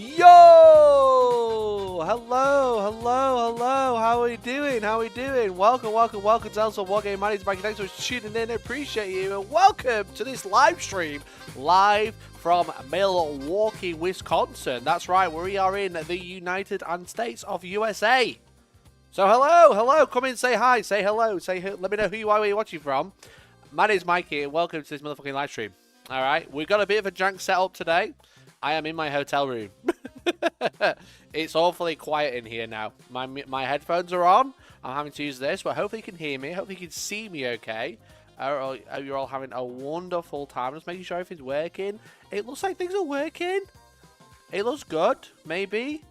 Yo! Hello. How are we doing? Welcome to Hellstormwargaming. My name is Mikey. Thanks for tuning in. I appreciate you. And welcome to this live stream, live from Milwaukee, Wisconsin. That's right. We are in the United States of USA. So hello. Come in, say hi, say hello, let me know who you are, where you're watching from. My name is Mikey, and welcome to this motherfucking live stream. All right, we've got a bit of a jank setup today. I am in my hotel room. It's awfully quiet in here now. My headphones are on. I'm having to use this, but hopefully you can hear me. Hopefully you can see me okay. You're all having a wonderful time. Just making sure everything's working. It looks like things are working. It looks good, maybe.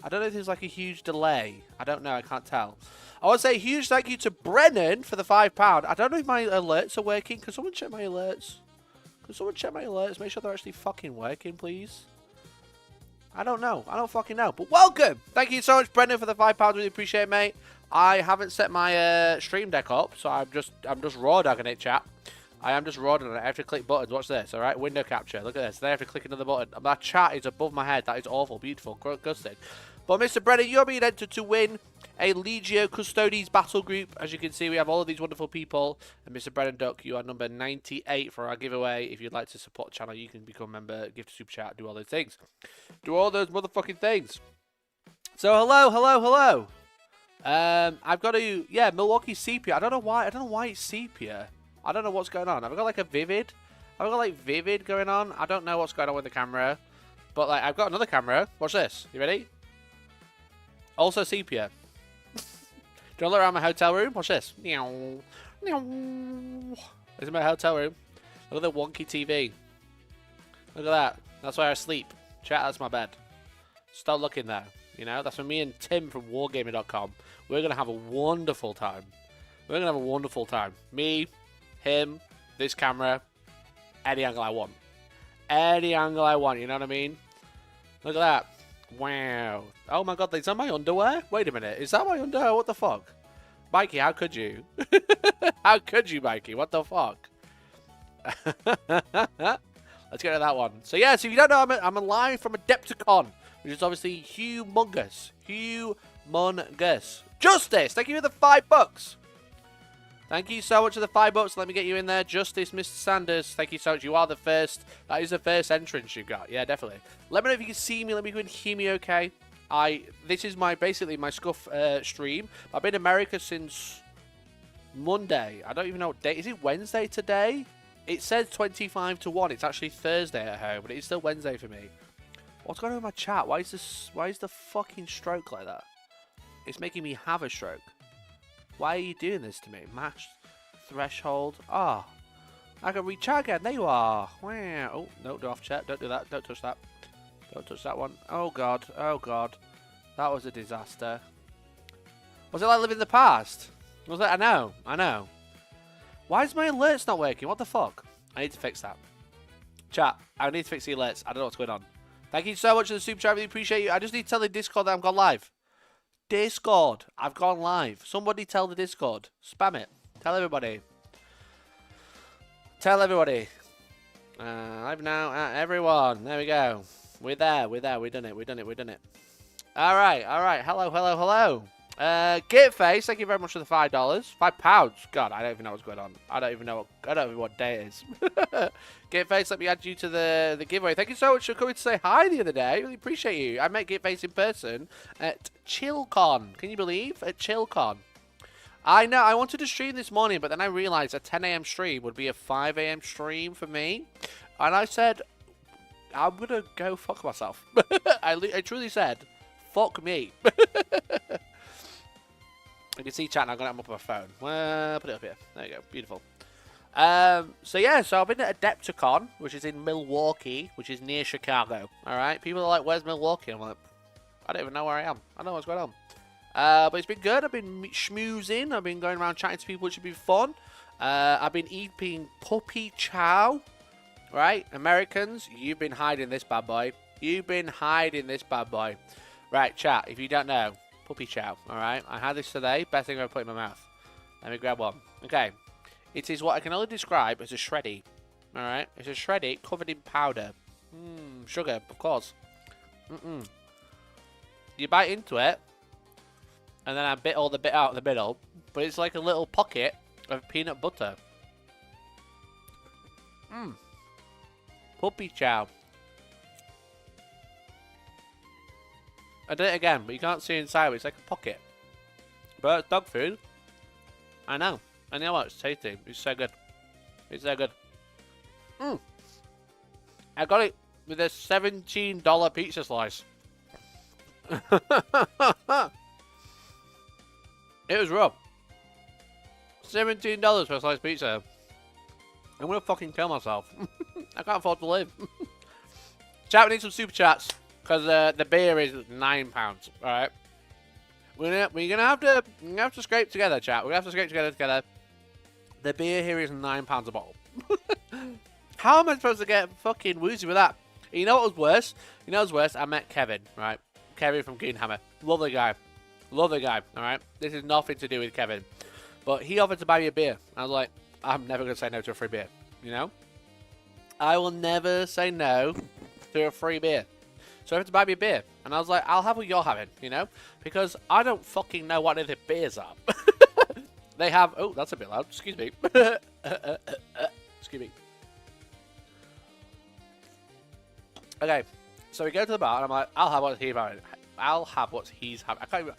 I don't know if there's like a huge delay. I don't know. I can't tell. I want to say a huge thank you to Brennan for the £5. I don't know if my alerts are working. Can someone check my alerts? Make sure they're actually fucking working, please. I don't know. I don't fucking know. But welcome. Thank you so much, Brendan, for the £5. Really appreciate it, mate. I haven't set my stream deck up, so I'm just raw dogging it, chat. I am just raw dogging it. I have to click buttons. Watch this, all right? Window capture. Look at this. Then I have to click another button. My chat is above my head. That is awful, beautiful, disgusting. But Mr. Brennan, you're being entered to win a Legio Custodes battle group. As you can see, we have all of these wonderful people. And Mr. Brennan Duck, you are number 98 for our giveaway. If you'd like to support the channel, you can become a member, gift a super chat, do all those things. Do all those motherfucking things. So, hello. I've got to, yeah, Milwaukee sepia. I don't know why it's sepia. I don't know what's going on. I've got like a vivid. I've got like vivid going on. I don't know what's going on with the camera. But like, I've got another camera. Watch this. You ready? Also sepia. Do you want to look around my hotel room? Watch this. This is my hotel room. Look at the wonky TV. Look at that. That's where I sleep. Chat, that's my bed. Stop looking there. You know, that's for me and Tim from wargaming.com. We're going to have a wonderful time. Me, him, this camera, any angle I want. You know what I mean? Look at that. Wow. Oh my god, is that my underwear? Wait a minute. Is that my underwear? What the fuck? Mikey, how could you? How could you, Mikey? What the fuck? Let's get to that one. So yeah, so if you don't know, I'm live from Adepticon, which is obviously humongous. Justice, thank you for the $5. Thank you so much for the $5. Let me get you in there. Justice, Mr. Sanders. Thank you so much. You are the first. That is the first entrance you've got. Yeah, definitely. Let me know if you can see me. Let me go and hear me okay. This is basically my scuff stream. I've been in America since Monday. I don't even know what day. Is it Wednesday today? It says 25 to 1. It's actually Thursday at home, but it's still Wednesday for me. What's going on with my chat? Why is the fucking stroke like that? It's making me have a stroke. Why are you doing this to me? Match threshold. Ah, oh, I can reach out again. There you are. Wow. Oh, no, do off chat. Don't do that. Don't touch that. Don't touch that one. Oh, God. That was a disaster. Was it like living in the past? Was it? I know. Why is my alerts not working? What the fuck? I need to fix that. Chat, I need to fix the alerts. I don't know what's going on. Thank you so much for the super chat. I really appreciate you. I just need to tell the Discord that I've gone live. Discord, I've gone live. Somebody tell the Discord. Spam it. Tell everybody. Live now, everyone. There we go. We're there. We done it. All right. Hello. Gateface, thank you very much for the $5. £5. God, I don't even know what's going on. I don't even know what day it is. Gateface, let me add you to the giveaway. Thank you so much for coming to say hi the other day. Really appreciate you. I met Gateface in person at ChillCon. Can you believe? At ChillCon. I know, I wanted to stream this morning, but then I realized a 10 AM stream would be a 5 AM stream for me. And I said, I'm going to go fuck myself. I truly said, fuck me. You can see chat now. I'm going to have up on my phone. Well, put it up here. There you go. Beautiful. So I've been at Adepticon, which is in Milwaukee, which is near Chicago. All right. People are like, "Where's Milwaukee?" I'm like, I don't even know where I am. I don't know what's going on. But it's been good. I've been schmoozing. I've been going around chatting to people, which has been fun. I've been eating puppy chow. Right, Americans, you've been hiding this bad boy. Right, chat. If you don't know. Puppy chow, alright? I had this today. Best thing I've ever put in my mouth. Let me grab one. Okay. It is what I can only describe as a shreddy. Alright? It's a shreddy covered in powder. Sugar, of course. You bite into it, and then I bit all the bit out of the middle, but it's like a little pocket of peanut butter. Puppy chow. I did it again, but you can't see inside it. It's like a pocket. But it's dog food. I know. I know what? It's tasty. It's so good. It's so good. I got it with a $17 pizza slice. It was rough. $17 for a slice pizza. I'm gonna fucking kill myself. I can't afford to live. Chat, we need some super chats because the beer is £9. All right, we're gonna have to scrape together, chat. We're gonna have to scrape together. The beer here is £9 a bottle. How am I supposed to get fucking woozy with that? You know what was worse? You know what was worse? I met Kevin, right? Kevin from Greenhammer. Lovely guy. Lovely guy, all right? This is nothing to do with Kevin. But he offered to buy me a beer. I was like, I'm never going to say no to a free beer, you know? I will never say no to a free beer. So he offered to buy me a beer. And I was like, I'll have what you're having, you know? Because I don't fucking know what any of the beers are. They have... Oh, that's a bit loud. Excuse me. Excuse me. Okay, so we go to the bar, and I'm like, I'll have what he's having. I'll have what he's having. I can't even...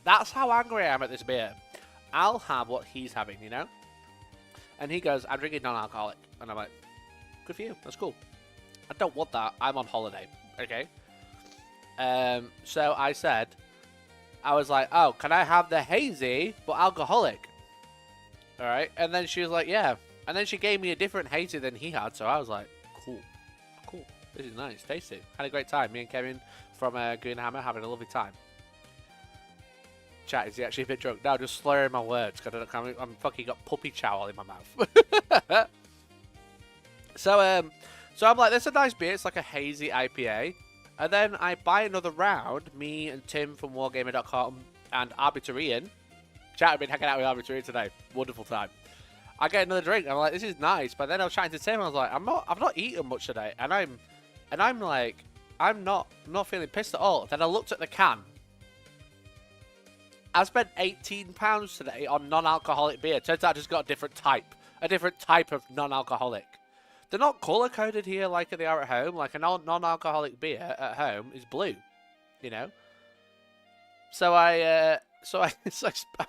That's how angry I am at this beer. I'll have what he's having, you know? And he goes, I'm drinking non-alcoholic. And I'm like, good for you. That's cool. I don't want that. I'm on holiday, okay? So I said, I was like, oh, can I have the hazy, but alcoholic? All right? And then she was like, yeah. And then she gave me a different hazy than he had, so I was like, cool. Cool. This is nice, tasty. Had a great time. Me and Kevin from Greenhammer having a lovely time. Chat, is he actually a bit drunk? No, just slurring my words. Cause I'm fucking got puppy chow all in my mouth. So I'm like, this is a nice beer. It's like a hazy IPA. And then I buy another round. Me and Tim from wargaming.com and Arbitarian. Chat, I've been hanging out with Arbitarian today. Wonderful time. I get another drink. I'm like, this is nice. But then I was chatting to Tim. I was like, I've not eaten much today, and I'm like, I'm not feeling pissed at all. Then I looked at the can. I spent £18 today on non-alcoholic beer. Turns out I just got a different type of non-alcoholic. They're not color-coded here like they are at home. Like a non-alcoholic beer at home is blue, you know. So I'm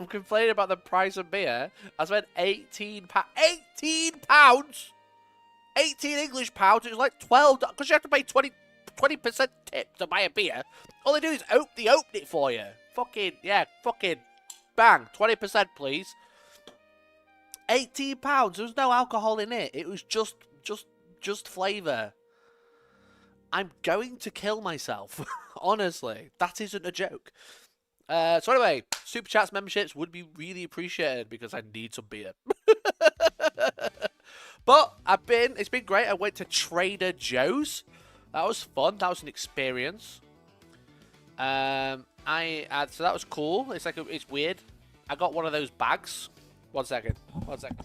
complaining about the price of beer. I spent £18. 18 English pounds. It was like $12 because you have to pay 20% tip to buy a beer. All they do is open it for you. Fucking bang, 20% please. £18. There was no alcohol in it. It was just flavour. I'm going to kill myself. Honestly, that isn't a joke. So anyway, super chats, memberships would be really appreciated because I need some beer. But it's been great. I went to Trader Joe's. That was fun. That was an experience. So that was cool. It's weird. I got one of those bags. One second. I'll show you.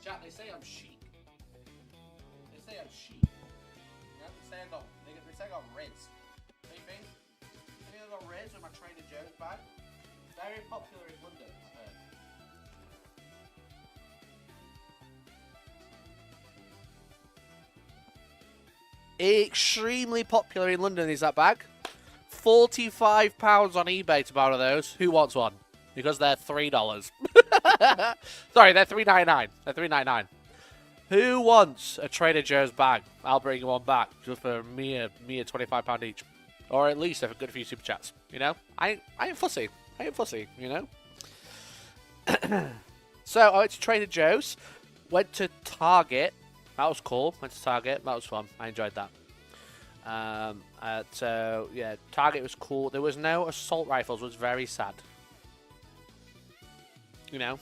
Chat, they say I'm chic. They say I'm chic. You know, they say I got Riz. What do you think? I got Riz with my Trader Joe's bag. Very popular in London, I've heard. Extremely popular in London is that bag. £45 on eBay to buy one of those. Who wants one? Because they're $3. Sorry, they're $3.99. They're $3.99. Who wants a Trader Joe's bag? I'll bring one back just for mere £25 each, or at least I've got a few super chats. You know, I ain't fussy. I ain't fussy. You know. So I went to Trader Joe's. Went to Target. That was cool. Went to Target. That was fun. I enjoyed that. So yeah, Target was cool. There was no assault rifles, which was very sad. You know,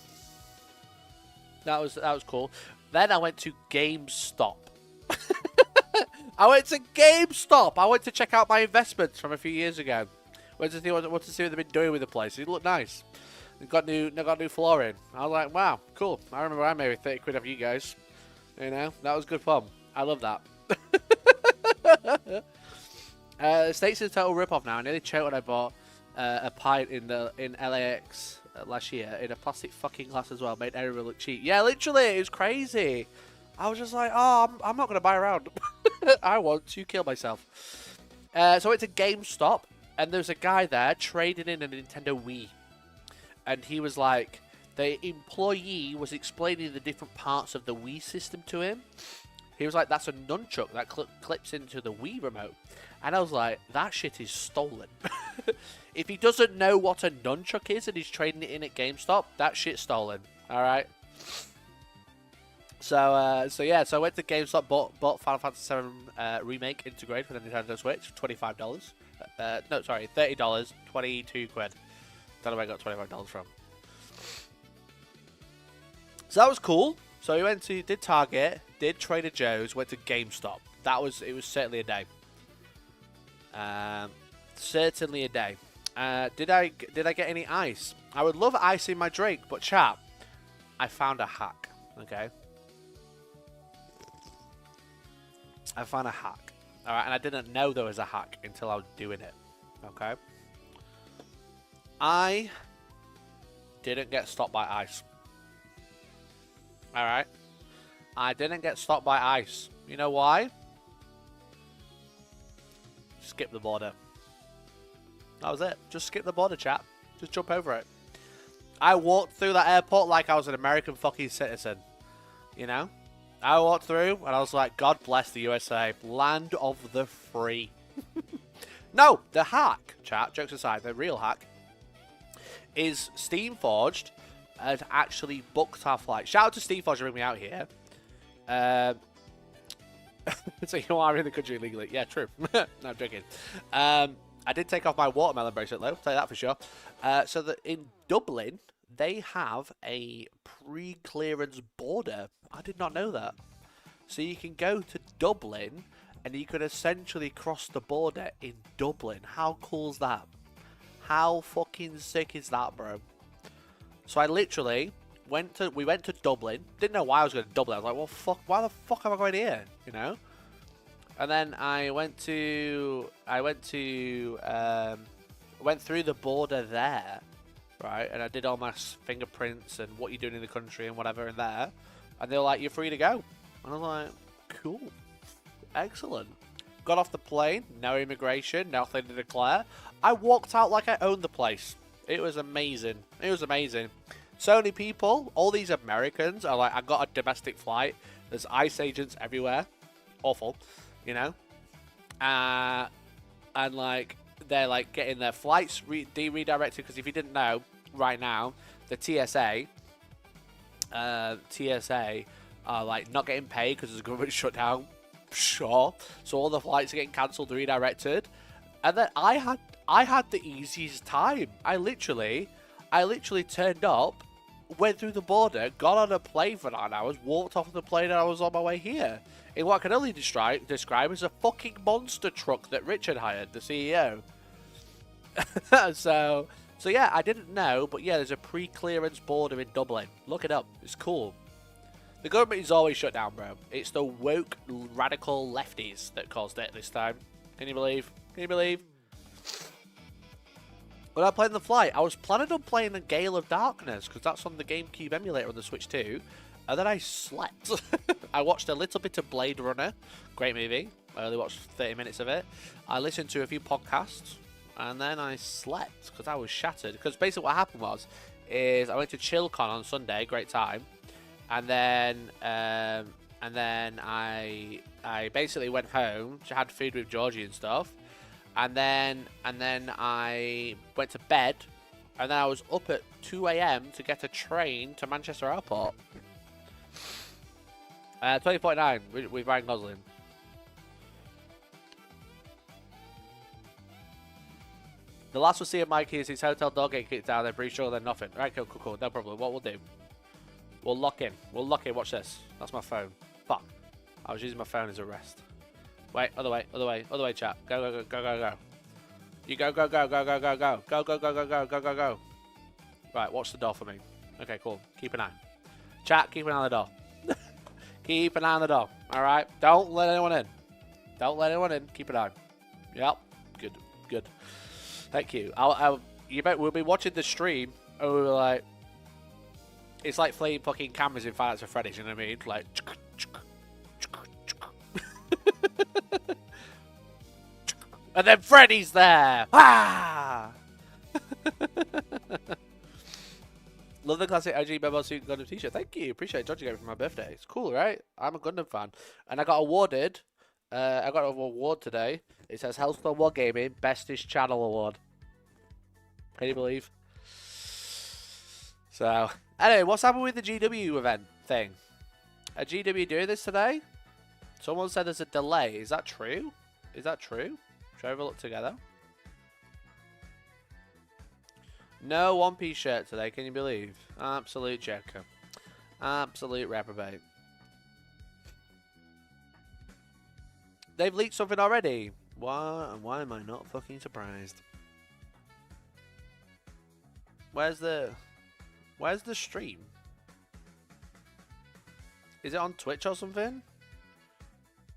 that was cool. Then I went to GameStop. I went to GameStop. I went to check out my investments from a few years ago. Went to see what they've been doing with the place. It looked nice. got new flooring. I was like, wow, cool. I remember I made 30 quid off you guys. You know, that was good fun. I love that. The States is a total rip-off now. I nearly choked when I bought a pint in LAX last year in a plastic fucking glass as well. Made everyone look cheap. Yeah, literally, it was crazy. I was just like, oh, I'm not going to buy around. I want to kill myself. So I went to GameStop, and there's a guy there trading in a Nintendo Wii. And he was like, the employee was explaining the different parts of the Wii system to him. He was like, that's a nunchuck that clips into the Wii remote. And I was like, that shit is stolen. If he doesn't know what a nunchuck is and he's trading it in at GameStop, that shit's stolen. Alright? So yeah, so I went to GameStop, bought Final Fantasy VII Remake Integrate for the Nintendo Switch, $25. No, sorry, $30, 22 quid. Don't know where I got $25 from. So that was cool. So we went to, did Target, did Trader Joe's, went to GameStop. It was certainly a day. Certainly a day. Did I get any ice? I would love ice in my drink, but chat, I found a hack. Okay. I found a hack. Alright, and I didn't know there was a hack until I was doing it. Okay. I didn't get stopped by ice. Alright. I didn't get stopped by ice. You know why? Skip the border. That was it. Just skip the border, chat. Just jump over it. I walked through that airport like I was an American fucking citizen. You know? I walked through and I was like, God bless the USA. Land of the free. No, the hack, chat, jokes aside, the real hack is Steamforged had actually booked our flight. Shout out to Steamforged to bring me out here. So you are in the country illegally. Yeah, true. No, I'm joking. I did take off my watermelon bracelet though, tell you that for sure. So that in Dublin, they have a pre-clearance border. I did not know that. So you can go to Dublin and you could essentially cross the border in Dublin. How cool is that? How fucking sick is that, bro? So I literally we went to Dublin. Didn't know why I was going to Dublin. I was like, well, fuck, why the fuck am I going here? You know? And then I went through the border there, right? And I did all my fingerprints and what you're doing in the country and whatever in there. And they were like, you're free to go. And I was like, cool. Excellent. Got off the plane, no immigration, nothing to declare. I walked out like I owned the place. It was amazing. It was amazing. So many people, all these Americans are like, I got a domestic flight. There's ICE agents everywhere. Awful, you know? And like, they're like getting their flights redirected because if you didn't know, right now, the TSA are like not getting paid because there's a government shutdown. Sure. So all the flights are getting cancelled, redirected. And then I had the easiest time. I literally turned up, went through the border, got on a plane for 9 hours, walked off the plane, and I was on my way here. In what I can only describe as a fucking monster truck that Richard hired, the CEO. So yeah, I didn't know, but yeah, there's a pre-clearance border in Dublin. Look it up. It's cool. The government is always shut down, bro. It's the woke, radical lefties that caused it this time. Can you believe? Can you believe? When I played the flight, I was planning on playing a Gale of Darkness, because that's on the GameCube emulator on the Switch 2. And then I slept. I watched a little bit of Blade Runner. Great movie. I only watched 30 minutes of it. I listened to a few podcasts. And then I slept, because I was shattered. Because basically what happened is I went to ChillCon on Sunday. Great time. And then I basically went home, had food with Georgie and stuff, and then I went to bed, and then I was up at 2 AM to get a train to Manchester Airport. 20.9 with Ryan Gosling. The last we'll see of Mikey is his hotel dog getting kicked down. I'm pretty sure they're nothing. Right, cool, no problem. What we'll do? We'll lock in. Watch this. That's my phone. Fuck. I was using my phone as a rest. Wait, other way, chat. Go. You go. Go. Right, watch the door for me. Okay, cool. Keep an eye. Chat, keep an eye on the door. Keep an eye on the door. Alright? Don't let anyone in. Don't let anyone in. Keep an eye. Yep. Good. Good. Thank you. We'll be watching the stream, and we'll be like... It's like playing fucking cameras in Five Nights at Freddy's, you know what I mean? Like... And then Freddy's there! Ah! Love the classic IG Memo Suit Gundam t-shirt. Thank you. Appreciate it. George gave it for my birthday. It's cool, right? I'm a Gundam fan. And I got awarded... I got an award today. It says Hellstormwargaming Bestest Channel Award. Can you believe? So, anyway, what's happened with the GW event thing? Are GW doing this today? Someone said there's a delay. Is that true? Is that true? Should I have a look together? No One Piece shirt today, can you believe? Absolute checker. Absolute reprobate. They've leaked something already. Why am I not fucking surprised? Where's the stream? Is it on Twitch or something?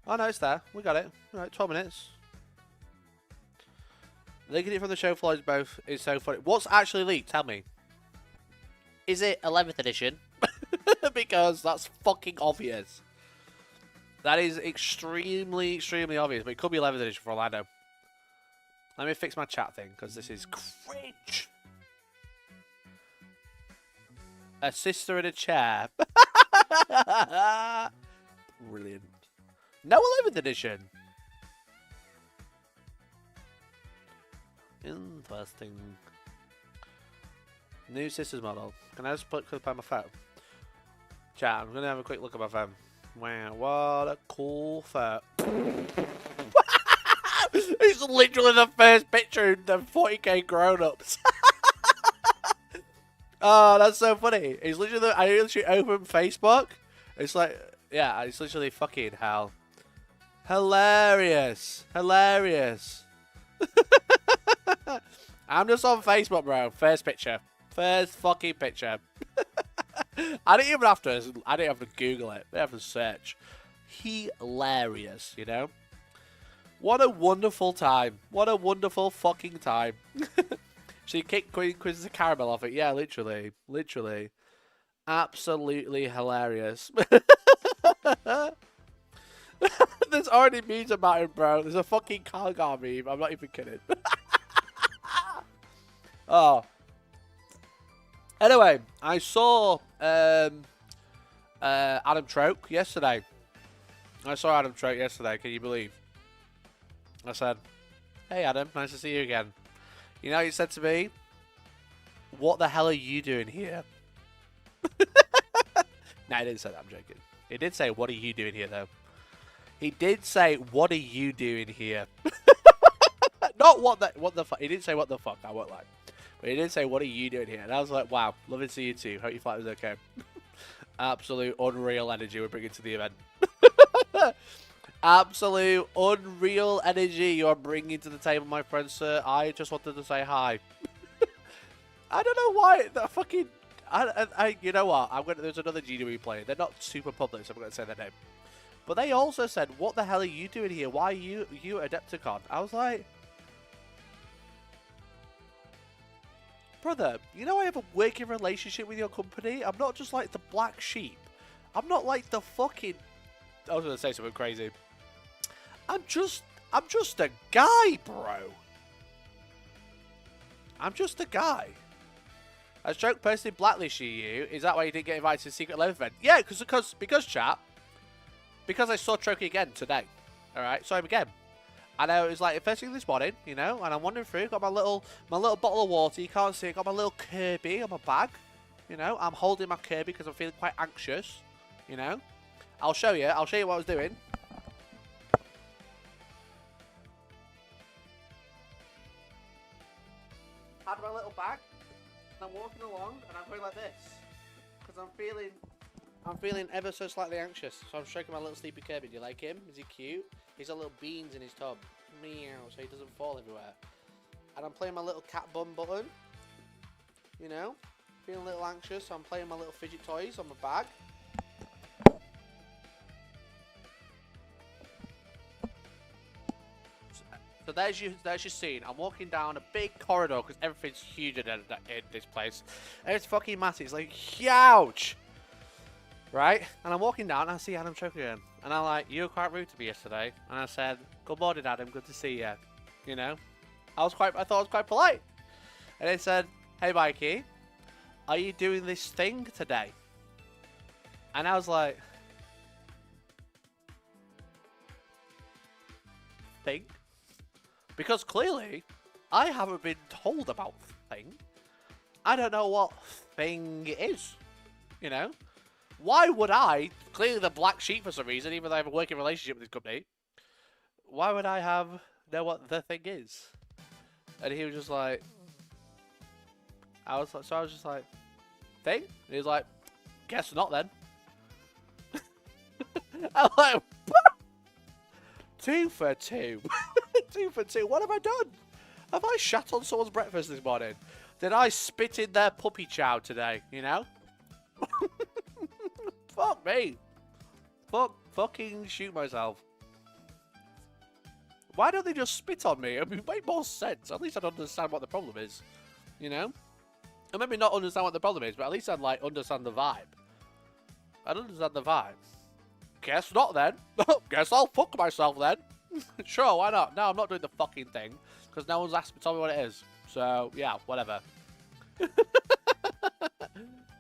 Oh no, it's there. We got it. Alright, 12 minutes. Leaking it from the show floor is so funny. What's actually leaked? Tell me. Is it 11th edition? Because that's fucking obvious. That is extremely, extremely obvious. But it could be 11th edition for all I know. Let me fix my chat thing, because this is cringe. A sister in a chair. Brilliant. No 11th edition. Interesting. New sisters model. Can I just click on my phone? Chat, I'm going to have a quick look at my phone. Wow, what a cool photo. It's literally the first picture in the 40k grown-ups. Oh, that's so funny. It's literally, I literally open Facebook. It's like, yeah, it's literally fucking hell. Hilarious. Hilarious. I'm just on Facebook, bro. First picture. First fucking picture. I didn't even have to Google it. I didn't have to search. Hilarious, you know? What a wonderful time. What a wonderful fucking time. She kicked Queen Quizzes of Caramel off it. Yeah, literally. Literally. Absolutely hilarious. There's already memes about him, bro. There's a fucking Calgar meme. I'm not even kidding. Oh. Anyway, I saw Adam Troke yesterday. Can you believe? I said, hey Adam, nice to see you again. You know what he said to me? What the hell are you doing here? No, he didn't say that, I'm joking. He did say, what are you doing here, though? He did say, what are you doing here? Not what the fuck. He didn't say what the fuck, I won't lie. But he did say, what are you doing here? And I was like, wow, loving to see you too. Hope your flight was okay. Absolute unreal energy we're bringing to the event. Absolute unreal energy you're bringing to the table, my friend, sir. I just wanted to say hi. I don't know why that fucking... you know what? There's another GW player. They're not super public, so I'm going to say their name. But they also said, what the hell are you doing here? Why are you Adepticon? I was like... Brother, you know I have a working relationship with your company. I'm not just like the black sheep. I'm not like the fucking... I was going to say something crazy. I'm just a guy, bro. I'm just a guy. Has Stroke personally blacklisted you? Is that why you didn't get invited to the Secret 11 event? Yeah, because chat. Because I saw Trokey again today. Alright, saw him again. And I was like, first thing this morning, you know, and I'm wandering through, got my little bottle of water, you can't see it, got my little Kirby on my bag. You know, I'm holding my Kirby because I'm feeling quite anxious. You know. I'll show you what I was doing. Had my little bag, and I'm walking along, and I'm going like this. Because I'm feeling ever so slightly anxious. So I'm stroking my little sleepy Kirby. Do you like him? Is he cute? He's got little beans in his tub. Meow, so he doesn't fall everywhere. And I'm playing my little cat bum button. You know? feeling a little anxious, so I'm playing my little fidget toys on my bag. So there's your scene. I'm walking down a big corridor because everything's huge in this place. And it's fucking massive. It's like huge. Right? And I'm walking down and I see Adam Chokian. And I'm like, you were quite rude to me yesterday. And I said, good morning, Adam. Good to see you. You know? I thought I was quite polite. And they said, hey, Mikey, are you doing this thing today? And I was like, thing? Because clearly, I haven't been told about thing. I don't know what thing is. You know? Why would I, clearly the black sheep for some reason, even though I have a working relationship with this company, why would I know what the thing is? And he was just like, I was just like, thing? And he was like, guess not then. I'm like, 2 for 2. 2 for 2. What have I done? Have I shat on someone's breakfast this morning? Did I spit in their puppy chow today? You know? Fuck me. Fucking shoot myself. Why don't they just spit on me? It would make more sense. At least I'd understand what the problem is. You know? And maybe not understand what the problem is, but at least I'd like understand the vibe. I'd understand the vibe. Guess not then. Guess I'll fuck myself then. Sure, why not? No, I'm not doing the fucking thing. Because no one's asked me to tell me what it is. So, yeah, whatever.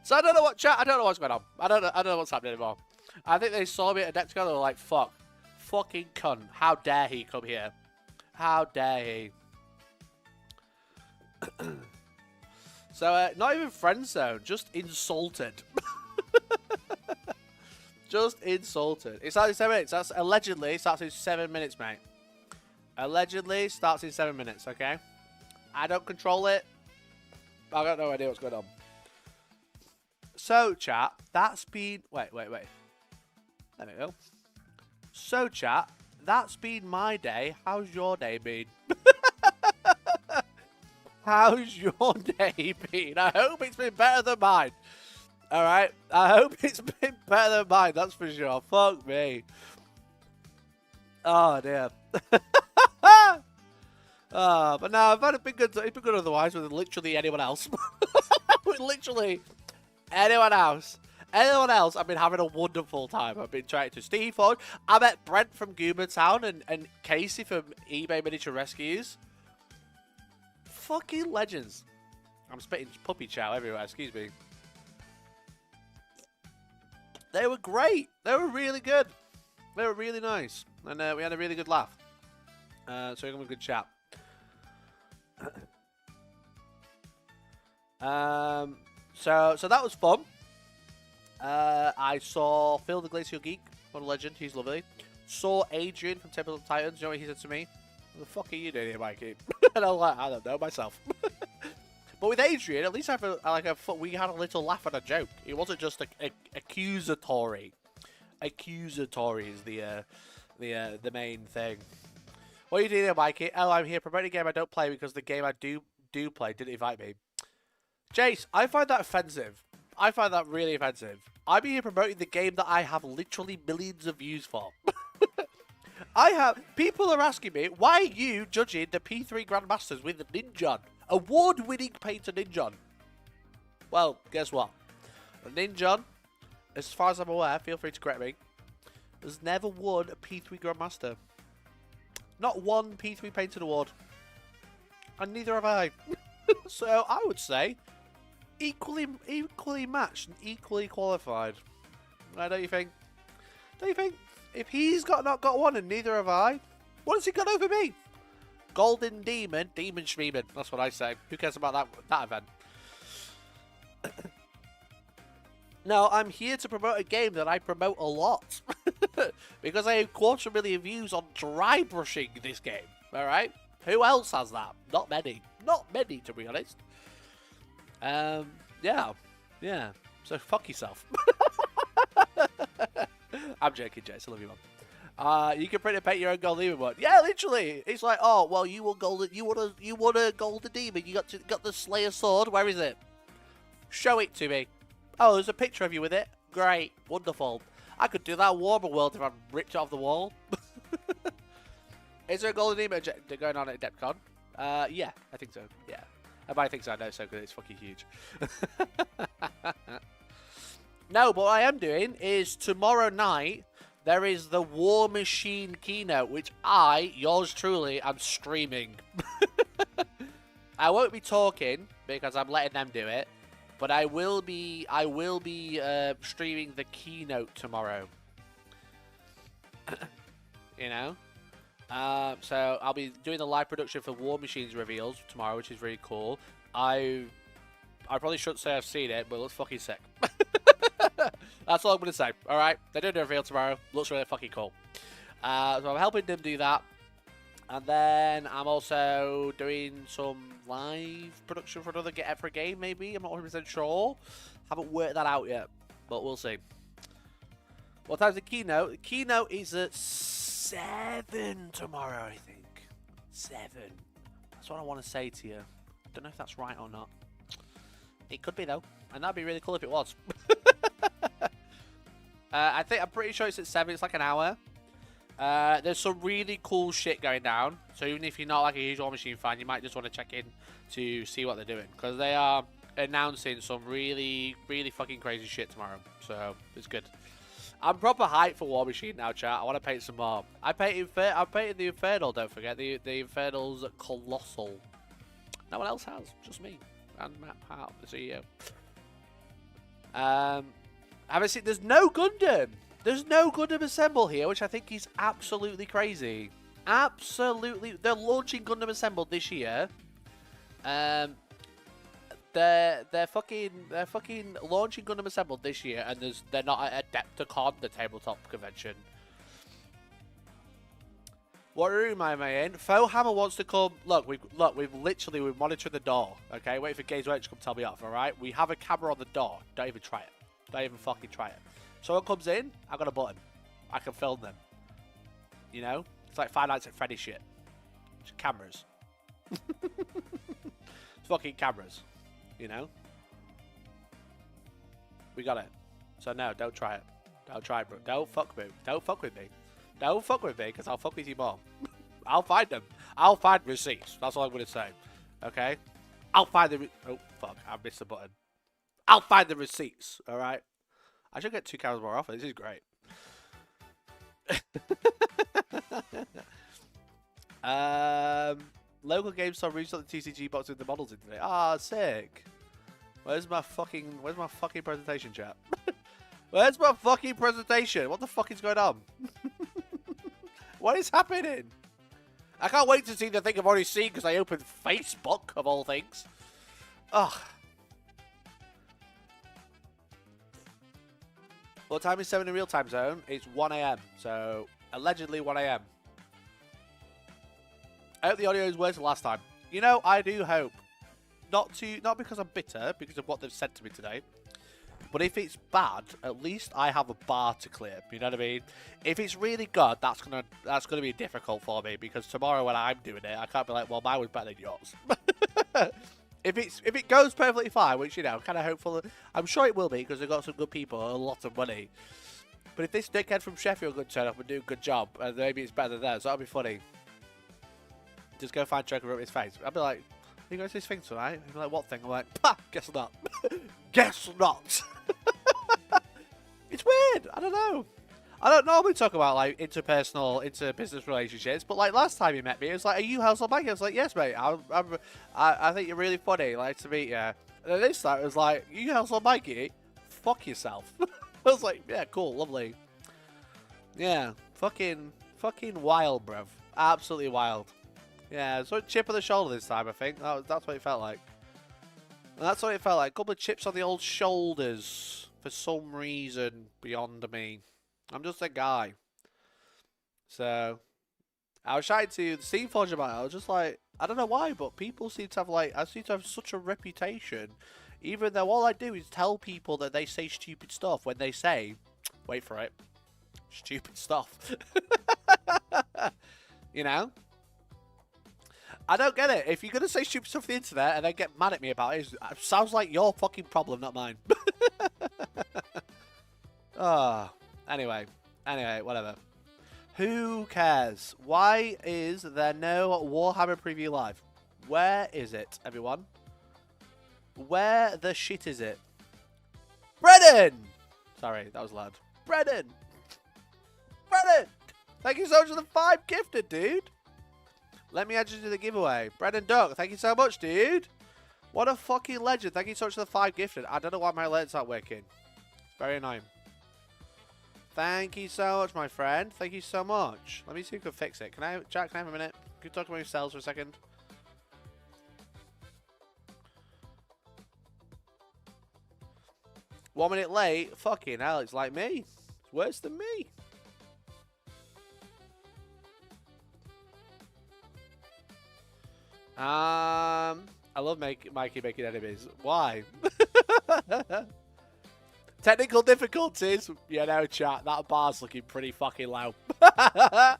So I don't know what chat. I don't know what's going on. I don't know what's happening anymore. I think they saw me at Adepticon. They were like, "Fuck, fucking cunt! How dare he come here? How dare he?" So not even friend zone, just insulted. Just insulted. It starts in 7 minutes. That's allegedly starts in 7 minutes, mate. Allegedly starts in 7 minutes. Okay. I don't control it. I got no idea what's going on. So, chat, that's been... Wait. There we go. So, chat, that's been my day. How's your day been? How's your day been? I hope it's been better than mine. Alright? I hope it's been better than mine, that's for sure. Fuck me. Oh, dear. But no, I've had it been good. It's been good otherwise with literally anyone else. With literally... Anyone else, I've been having a wonderful time. I've been trying to Steve Ford. I met Brent from Goomertown and Casey from eBay Miniature Rescues. Fucking legends. I'm spitting puppy chow everywhere, excuse me. They were great. They were really good. They were really nice. And we had a really good laugh. So we had a good chat. So that was fun. I saw Phil the Glacial Geek, what a legend, he's lovely. Saw Adrian from Tabletop Titans, you know what he said to me? What the fuck are you doing here, Mikey? And I was like, I don't know myself. But with Adrian, at least we had a little laugh at a joke. It wasn't just accusatory. Accusatory is the main thing. What are you doing here, Mikey? Oh, I'm here promoting a game I don't play because the game I do play didn't invite me. Jace, I find that offensive. I find that really offensive. I'm here promoting the game that I have literally millions of views for. People are asking me, why are you judging the P3 Grandmasters with the Ninjon? Award-winning painter Ninjon. Well, guess what? Ninjon, as far as I'm aware, feel free to correct me, has never won a P3 Grandmaster. Not one P3 painted award. And neither have I. So I would say equally matched and equally qualified. Don't you think? Don't you think? If he's not got one and neither have I, what has he got over me? Golden Demon, Demon Schmeeman. That's what I say. Who cares about that event? No, I'm here to promote a game that I promote a lot. Because I have 250,000 views on dry brushing this game. Alright? Who else has that? Not many. Not many, to be honest. Yeah. So fuck yourself. I'm joking, Jace. I love you, man. You can print and paint your own golden demon one. Yeah, literally. It's like, oh, well, you want a golden demon. You got the Slayer sword. Where is it? Show it to me. Oh, there's a picture of you with it. Great. Wonderful. I could do that Warhammer world if I ripped it off the wall. Is there a golden image going on at Adepticon? Yeah, I think so. Yeah. And by I think so, I know so because it's fucking huge. No, but what I am doing is tomorrow night, there is the War Machine keynote, which I, yours truly, am streaming. I won't be talking because I'm letting them do it, but I will be streaming the keynote tomorrow. You know, so I'll be doing the live production for War Machines reveals tomorrow, which is really cool. I probably shouldn't say I've seen it, but it looks fucking sick. That's all I'm gonna say. All right, they're doing the reveal tomorrow. Looks really fucking cool. So I'm helping them do that. And then I'm also doing some live production for another for a game, maybe. I'm not 100% sure. Haven't worked that out yet, but we'll see. What time's the keynote? The keynote is at 7 tomorrow, I think. 7. That's what I want to say to you. Don't know if that's right or not. It could be, though. And that'd be really cool if it was. I'm pretty sure it's at 7. It's like an hour. There's some really cool shit going down. So even if you're not like a huge War Machine fan, you might just want to check in to see what they're doing. Because they are announcing some really, really fucking crazy shit tomorrow. So it's good. I'm proper hyped for War Machine now, chat. I want to paint some more. I painted the Infernal, don't forget. The Infernal's Colossal. No one else has. Just me. And Matt Hart, the CEO. Haven't seen... There's no Gundam. There's no Gundam Assemble here, which I think is absolutely crazy. Absolutely. They're launching Gundam Assemble this year. They're fucking launching Gundam Assemble this year, and they're not at Adepticon, the tabletop convention. What room am I in? Fohammer wants to come. Look, we've monitored the door. Okay, wait for Gaze Wait to come tell me off. All right, we have a camera on the door. Don't even try it. Don't even fucking try it. Someone comes in, I got a button. I can film them. You know, it's like Five Nights at Freddy shit. It's cameras. It's fucking cameras. You know, we got it. So no, don't try it. Don't try it, bro. Don't fuck with me. Don't fuck with me. Don't fuck with me, because I'll fuck with you more. I'll find them. I'll find receipts. That's all I'm going to say. Okay? I'll find the... Oh, fuck. I missed the button. I'll find the receipts. Alright? I should get 2 cameras more often. This is great. Local game store reached the TCG box with the models in today. Ah, sick. Where's my fucking presentation, chat? Where's my fucking presentation? What the fuck is going on? What is happening? I can't wait to see the thing I've already seen because I opened Facebook, of all things. Ugh. What time is 7 in real time zone? It's 1 AM. So, allegedly 1 AM. I hope the audio is worse than last time. You know, I do hope. Not because I'm bitter, because of what they've said to me today. But if it's bad, at least I have a bar to clear. You know what I mean? If it's really good, that's gonna be difficult for me because tomorrow when I'm doing it, I can't be like, well, mine was better than yours. If it goes perfectly fine, which you know, kind of hopeful, I'm sure it will be because they've got some good people and a lot of money. But if this dickhead from Sheffield could turn up and do a good job, and maybe it's better than theirs, that'd be funny. Just go find Joker up his face. I'd be like, you going to this thing tonight? He'd be like, what thing? I'm like, pah, guess not. Guess not. It's weird. I don't know. I don't normally talk about like inter-business relationships, but like last time you met me, it was like, are you Hellstormwargaming? I was like, yes, mate. I think you're really funny. Like to meet you. And then this time it was like, you Hellstormwargaming? Fuck yourself. I was like, yeah, cool, lovely. Yeah, fucking wild, bruv. Absolutely wild. Yeah, so chip on the shoulder this time, I think. That's what it felt like. And that's what it felt like. A couple of chips on the old shoulders for some reason beyond me. I'm just a guy. So, I was trying to the Steam Forge about it. I was just like, I don't know why, but people seem to have like, I seem to have such a reputation. Even though all I do is tell people that they say stupid stuff when they say, wait for it, stupid stuff. You know? I don't get it. If you're going to say stupid stuff on the internet and then get mad at me about it, it sounds like your fucking problem, not mine. Oh, anyway, whatever. Who cares? Why is there no Warhammer preview live? Where is it, everyone? Where the shit is it? Brennan! Sorry, that was loud. Brennan! Brennan! Thank you so much for the 5 gifted, dude. Let me add you to the giveaway. Brennan Duck, thank you so much, dude. What a fucking legend. Thank you so much for the 5 gifted. I don't know why my alerts aren't working. It's very annoying. Thank you so much, my friend. Thank you so much. Let me see if we can fix it. Jack, can I have a minute? Can you talk about yourselves for a second? 1 minute late? Fucking hell, it's like me. It's worse than me. I love Mikey making enemies. Why? Technical difficulties. You know, chat, that bar's looking pretty fucking low. That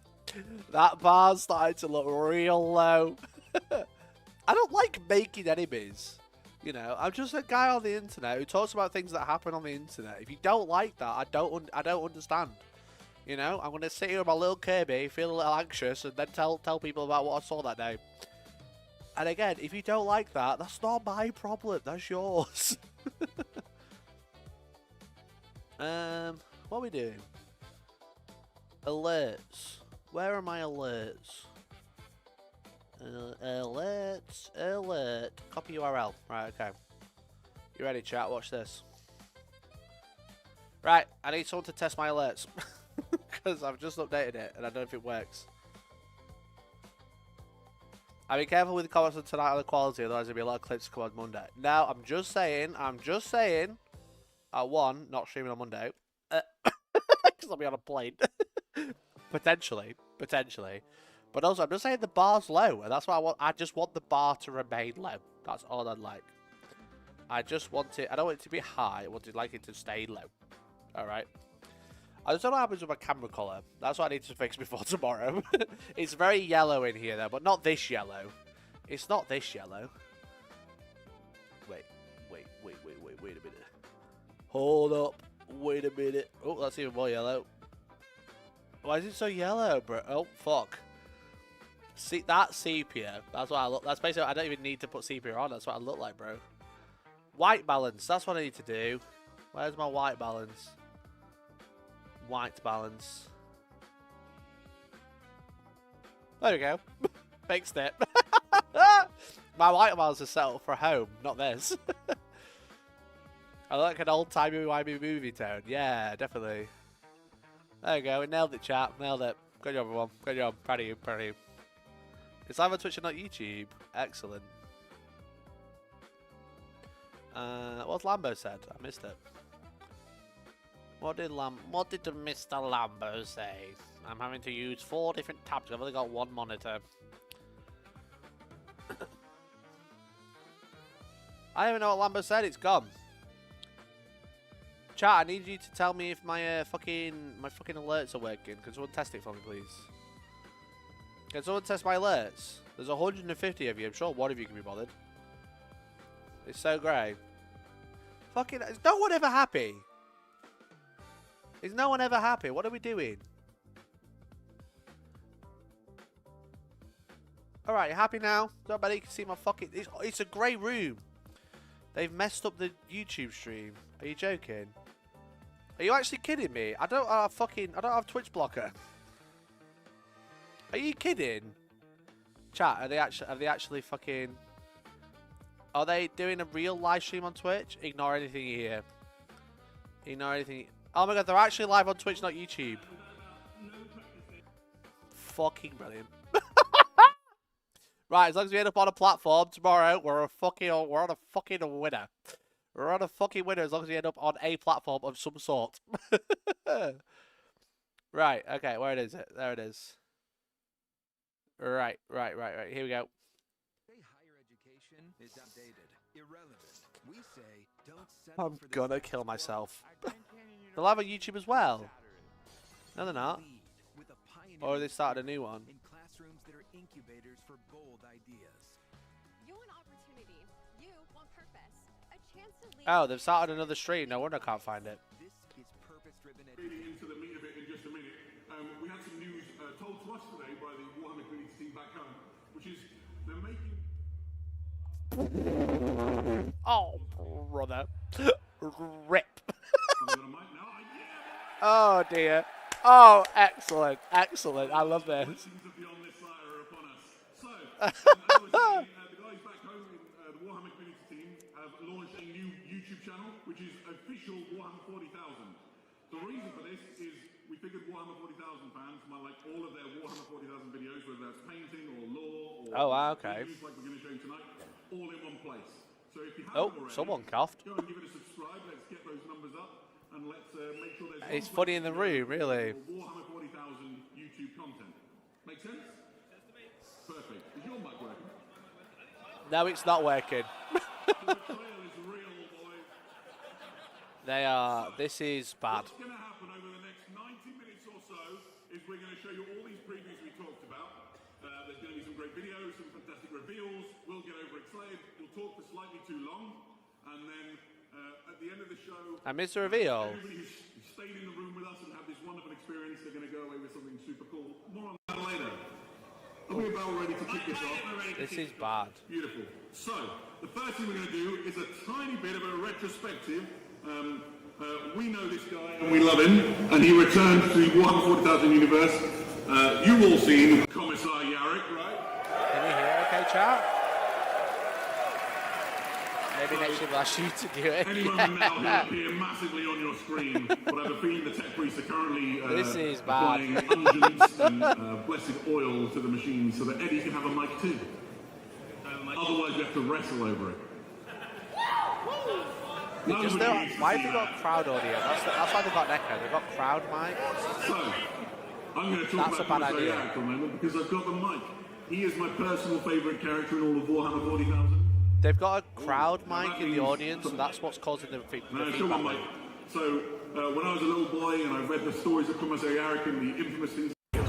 bar's starting to look real low. I don't like making enemies. You know, I'm just a guy on the internet who talks about things that happen on the internet. If you don't like that, I don't understand. You know, I'm gonna sit here with my little Kirby, feel a little anxious, and then tell people about what I saw that day. And again, if you don't like that, that's not my problem. That's yours. What are we doing? Alerts. Where are my alerts? Alert. Copy URL. Right, okay. You ready, chat? Watch this. Right, I need someone to test my alerts. Because I've just updated it, and I don't know if it works. I'll be careful with the comments on tonight on the quality, otherwise there'll be a lot of clips to come on Monday. No, I'm just saying. One, not streaming on Monday. Because I'll be on a plane. Potentially. But also, I'm just saying the bar's low, and that's why I just want the bar to remain low. That's all I'd like. I just want it. I don't want it to be high. I like it to stay low. Alright? I just don't know what happens with my camera colour. That's what I need to fix before tomorrow. It's very yellow in here, though, but not this yellow. It's not this yellow. Wait a minute. Hold up. Wait a minute. Oh, that's even more yellow. Why is it so yellow, bro? Oh, fuck. See, that's sepia. That's what I look. That's basically. I don't even need to put sepia on. That's what I look like, bro. White balance. That's what I need to do. Where's my white balance? White balance. There we go. Fixed it. My white balance is set up for home, not this. I look like an old-timey movie tone. Yeah, definitely. There we go. We nailed it, chat. Nailed it. Good job, everyone. Good job. Proud of you. Proud of you. It's live on Twitch and not YouTube. Excellent. What Lambo said? I missed it. What did Mr. Lambo say? I'm having to use 4 different tabs. I've only got 1 monitor. I don't even know what Lambo said. It's gone. Chat, I need you to tell me if my fucking alerts are working. Can someone test it for me, please? Can someone test my alerts? There's 150 of you. I'm sure one of you can be bothered. It's so grey. Fucking, is no one ever happy? Is no one ever happy? What are we doing? Alright, you happy now? Nobody can see my fucking... It's a grey room. They've messed up the YouTube stream. Are you joking? Are you actually kidding me? I don't have Twitch blocker. Are you kidding? Chat, are they actually fucking... Are they doing a real live stream on Twitch? Ignore anything you hear. Ignore anything... Oh my god, they're actually live on Twitch, not YouTube. Fucking brilliant. Right, as long as we end up on a platform tomorrow, we're on a fucking winner. We're on a fucking winner as long as we end up on a platform of some sort. Right, okay, where is it? There it is. Right. Here we go. Higher education is outdated, irrelevant. We say don't I'm gonna kill myself. They'll have a YouTube as well. No, they're not. Or they started a new one. classrooms that are incubators for bold ideas. You want opportunity. You want purpose. A chance to lead. Oh, they've started another stream. No wonder I can't find it. This is purpose-driven Leading education. into the meat of it in just a minute, we had some news told to us today by the Warhammer community team back home, which is they're making... Oh, brother. Rip. Yeah, Oh, dear. Oh, excellent. Excellent. I love this. blessings of the on this side are upon us. So, as I was saying, the guys back home in the Warhammer community team have launched a new YouTube channel, which is official Warhammer 40,000. The reason for this is we figured Warhammer 40,000 fans might like all of their Warhammer 40,000 videos, whether that's painting or lore or Oh, wow, okay. videos like we're going to show you tonight, all in one place. So if you haven't Oh, already, someone coughed. go and give it a subscribe. Let's get those numbers up, and let's make sure there's. It's funny in the room, really. Warhammer 40,000 YouTube content. Make sense? Perfect. Is your mic working? No, it's not working. The betrayal is real, boys. They are. This is bad. What's going to happen over the next 90 minutes or so is we're going to show you all these previews we talked about. There's going to be some great videos, some fantastic reveals. We'll get over excited. We'll talk for slightly too long, and then at the end of the show, I missed the reveal. everybody who's stayed in the room with us and had this wonderful experience, they're going to go away with something super cool. More on that later. Are we about ready to kick this off? This is bad. Beautiful. So, the first thing we're going to do is a tiny bit of a retrospective. We know this guy and we love him, and he returned to the Warhammer 40,000 universe. You've all seen Commissar right? Can you hear okay, chat? Maybe next year we'll ask you to do it. Any moment now he'll appear massively on your screen, but I have a feeling the tech priests are currently This is bad. applying unguents and blessed oil to the machine so that Eddie can have a mic too. Otherwise we have to wrestle over it. Just why have they got crowd audio? That's why they've got an echo. They've got crowd mic. So, I'm going to talk That's a about bad Commissar idea. for a moment because I've got the mic. He is my personal favourite character in all of Warhammer 40,000. They've got a crowd mic in the audience, and that's what's causing the feedback. No, show my mic. So, when I was a little boy and I read the stories of Commissar and the infamous things. Wait.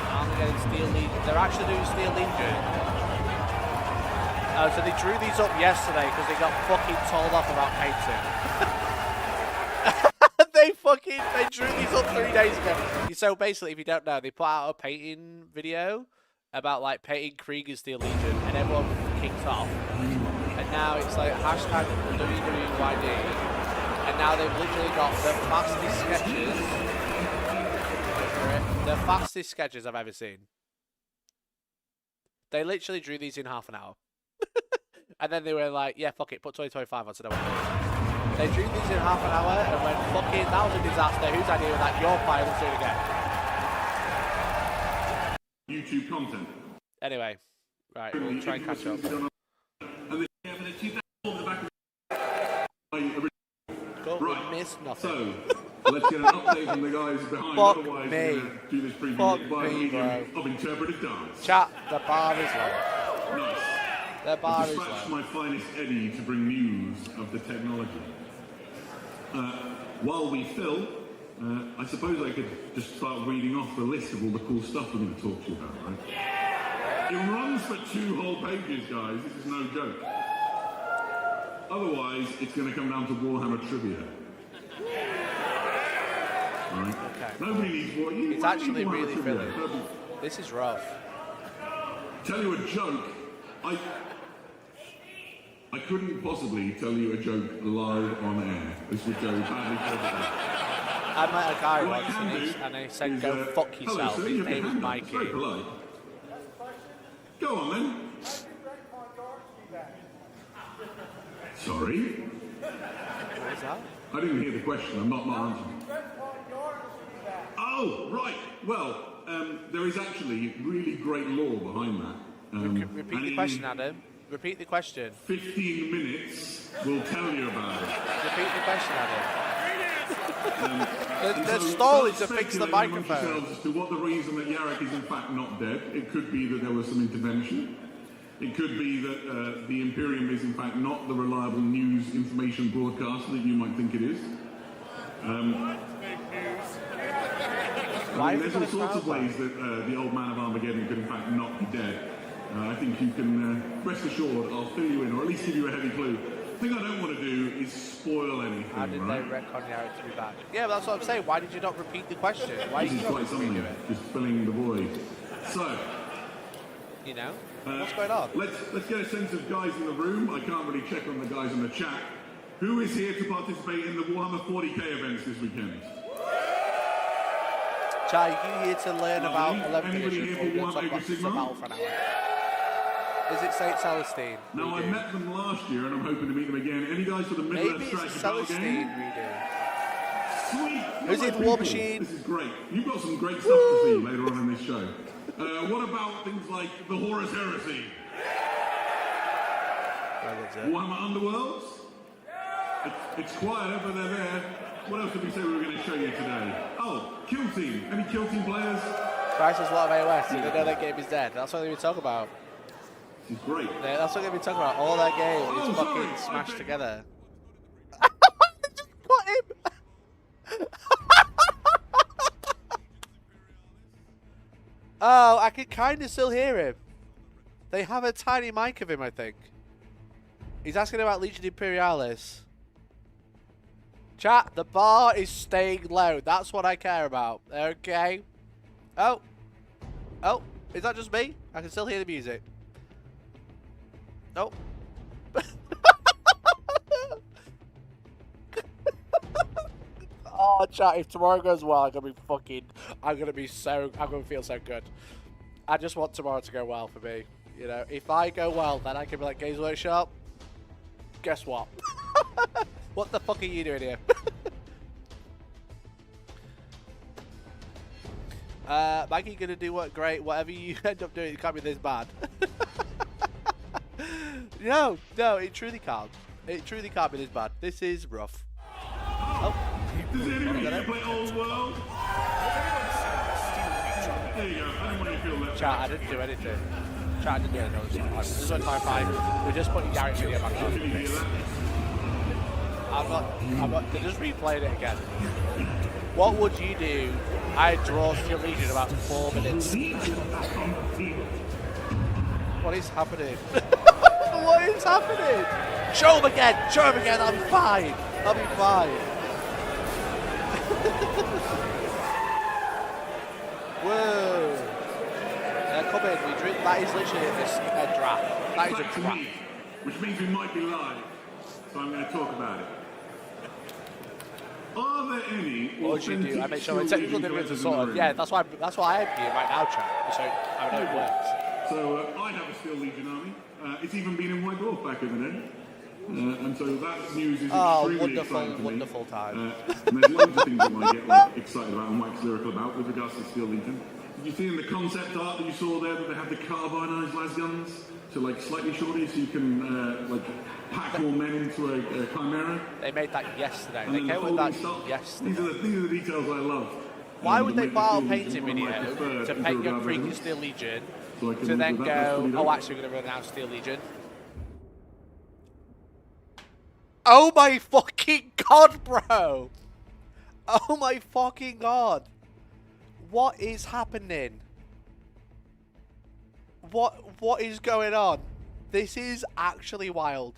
I'm getting Steel Legion. They're actually doing Steel Legion. Oh, so they drew these up yesterday because they got fucking told off about painting. They drew these up 3 days ago. So basically, if you don't know, they put out a painting video about like painting Krieger's Steel Legion, and everyone kicked off. And now it's like hashtag WWYD, and now they've literally got the fastest sketches. The fastest sketches I've ever seen. They literally drew these in half an hour. And then they were like, yeah, fuck it, put 2025 on, so don't worry. They drew these in half an hour and went, fucking, that was a disaster. Whose idea was that? Your file, let's do it again. YouTube content. Anyway, right, we'll try and catch up. And Cool, right, we missed nothing. so let's get an update from the guys behind. Fuck Otherwise, me. we're going to do this preview Fuck by me, medium bro. of interpretive dance. Chat, the bar is low. Nice. The bar I is dispatched low. my finest Eddie to bring news of the technology. While we fill, I suppose I could just start reading off the list of all the cool stuff we're going to talk to you about, right? It runs for 2 whole pages, guys. This is no joke. Otherwise, it's going to come down to Warhammer trivia. Right? Okay. Nobody needs what you. It's why actually need Warhammer really trivia? filling. This is rough. Tell you a joke. I couldn't possibly tell you a joke live on air. This would go badly for I met a guy What I once can do and he said, is, go fuck hello, yourself. sir, His you have name your was hand up. It's very Mikey. polite. Go on then. Sorry? What was that? I didn't hear the question. I'm not answering. Oh, right. Well, there is actually really great lore behind that. Repeat and the in question, Adam. Repeat the question. 15 minutes, we'll tell you about it. Repeat the question, Adam. And They're so stalling to start fix the speculating amongst microphone. yourselves as to what the reason that Yarrick is in fact not dead. It could be that there was some intervention. It could be that the Imperium is in fact not the reliable news information broadcaster that you might think it is. Why there's all sorts of ways that the old man of Armageddon could in fact not be dead. I think you can rest assured I'll fill you in, or at least give you a heavy clue. The thing I don't want to do is spoil anything. How did right? they retcon Yara to be back? Yeah, but that's what I'm saying. Why did you not repeat the question? Why This did is you not quite something, repeat it? just filling the void. So, You know? What's going on? let's get a sense of guys in the room. I can't really check on the guys in the chat. Who is here to participate in the Warhammer 40K events this weekend? Charlie, you here to learn about 11th Anybody edition, here or for you're going to Warhammer talk about Age of the battle for an hour? Is it St. Celestine? Now, I met them last year, and I'm hoping to meet them again. Any guys for the Middle Maybe Earth it's a Strategy Battle Celestine game? redo. Sweet! Who's in Hello, War people. Machine? This is great. You've got some great stuff to see later on in this show. What about things like the Horus Heresy? Warhammer Underworlds? It's quieter, but they're there. What else did we say we were going to show you today? Oh, Kill Team. Any Kill Team players? Christ has a lot of AOS, so they know that game is dead. That's what they're going to talk about. This is great. That's what they're going to be talking about. All their game is Oh, fucking sorry. smashed together. Just got him! Oh, I can kind of still hear him. They have a tiny mic of him, I think. He's asking about Legion Imperialis. Chat, the bar is staying low. That's what I care about. Okay. Oh. Oh, is that just me? I can still hear the music. Oh. Oh, chat, if tomorrow goes well, I'm gonna feel so good. I just want tomorrow to go well for me. You know, if I go well, then I can be like, Games Workshop, guess what? What the fuck are you doing here? Mikey, gonna do what? Great. Whatever you end up doing, it can't be this bad. No, it truly can't. It truly can't be this bad. This is rough. Oh. Does anyone here play Old World? There you go. I didn't want you to feel left Chat, out. I didn't do anything. Chat, I didn't do anything. This is 155. We're just putting Garrett's video back Can you hear on. that? I'm not. They're just replaying it again. What would you do? I draw Steel Legion in about 4 minutes. What is happening? What is happening? Show him again! Show him again! I'll be fine! I'll be fine. Whoa. Come in, we drink. That is literally a draft. That is Back a to draft. me, which means we might be live. So I'm going to talk about it. Are there any What would you do? I make sure the Steel technical Legion difference is collectors in the sorted. room? Yeah, that's why I am here right now, chat. So I know it works. So I have a Steel Legion army. It's even been in White Dwarf back in the day. And so that news is extremely exciting to me. Wonderful time. And there's loads of things that I get like, excited about and wax lyrical about with regards to Steel Legion. Did you see in the concept art that you saw there that they have the carbinized las guns? So like slightly shorter so you can like pack more men into a chimera. They made that yesterday. And They then the came with that folding stock. yesterday. These are the details I love. Why would that they make put the out a Steel painting Legion one of my video preferred to paint your Imperial freaking weapons. Steel Legion So I can to then do that. That's pretty go, dope. oh, actually, we're going to renounce Steel Legion? Oh my fucking god, bro! Oh my fucking god! What is happening? What is going on? This is actually wild.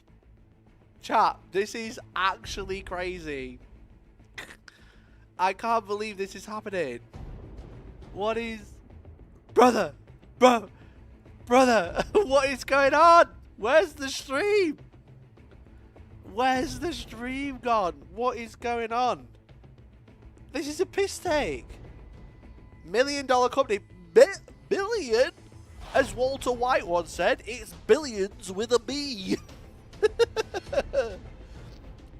Chat, this is actually crazy. I can't believe this is happening. What is... Brother! Brother! What is going on? Where's the stream? Where's the stream gone? What is going on? This is a piss take. $1 million company. Billion? As Walter White once said, it's billions with a B.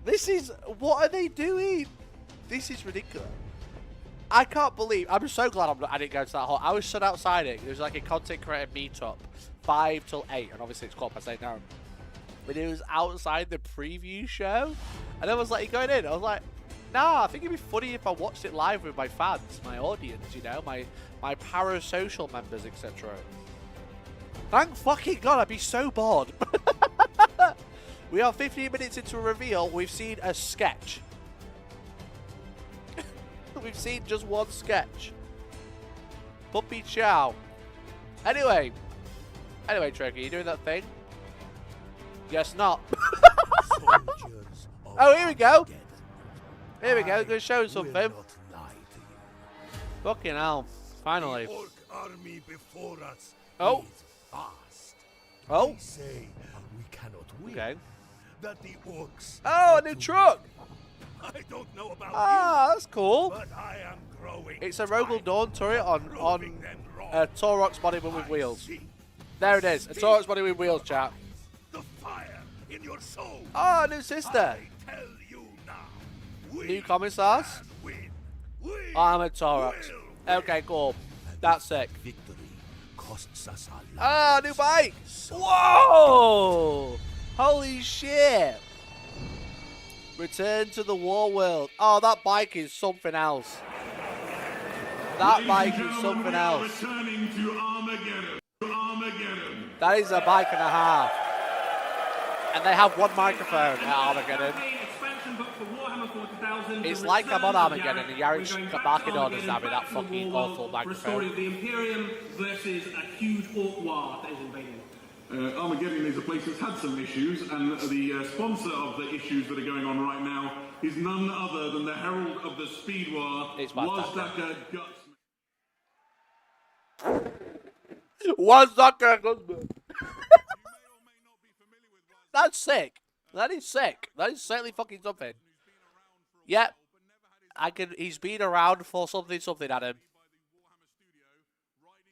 This is... What are they doing? This is ridiculous. I can't believe... I'm so glad I didn't go to that hall. I was stood outside it. There was like a content creator meetup. 5 till 8. And obviously it's 8:15 now. But it was outside the preview show. And I was like, you going in? I was like, nah, I think it'd be funny if I watched it live with my fans, my audience, you know, my parasocial members, etc. Thank fucking God, I'd be so bored. We are 15 minutes into a reveal. We've seen a sketch. we've seen just one sketch. Puppy chow. Anyway, Tricky, you doing that thing? Guess not. Oh, here we go. Here we go. Gonna show something. Fucking hell! Finally. The orc army before us Oh. is vast. Oh. They say we cannot win. Okay. That the orcs. Oh, a new truck. I don't know about Ah, that's you, cool. but I am growing. It's a Rogel Dawn turret on Proving them wrong. a Torok's body but with I wheels. see. There it is. A Torok's body with wheels, chap. The fire in your soul. Oh, new sister. I tell you now. We New Commissars. can win. We Armored Toroks. will win. Okay, cool. That's sick. Victory costs us a lot. Ah, new bike. Whoa! Holy shit. Return to the war world. Oh, that bike is something else. That Ladies bike and is gentlemen, something we are else. returning to Armageddon. Armageddon. That is a bike and a half. And they have one microphone at Armageddon. It's like I'm on Armageddon and Yaric's barking orders at me, that fucking awful microphone. The Imperium versus a huge orc war that is invading. Armageddon is a place that's had some issues, and the sponsor of the issues that are going on right now is none other than the herald of the speed war, It's my Wazdaka Guts. Wazdaka Guts. That's sick. That is sick. That is certainly fucking something. Yep. I can. He's been around for something, Adam.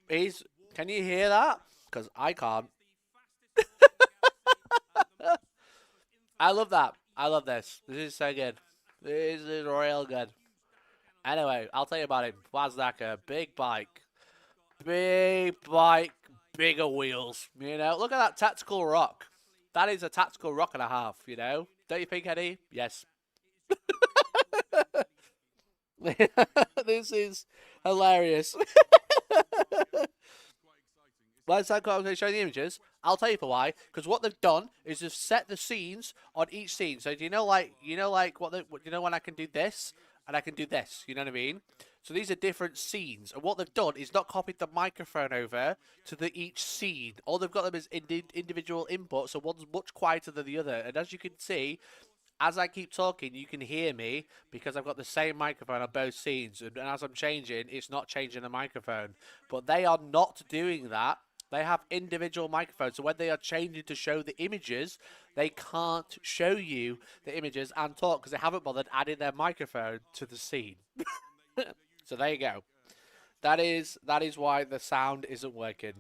Can you hear that? Because I can't. I love that. I love this. This is so good. This is real good. Anyway, I'll tell you about it. Wazdaka, big bike. Big bike, bigger wheels. You know, look at that tactical rock. That is a tactical rock and a half, you know? Don't you think, Eddie? Yes. This is hilarious. Why is that going to show the images? I'll tell you for why. Because what they've done is they've set the scenes on each scene. So do you know, like when I can do this and I can do this? You know what I mean? So these are different scenes, and what they've done is not copied the microphone over to each scene. All they've got them is individual inputs, so one's much quieter than the other. And as you can see, as I keep talking, you can hear me because I've got the same microphone on both scenes. And as I'm changing, it's not changing the microphone. But they are not doing that. They have individual microphones, so when they are changing to show the images, they can't show you the images and talk because they haven't bothered adding their microphone to the scene. So there you go. That is why the sound isn't working.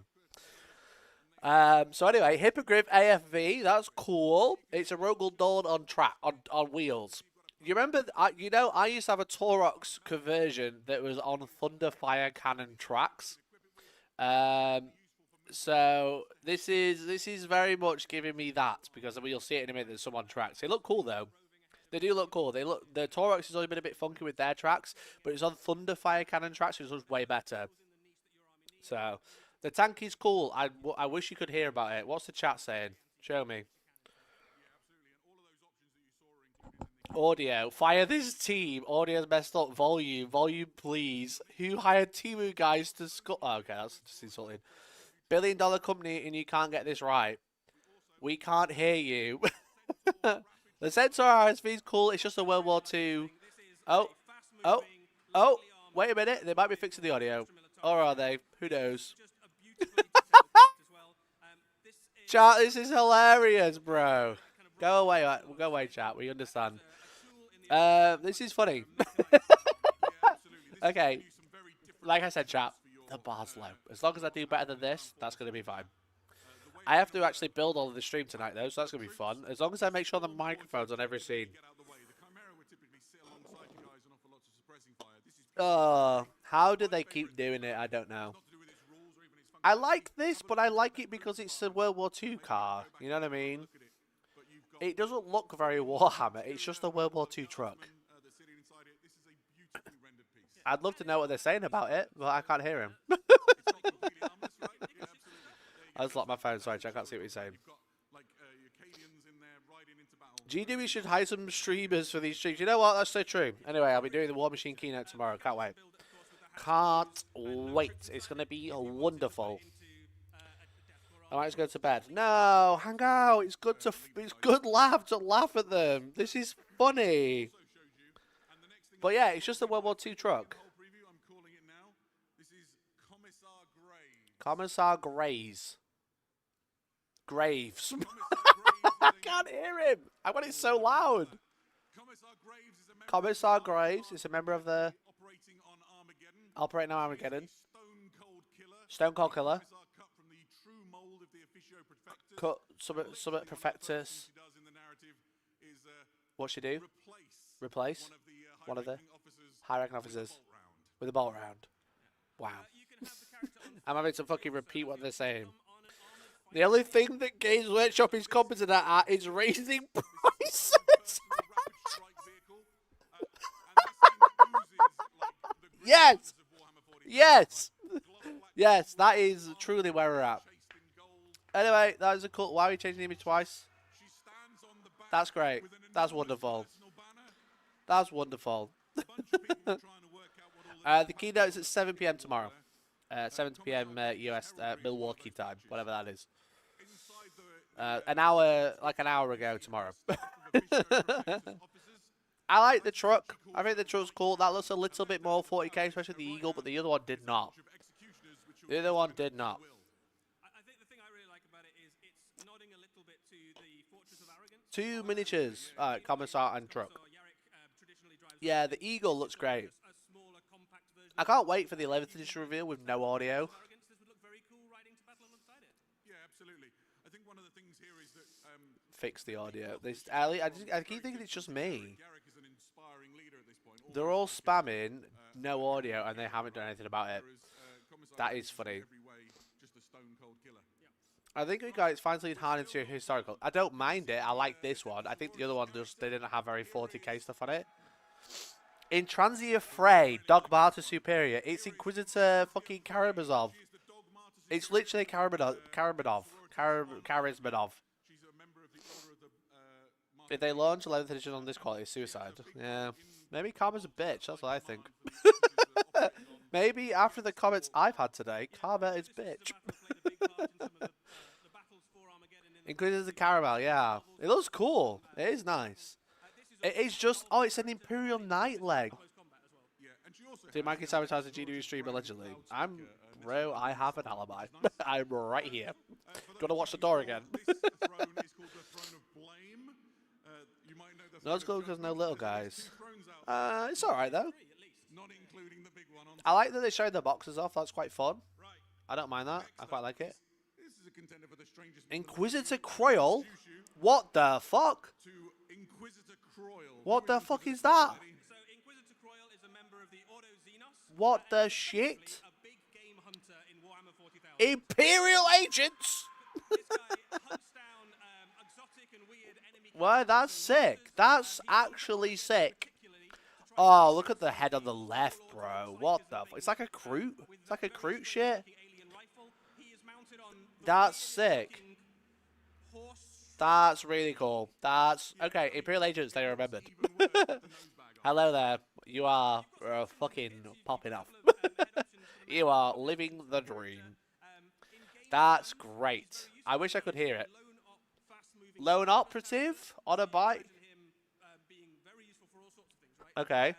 So anyway, Hippogriff AFV, that's cool. It's a Rogel Dawn on wheels. You remember? I used to have a Torox conversion that was on Thunderfire cannon tracks. So this is very much giving me that because you'll see it in a minute. There's some on tracks. They look cool though. They do look cool. The Torox has always been a bit funky with their tracks, but it's on Thunderfire cannon tracks, which was way better. So the tank is cool. I wish you could hear about it. What's the chat saying? Show me. Audio. Fire this team. Audio's messed up. Volume. Volume, please. Who hired Timu guys to score? Oh, okay, that's just insulting. $1 billion company and you can't get this right. We can't hear you. The Centaur RSV is cool. It's just a World War II. Oh. Wait a minute. They might be fixing the audio. Or are they? Who knows? Chat, this is hilarious, bro. Go away, chat. We understand. This is funny. Okay. Like I said, chat, the bar's low. As long as I do better than this, that's going to be fine. I have to actually build all of the stream tonight, though, so that's going to be fun. As long as I make sure the microphone's on every scene. Oh, how do they keep doing it? I don't know. I like this, but I like it because it's a World War II car. You know what I mean? It doesn't look very Warhammer. It's just a World War II truck. I'd love to know what they're saying about it, but I can't hear him. I just locked my phone, sorry, I can't see what he's saying. GW should hire some streamers for these streams. You know what? That's so true. Anyway, I'll be doing the War Machine keynote tomorrow. Can't wait. Can't wait. It's going to be wonderful. I might just go to bed. No, hang out. It's good to. It's good to laugh at them. This is funny. But yeah, it's just a World War II truck. Commissar Graves. Graves. I can't hear him. I want it so loud. Commissar Graves is a member of the operating on Armageddon. Stone Cold Killer. Cut Summit Perfectus. What's she do? Replace one of the high ranking officers with a bolt round. Wow. I'm having to fucking repeat what they're saying. The only thing that Games Workshop is competent at is raising prices. Yes! Yes! Yes, that is truly where we're at. Anyway, that is a cool. Why are we changing the image twice? That's great. That's wonderful. That's wonderful. The keynote is at 7 PM tomorrow. 7 PM US Milwaukee time, whatever that is. An hour ago tomorrow. I like the truck. I think the truck's cool. That looks a little bit more 40k, especially the Eagle, but the other one did not. The other one did not. I think the thing I really like about it is it's nodding a little bit to the Fortress of Arrogance. Two miniatures, Commissar and truck. Yeah, the Eagle looks great. I can't wait for the 11th edition reveal with no audio. Fix the audio. I keep thinking it's just me. They're all spamming no audio and they haven't done anything about it. That is funny. I think we got finally hard into historical. I don't mind it. I like this one. I think the other one just they didn't have very 40k stuff on it. In Transia Fray, Dogmata Superior, it's Inquisitor fucking Karamazov. It's literally Karamazov. If they launch 11th edition on this quality, suicide. Yeah. Maybe Karma's a bitch, that's what I think. Maybe after the comments I've had today, Karma is bitch. Inquisitor Caramel, yeah. It looks cool. It is nice. It is just... Oh, it's an Imperial Knight leg. Did Mikey sabotage the GW stream allegedly? Bro, I have an alibi. I'm right here. Gotta watch the door again. No, it's cool because no little guys. It's alright though. I like that they showed the boxes off. That's quite fun. I don't mind that. I quite like it. Inquisitor Croyle? What the fuck? What the fuck is that? So Inquisitor Croyle is a member of the Ordo Xenos. What the shit? A big game hunter in Warhammer 40,000. Imperial agents! This guy hunts down exotic and weird enemy. Well, that's sick. That's actually sick. Oh, look at the head on the left, bro. What the fuck? It's like a Kroot. It's like a Kroot shit. That's sick. That's really cool. That's... Okay, Imperial agents, they remembered. Hello there. You are fucking popping off. You are living the dream. That's great. I wish I could hear it. Lone operative on a bike? Okay.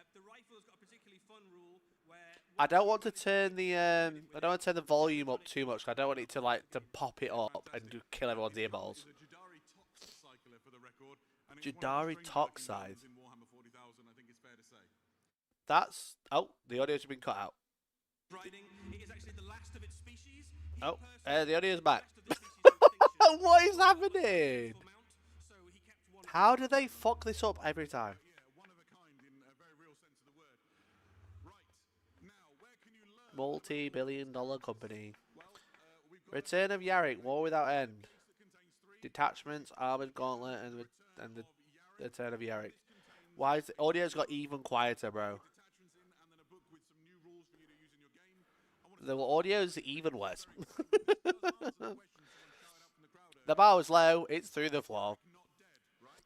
I don't want to turn the I don't want to turn the volume up too much. I don't want it to to pop it up and kill everyone's earballs. Jadari Toxide. That's... Oh, the audio's been cut out. Oh, the audio's back. What is happening? How do they fuck this up every time? Multi-billion-dollar company. Return of Yarick, War Without End. Detachments, Armored Gauntlet, and the Return of Yarick. Why is the audio's got even quieter, bro? The audio's even worse. The bar was low, it's through the floor.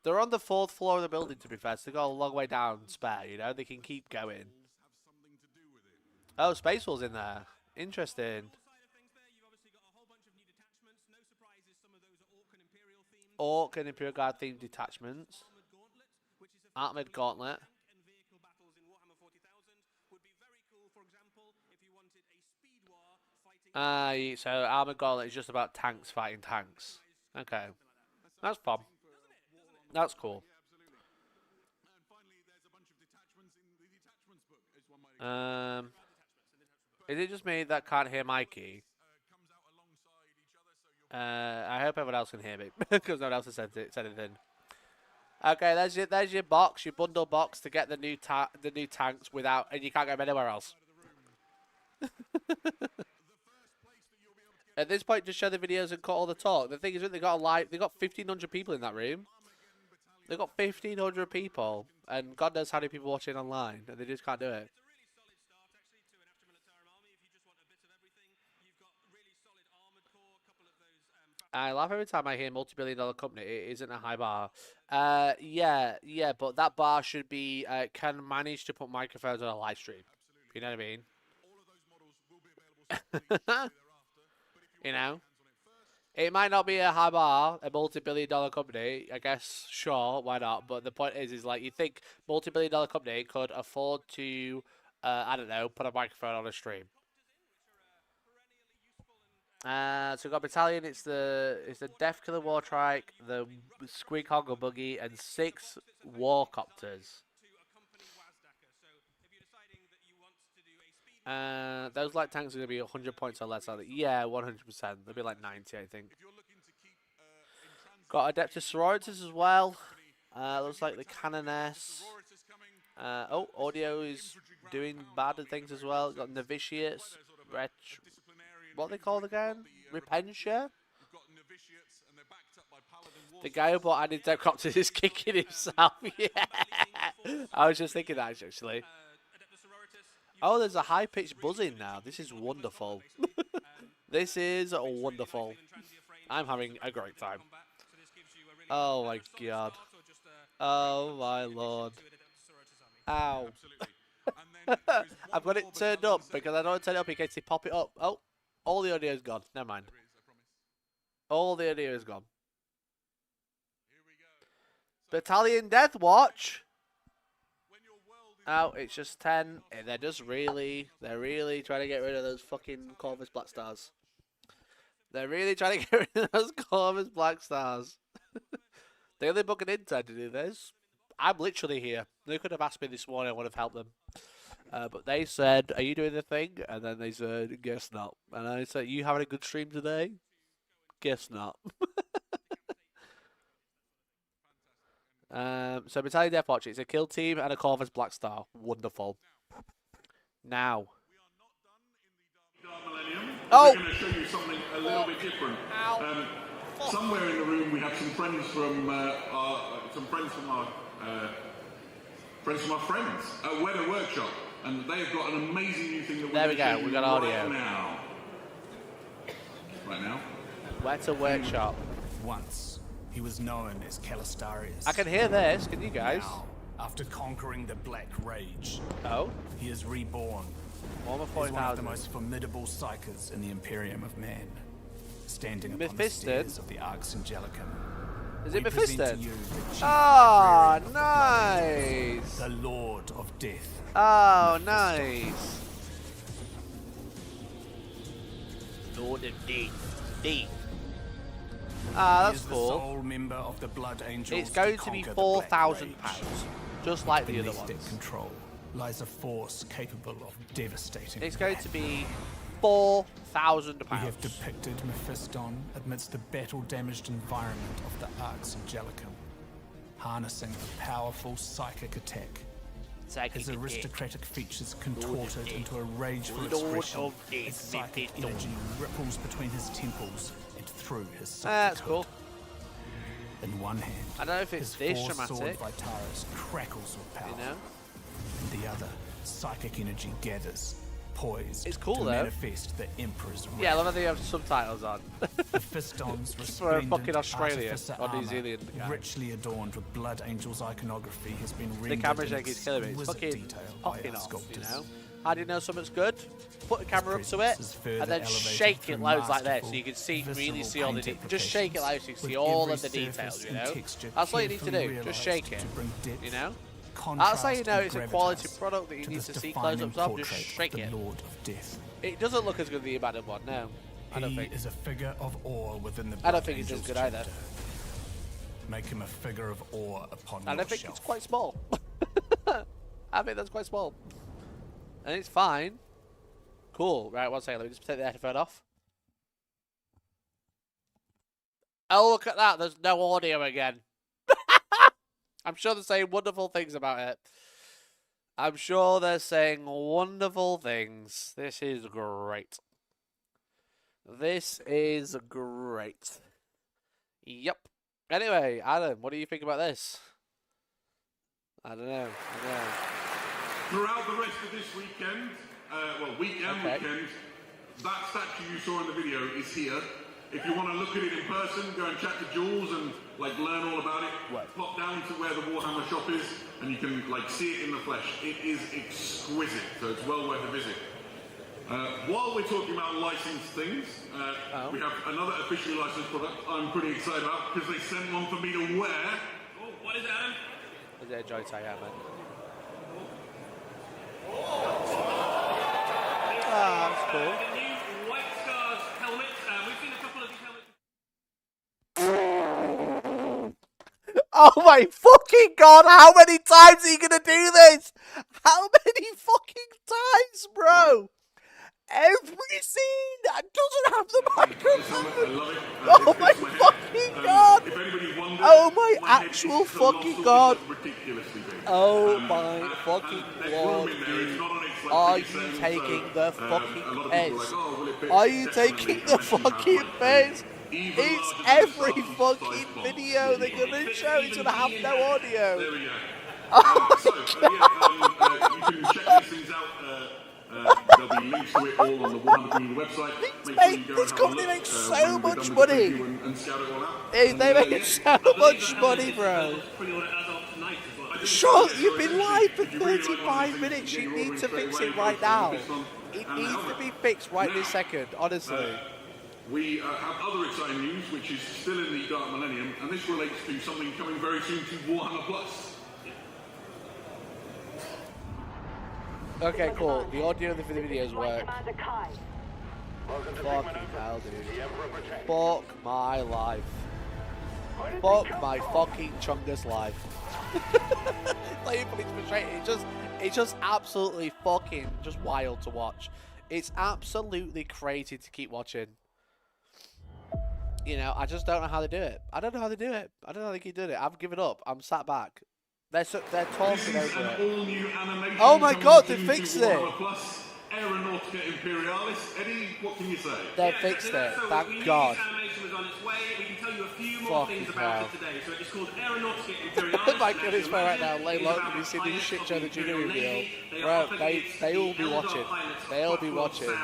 They're on the 4th floor of the building, to be fair, so they've got a long way down spare, you know? They can keep going. Oh, Space Wolf's in there. Interesting. Orc and Imperial Guard themed detachments. Armored Gauntlet. So Armored Gauntlet is just about tanks fighting tanks. Okay. That's fun. That's cool. Is it just me that can't hear Mikey? I hope everyone else can hear me because no one else has said anything. Okay, there's your box, your bundle box to get the new tanks without, and you can't get them anywhere else. At this point, just show the videos and cut all the talk. The thing is, they got 1,500 people in that room. They've got 1,500 people, and God knows how many people watching online, and they just can't do it. I laugh every time I hear multi-billion-dollar company. It isn't a high bar. Yeah, but that bar should be can manage to put microphones on a live stream. You know what I mean? You know, it might not be a high bar, a multi-billion-dollar company. I guess, sure, why not? But the point is like you think multi-billion-dollar company could afford to, I don't know, put a microphone on a stream. So we've got battalion. It's the Death Killer War Trike, the Squeak Hoggle Buggy, and 6 Warcopters. Those light tanks are gonna be 100 points or less, aren't they? Yeah, 100%. They'll be like 90, I think. Got Adepticon Sororitas as well. Looks like the Canoness. Oh, audio is doing bad things as well. Got Novitiates, what are they called again? Repentia? The guy who bought Adepticon is kicking himself. Yeah. I was just thinking that actually. Oh, there's a high-pitched buzzing now. This is wonderful. This is wonderful. I'm having a great time. Oh my god. Oh my lord. Ow. I've got it turned up because I don't want to turn it up in case they pop it up. Oh. All the audio is gone. Never mind. All the audio is gone. Battalion Deathwatch. Oh, it's just 10. They're really trying to get rid of those fucking Corvus Black Stars. They're really trying to get rid of those Corvus Black Stars. They only book an intern to do this. I'm literally here. They could have asked me this morning. I would have helped them. But they said, are you doing the thing? And then they said, guess not. And I said, you having a good stream today? Guess not. So Battalion Deathwatch, it's a kill team and a Corvus Black Star. Wonderful. Now. Oh! We're going to show you something a little bit different. Somewhere in the room we have some friends from our friends at Weather Workshop. And they've got an amazing new thing that we're going to show you. We got audio. Right now. Weather Workshop. Once, he was known as Astartes. I can hear this. Can you guys? Now, after conquering the Black Rage, he is reborn. Warhammer 40,000. He's one of the most formidable psychers in the Imperium of Man, standing upon the stairs of the Arks Angelicum. Is it Mephiston? Ah, nice. The Lord of Death. Oh, nice. Lord of Death. Ah, that's cool. Sole member of the Blood Angels. It's going to be £4,000, just like the other ones. Beneath their control lies a force capable of devastating. It's going to be £4,000. We have depicted Mephiston amidst the battle-damaged environment of the Arks Angelicum, harnessing a powerful psychic attack. His aristocratic features contorted into a rageful expression. His psychic energy ripples between his temples and through his psychic That's cool. In one hand, I don't know if it's this dramatic. Sword Vitaris crackles with power. You know? In the other, psychic energy gathers, poised It's cool, to though. manifest the Emperor's wrath. Yeah, I love that they have subtitles on. The Fistons For a resplendent fucking Australian artificer or New armor, Zealand guy. richly adorned with Blood Angels iconography, has been The rendered camera in shake is killing me. It's exquisite fucking detail by popping our off, sculptors. you know? How do you know something's good? Put the camera up to it, presence is further and then elevated shake it through loads like that, so masterful, you can see, really visceral see all the paint details. Just shake it like so you can with see all every of the details, surface you and know? texture That's all you need to carefully do. Just realised shake to it, bring depth, you know? That's contrast, how you know and it's a quality gravitas product that you to need this to see defining close-ups of. Just portrait shake of it. the Lord of Death. It doesn't look as good as the abandoned one, no. I don't He think. is a figure of awe within the I Blood don't think it's as Angels good either. chapter. Make him a figure of awe upon I your don't think shelf. it's quite small. I think that's quite small. And it's fine. Cool. Right, one second. Let me just take the headphone off. Oh, look at that. There's no audio again. I'm sure they're saying wonderful things about it. I'm sure they're saying wonderful things. This is great. This is great. Yep. Anyway, Adam, what do you think about this? I don't know. Throughout the rest of this weekend, weekend, that statue you saw in the video is here. If you want to look at it in person, go and chat to Jules and learn all about it. Pop down to where the Warhammer shop is, and you can see it in the flesh. It is exquisite, so it's well worth a visit. While we're talking about licensed things, we have another officially licensed product I'm pretty excited about because they sent one for me to wear. Oh, what is it, Adam? Is it a joy tie helmet? Ah, that's cool. The new White Stars helmet. We've seen a couple of these helmets. Oh my fucking god, how many times are you gonna do this? How many fucking times, bro? Every scene that doesn't have the microphone. Oh my fucking god. Oh my actual fucking god. Oh my fucking lord, dude. Are you taking the fucking piss? Are you taking the fucking piss? It's every fucking video they're gonna show. It's gonna have no audio. There we go. Oh you can check these things out. There'll be links to it all on the Warhammer community website. This company makes so much money. And scout it all out. They make so much money, bro. Sure, you've been live for 35 minutes. You need to fix it right now. It needs to be fixed right this second, honestly. We have other exciting news, which is still in the Dark Millennium, and this relates to something coming very soon to Warhammer Plus. Okay, cool. The audio of the videos work. Fucking hell, dude. Fuck my life. Fuck my fucking chungus life. It's just absolutely fucking just wild to watch. It's absolutely crazy to keep watching. You know, I just don't know how they do it. I don't know how they do it. I don't know how they keep doing it. I've given up. I'm sat back. They're talking over it. Oh my god, they fixed it! Aeronautica Imperialis. Eddie, what can you say? They fixed it, thank god. Animation was on its way. We can tell you a few more things about it today. So it's called Aeronautica Oh Imperialis. my goodness, for right now, lay low, can you see this shit show that you do reveal? Bro, they will be watching. They'll be watching.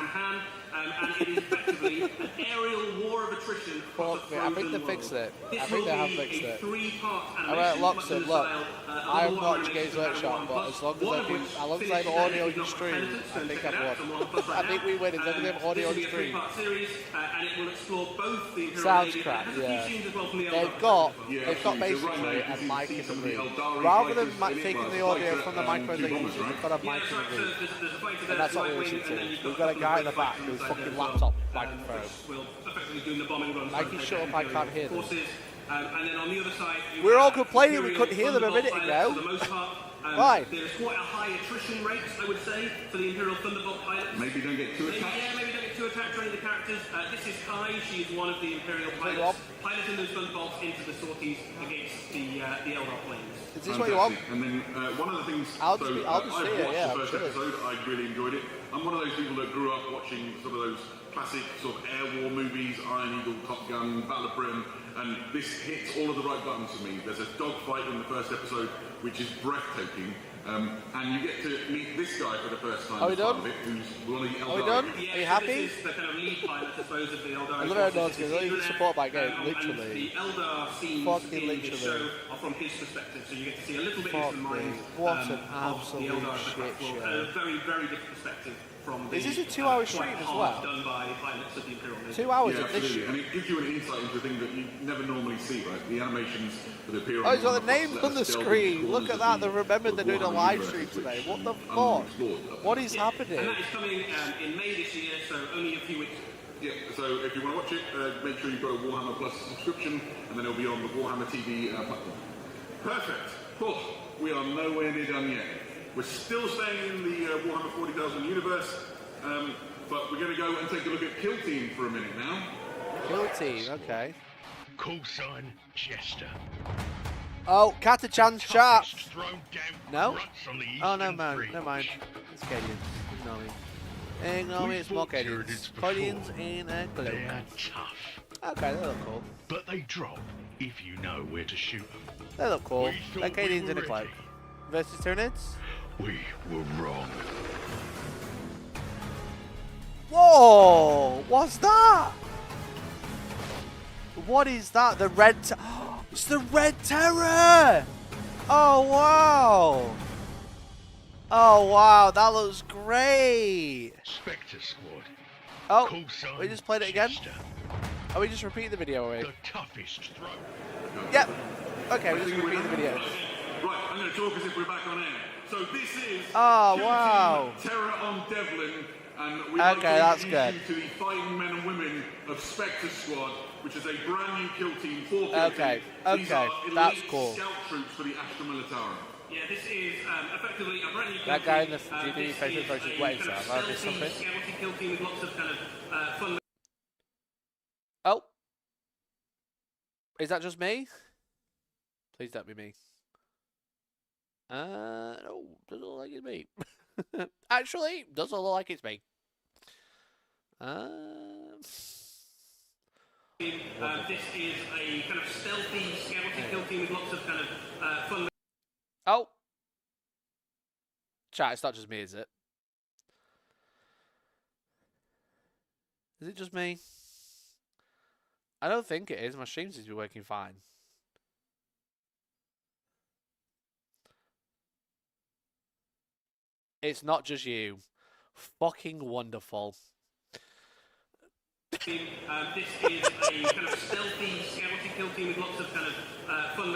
And it is effectively an aerial war of attrition. Fuck me, I think they fixed it. I think they have fixed it. Alright, Loxton, look, I have watched Games Workshop, but as long as I have audio on your stream, I think I've won. I think we win as long as I have audio on stream. Sounds crap, yeah. They've got basically a mic in the room. Rather than taking the audio from the microphone they use, they've got a mic in the room. And that's what we listen to. We've got a guy in the back who's fucking laptop microphone. Mikey, shut up, I can't hear them. We're all complaining we couldn't hear them a minute ago. Why? There's quite a high attrition rate, I would say, for the Imperial Thunderbolt pilots. Maybe don't get too attached. Yeah, maybe don't get too attached to any of the characters. This is Kai. She is one of the Imperial pilots, piloting those Thunderbolts into the sorties against the Eldar planes. Is this what you want? And then one of the things, I'll just see it, yeah, I watched the first episode, I really enjoyed it. I'm one of those people that grew up watching some of those classic sort of air war movies, Iron Eagle, Top Gun, Battle of Britain, and this hits all of the right buttons for me. There's a dogfight in the first episode, which is breathtaking. And you get to meet this guy for the first time. Are we done? Who's one of the Eldar. Are we done? Yeah, Are you so happy? This is the kind of lead pilot, I suppose, of the Eldar. I love how Nord's going, support by game, And literally. the Eldar scenes Fucking in literally. the show are from his perspective, so you get to see a little bit Fuck of the mind me. What an of the absolute Eldar of the shit craft world. show. A very, very different perspective from the... Is this a 2-hour quite stream as hard well? done by pilots of the Imperial Navy. 2 hours Yeah, of this absolutely. shit. And it gives you an insight into a thing that you never normally see, right? The animations that appear on Oh, he's got the Warhammer names Plus on the let us delve screen. into Look at corners that. of They remembered they're doing a Warhammer live universe, stream which today. What the fuck? unexplored. What is And happening? that is coming in May this year, so only a few weeks. Yeah, so if you want to watch it, make sure you've got a Warhammer Plus subscription, and then it'll be on the Warhammer TV platform. Perfect. Oh, we are nowhere near done yet. We're still staying in the Warhammer 40,000 universe, but we're going to go and take a look at Kill Team for a minute now. Kill team, okay. Call sign Chester. Oh, Catachan's chat. Toughest thrown down No? grunts on the Oh, no, Eastern man. Fringe. Never mind. It's Cadians. Ignore me. Ignore me, it's more We've fought Cadians. Tyranids before. Cadians in a cloak. They're tough, Okay, they look cool. but they drop if you know where to shoot them. They look cool. We They're thought we Cadians were in a cloak. ready. Versus Tyranids? We were wrong. Whoa! What's that? What is that? The red... It's the Red Terror! Oh, wow! Oh, wow. That looks great. Spectre Squad. Oh, Call sign we just played it again? Chester. Are we just repeating the video, are we? The toughest throw. Yep. Okay, we just repeating the video. Right, I'm going to talk as if we're back on air. So this is Oh, Kill wow. Team Terror on Devlin, and we'd Okay, like to that's introduce good. you to the fighting men and women of Spectre Squad, which is a brand new kill team for Kill Okay, Team. These okay, are elite that's cool. scout troops for the Astra Militarum. Yeah, this is effectively a brand new kill That guy in team. the GD This Facebook is post is a waiting, kind of so I've missed stealthy, something. scouty kill team with lots of kind of fun. Oh. Is that just me? Please don't be me. No, doesn't look like it's me. Actually, doesn't look like it's me. This is a kind of stealthy, scouty kill team with lots of kind of fun. Oh. Chat, it's not just me, is it? Is it just me? I don't think it is. My stream seems to be working fine. It's not just you. Fucking wonderful. This is a kind of stealthy, scouty kill team with lots of kind of fun.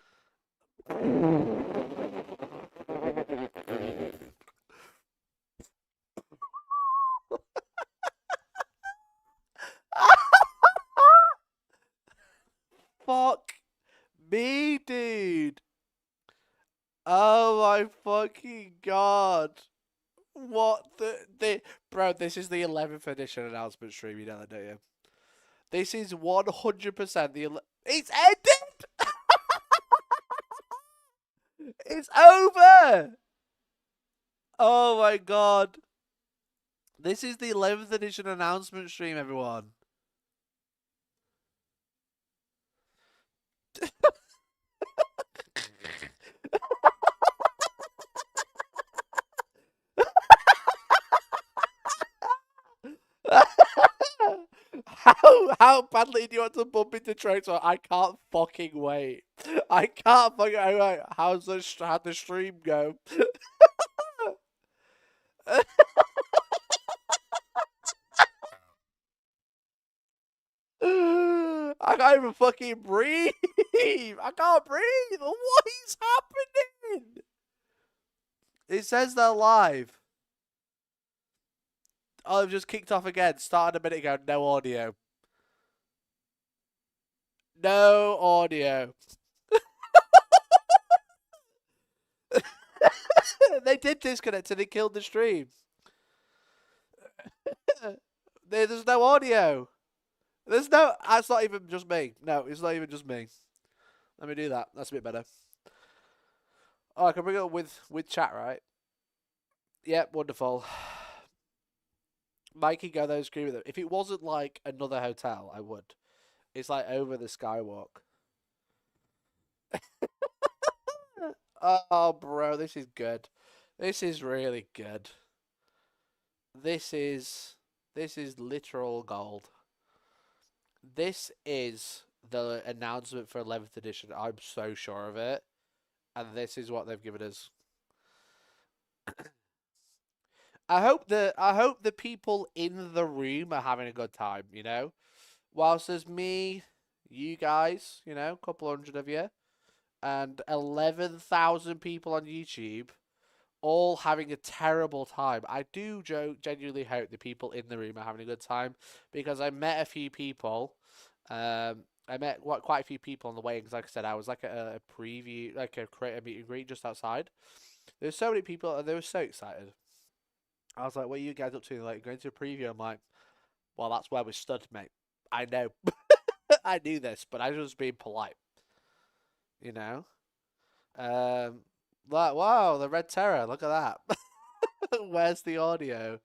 Fuck me, dude. Oh my fucking god. What the bro, this is the 11th edition announcement stream, you know that, don't you? This is 100% the it's ended. It's over. Oh my god. This is the 11th edition announcement stream, everyone. How badly do you want to bump into Trotor? I can't fucking wait. I can't fucking wait. How'd the stream go? I can't even fucking breathe. I can't breathe. What is happening? It says they're live. Oh, they've just kicked off again. Started a minute ago. No audio. No audio. They did disconnect and they killed the stream. There's no audio. There's no... That's not even just me. No, it's not even just me. Let me do that. That's a bit better. Oh, I can bring it up with chat, right? Yep, wonderful. Mikey go there, scream with them. If it wasn't like another hotel, I would. It's like over the skywalk. Oh, bro, this is good. This is really good. This is literal gold. This is the announcement for 11th edition. I'm so sure of it. And this is what they've given us. I hope the people in the room are having a good time, you know? Whilst there's me, you guys, you know, a couple hundred of you, and 11,000 people on YouTube, all having a terrible time. I do genuinely hope the people in the room are having a good time, because I met a few people. I met quite a few people on the way, because like I said, I was like a preview, like a creator meet and greet just outside. There's so many people, and they were so excited. I was like, what are you guys up to? Like, going to a preview? I'm like, well, that's where we stood, mate. I know. I knew this, but I was just being polite. You know? Like, wow, the Red Terror, look at that. Where's the audio?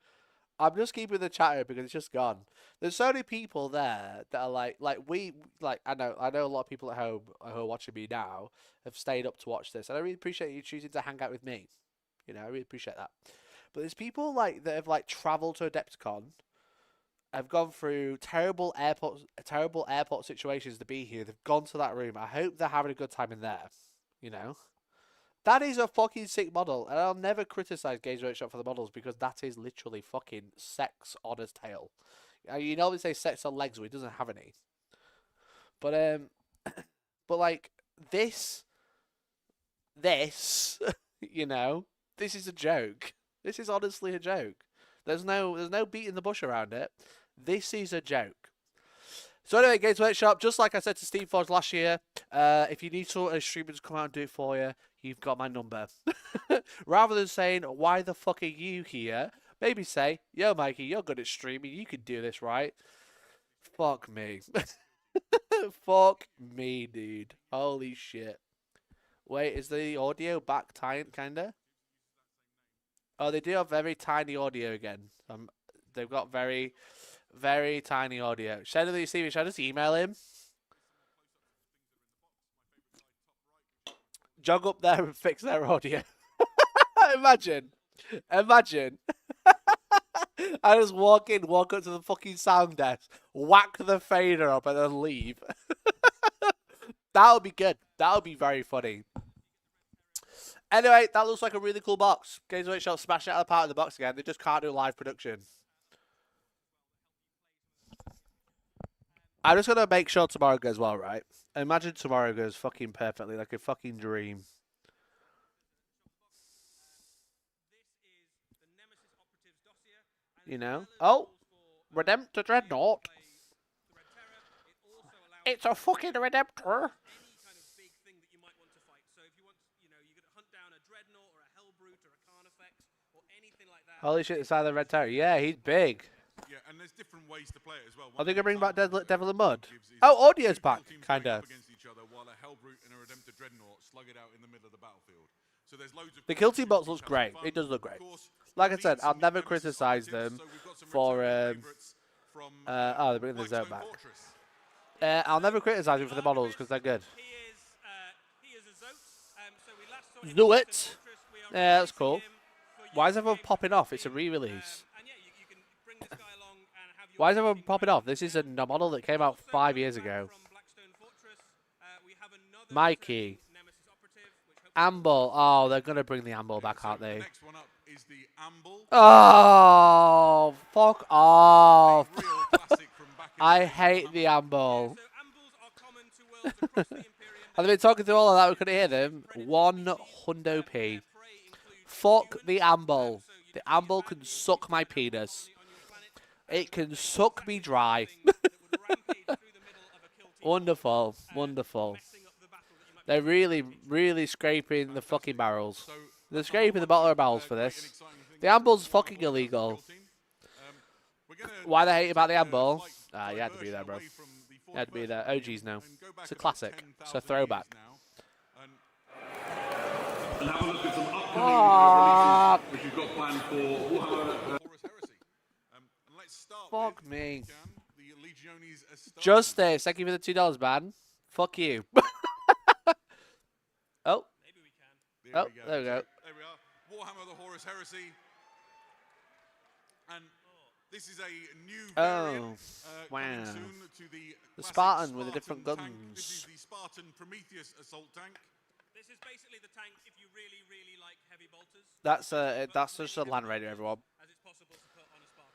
I'm just keeping the chat open because it's just gone. There's so many people there that are like I know a lot of people at home who are watching me now have stayed up to watch this, and I really appreciate you choosing to hang out with me. You know, I really appreciate that. But there's people like that have like traveled to Adepticon, have gone through terrible airport situations to be here. They've gone to that room. I hope they're having a good time in there. You know, that is a fucking sick model, and I'll never criticize Games Workshop for the models because that is literally fucking sex on its tail. You know they say sex on legs, but it doesn't have any. But but like this, you know, this is a joke. This is honestly a joke. There's no beating the bush around it. This is a joke. So anyway, Games Workshop, just like I said to Steve Forge last year, if you need a streamer to come out and do it for you, you've got my number. Rather than saying, why the fuck are you here? Maybe say, yo, Mikey, you're good at streaming. You can do this, right? Fuck me. Fuck me, dude. Holy shit. Wait, is the audio back kinda? Oh, they do have very tiny audio again. They've got very, very tiny audio. Shadow, that you see me, should I just email him? Jog up there and fix their audio. Imagine. I just walk up to the fucking sound desk, whack the fader up, and then leave. That would be good. That would be very funny. Anyway, that looks like a really cool box. Games Workshop smashed it out of the park of the box again. They just can't do live production. I'm just going to make sure tomorrow goes well, right? Imagine tomorrow goes fucking perfectly, like a fucking dream. You know? Oh! Redemptor Dreadnought. It's a fucking Redemptor. Holy shit, it's either Red Terror. Yeah, he's big. Yeah, and there's different ways to play it as well. Are they going to bring back Devil in Mud? Oh, audio's back, kind of. The Kill Team box looks great. It does look great. Like I said, I'll never criticize them for... oh, they're bringing the Zoe back. I'll never criticize them for the models because they're good. Do it. Yeah, that's cool. Why is everyone popping off? It's a re-release. Why is everyone popping off? This is a model that came out 5 years ago. Mikey. Amble. Oh, they're going to bring the Amble back, aren't they? Oh, fuck off. I hate the Amble. Have they been talking through all of that? We couldn't hear them. 100p. Fuck the Amble. The Amble can suck my penis. It can suck me dry. Wonderful. Wonderful. They're really, really scraping the fucking barrels. They're scraping the bottom of barrels for this. The Amble's fucking illegal. Why they hate about the Amble? Ah, you had to be there, bro. You had to be there. OGs now. It's a classic. It's a throwback. And have a look at some upcoming releases which you've got planned for Warhammer. Fuck me. The Legiones Astartes. Justice, thank you for the $2, man. Fuck you. Oh. Maybe we can. Oh, there we go. There we are. Warhammer the Horus Heresy. And this is a new variant coming soon to the Spartan with the different tank. guns. This is the Spartan Prometheus assault tank. This is basically the tank if you really, really like heavy bolters. That's just a Land Raider, everyone. As it's possible to put on a Spartan.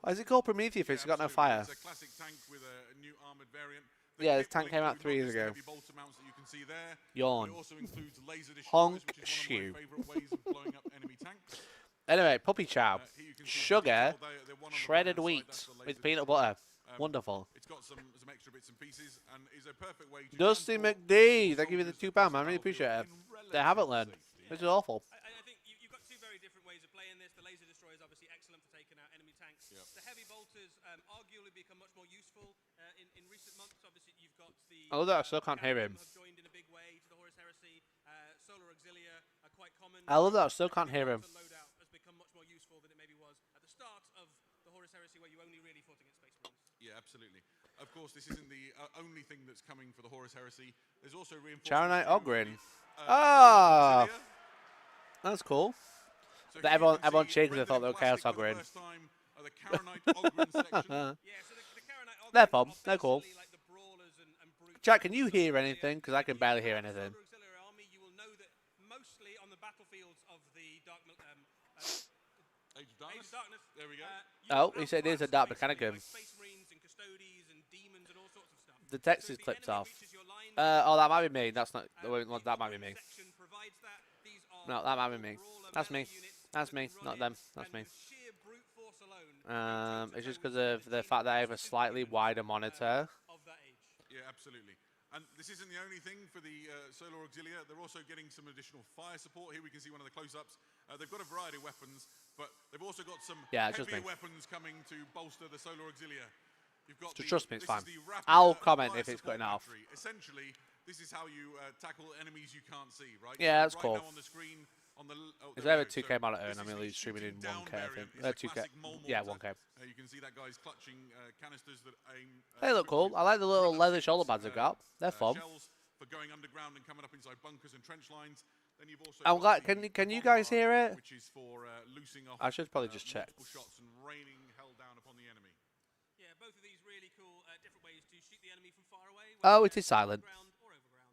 Why is it called Prometheus if it's got no fire? It's a classic tank with a new armored variant. Yeah, this tank came out 3 years ago. Heavy bolter mounts that you can see there. Yawn. It also includes laser Honk destroyers, which is shoe. one of my favorite ways of blowing up enemy tanks. Anyway, puppy chow. Here you can see Sugar, they're one on the shredded right-hand side, wheat that's the laser with peanut destroyer. butter. Wonderful. It's got some extra bits and pieces and is a perfect way to Dusty transport McD, thank you for the soldiers £2, across man. I really the appreciate it. battlefield in They haven't learned. relative This is awful. I think you've got two very different ways of playing this. The laser destroyer is obviously excellent for taking out enemy tanks. Yep. The heavy bolters arguably become much more useful in recent months. Obviously, you've got the. I love that I still can't hear him. Have joined in a big way to the Horus Heresy. Solar Auxilia are quite common. I love that I still can't hear him. The loadout has become much more useful than it maybe was at the start of the Horus Heresy, where you only really fought against Space Marines. Yeah, absolutely. Of course, this isn't the only thing that's coming for the Horus Heresy. There's also Charonite reinforcements. Ogrin. Ah, that's cool. So But everyone cheered because they thought they were Chaos Ogrin. The Charonite Ogrin section. Yeah, so the Charonite Ogrin They're fun. are They're cool. basically like the brawlers and brutes. Jack, can you hear anything? Because I can barely hear anything. Solar Auxiliary Army, you will know that mostly on the battlefields of the Dark Age of Age of Darkness. There we go. Oh, he said it is a Dark Mechanicum. Like Space Marines and Custodies and demons and all sorts of stuff. The text So is if the clipped enemy off. reaches your line, Oh, that might be me. That's not. That might be me. section provides that. These are No, that might be me. brawler That's me. melee units That's that me. can Not run them. in That's and me. with sheer brute force alone, It's just because of the fact that I have a slightly wider monitor. of that age. Yeah, absolutely. And this isn't the only thing for the Solar Auxilia. They're also getting some additional fire support. Here we can see one of the close-ups. They've got a variety of weapons, but they've also got some Yeah, it's just heavier me. weapons coming to bolster the Solar Auxilia. You've got So trust me, it's this is fine. the rapid, I'll comment fire if it's support cutting off. battery. Essentially, this is how you tackle enemies you can't see, right? Yeah, So that's right cool. now on the screen, Is there a 2K monitor? And I'm going only streaming in 1K, I think. 2K. 2K. Yeah, 1K. You can see that guy's clutching canisters that aim. They look cool. I like the little leather shoulder pads they've got. They're fun. Shells for going underground and coming up inside bunkers and trench lines. Then you've also I'm got glad. the Can you guys bomb hear bar, it? Which is for loosing off. I should probably just check. Multiple shots and raining hell down upon the enemy. Yeah, both of these really cool different ways to shoot the enemy from far away. Oh, whether it is silent. ground or over ground.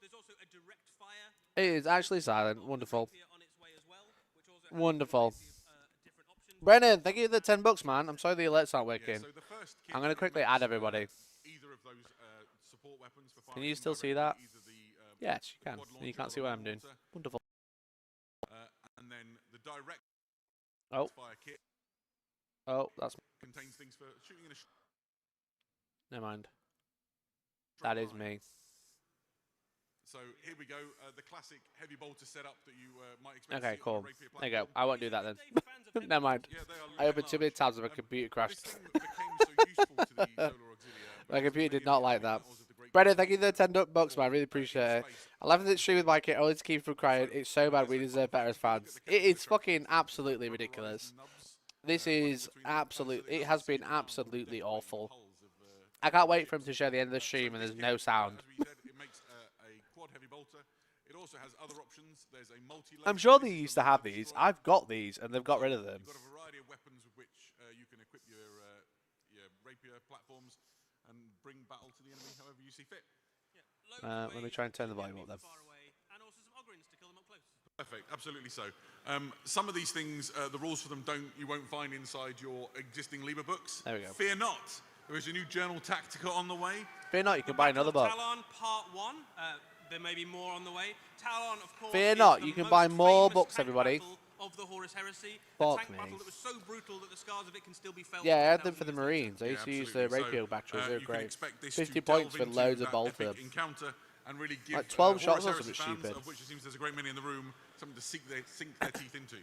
There's also a direct fire. It is actually silent. Wonderful. Rapier on its way as well, which also has Wonderful. a variety of, different options. Brennan, thank you for the $10, man. I'm sorry the alerts aren't Yeah, working. so the first kit I'm going to quickly makes, add everybody. Either of those support weapons for Can you firing still see directly, that? either the, Yes, you the can. quad And you launcher can't or see the what long I'm doing. mortar, Wonderful. and then the direct Oh, fire kit that's. contains things for shooting in a Never mind. straight That is line. me. So here we go, the classic heavy bolter setup that you might expect. Okay, to see on a cool. rapier There you go. platform. I won't do that then. Dave, fans of Never mind. Yeah, they are I opened too many large. tabs and my computer This crashed. thing that became so useful to the Solar Auxilia My was computer many did not of the like early that. battles of the Great Brennan, War thank you for the $10, man. I really appreciate it. I love that stream with my kit. Only to keep from crying. It's so bad. We deserve better as fans. It's fucking absolutely ridiculous. This is absolute. It has been absolutely awful. I can't wait for him to show the end of the stream and there's no sound. As we said, it makes a quad heavy bolter. It also has other options. There's a multi-laser. I'm sure they This is used the to have laser these. destroyer. I've got these and they've got rid of them. You've got a variety of weapons with which you can equip your rapier platforms and bring battle to the enemy however you see fit. Let me try and turn the volume up then. Far away, and also some Ogrins to kill them up close. Perfect, absolutely so. Some of these things, the rules for them you won't find inside your existing Liber books. There we go. Fear not, there is a new Journal Tactica on the way. Fear not, you can buy another book. Talon Part 1. There may be more on the way. Talon, of course, Fear is not, the you can most buy more famous books, tank everybody. battle of the Horus Heresy. Fuck a tank me. battle that was so brutal that the scars of it can still be felt. Yeah, I had them 2,000 for the years later. Marines. I used to use the absolutely. rapier batteries. They were you can great. expect this 50 to points delve with into loads of that bolter. epic encounter and really give Like 12 Horus shots or Heresy something fans, stupid. of which it seems there's a great many in the room, something to sink their teeth into.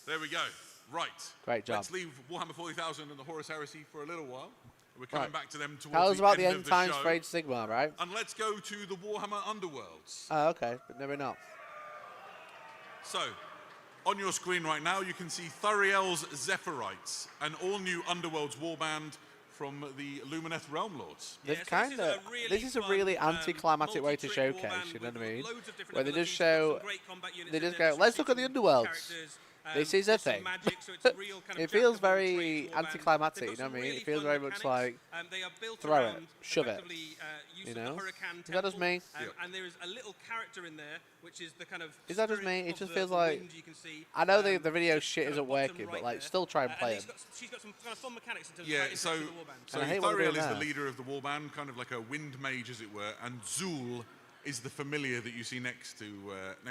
There we go. Right. Great job. Let's leave Warhammer 40,000 and the Horus Heresy for a little while. We're coming back to them towards Tell us about the end end of times show. for Age Sigma, right? And let's go to the Warhammer Underworlds. Oh, okay, but maybe not. So, on your screen right now, you can see Thuriel's Zephyrite, an all-new Underworlds warband from the Lumineth Realm Lords. They've kind of. This is a really anticlimactic way to showcase. You know what I mean? Where they just show. They just go, let's look at the Underworlds. This is a thing. It feels very anticlimactic, you know what I mean? It feels very much like throw it, shove it. You know? Is that just me? And there is a little character in there, which is the kind of. Is that just me? It just feels like. I know the video shit isn't working, but like, still try and play it. She's got some kind of fun mechanics in terms of so Thuriel is the leader of the warband, kind of like a wind mage, as it were, and Zool is the familiar that you see next to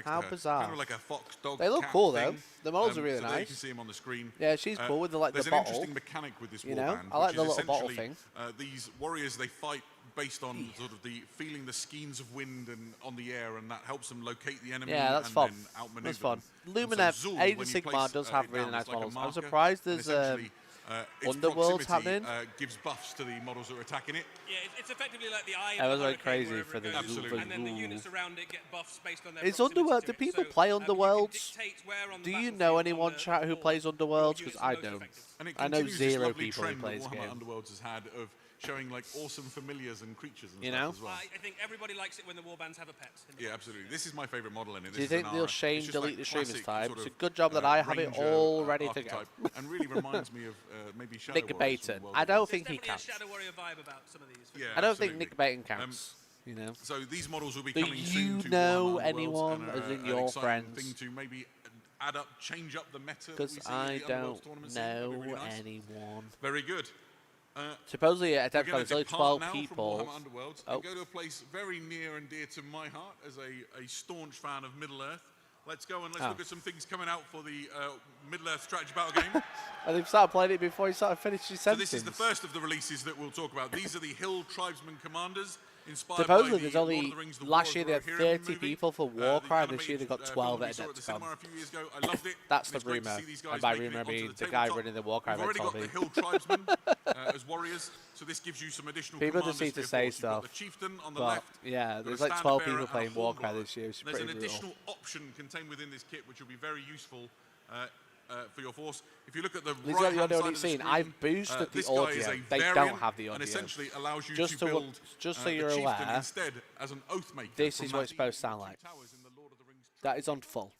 How her. bizarre. Kind of like a fox dog. They look cat cool thing. though. The models are really so nice. You can see them on the screen. Yeah, she's cool with the there's the an bottle. interesting mechanic with this You know, warband. I like which the is little bottle essentially, thing. These warriors, they fight based on sort of the feeling the skeins of wind and on the air, and that helps them locate the enemy. Yeah, that's and fun. Then outmaneuver That's fun. them. Lumineth, Age of Sigmar does have really nice models. I'm surprised there's Underworlds happening. Gives buffs to the models that are attacking it. Yeah, it's effectively like the eye. That was like crazy for the Absolutely. And then the units around it get buffs based on their Is proximity Underworld? to Do it. people So, play you can Underworlds? dictate where on the Do you battlefield know on anyone, the chat, who board plays Underworlds? units Because are I most don't. effective. And it I know continues this zero lovely people who trend plays that the Warhammer game. Underworlds has had of showing like awesome familiars and creatures and You stuff know? as well. I think everybody likes it when the warbands have a pet. in the Yeah, box. absolutely. This is my favourite model in it. Do you This is think an they'll Ara. shame It's just delete like the stream this classic time? sort It's a of, good job that I have it Ranger, all ready to go. archetype, and really reminds me of maybe Shadow Nick Warriors from Baton. World I War don't There's think he definitely counts. a Shadow Warrior vibe about some of these. Yeah, I don't think absolutely. Nick Baton counts. You know. So these models will be Do coming you soon to know Warhammer anyone, Underworlds, and as in an your exciting friends? thing to maybe add up, change up the meta. Because I don't know anyone. Very good. Supposedly at We're Adepticon going there's to only depart 12 now people. from Warhammer Underworlds and go to a place very near and dear to my heart as a staunch fan of Middle-earth. Let's go and let's look at some things coming out for the Middle-earth strategy battle game. And they've started playing it before he started finishing his So sentence. this is the first of the releases that we'll talk about. These are the Hill Tribesmen Commanders, inspired Supposedly by there's the only, Lord of the Rings, the last War year of they had Rohirrim 30 movie. people for The Warcry, this year animated they've got film 12 that at we saw at the Adepticon. cinema a few years ago. I loved it. That's And it's the great to rumour. see these guys And by making it rumour I onto mean the the guy tabletop. running the Warcry We've already told got me. the Hill Tribesmen as warriors, so this gives you some additional People commanders just need for to your say force. You've got stuff. the Chieftain on the But left. yeah, You've there's got a like standard 12 bearer people and a playing horn Warcry blower. this year. It's There's pretty an brutal. additional option contained within this kit which will be very useful for your force. If you look at the These are the right-hand audio side you've of the seen. screen, I've boosted the this guy is audio. a They variant don't have the and audio. essentially allows you Just to so build just so the you're chieftain aware, instead as an oath maker. this from is what that it's supposed to sound like. towers in the Lord of the Rings That is on full.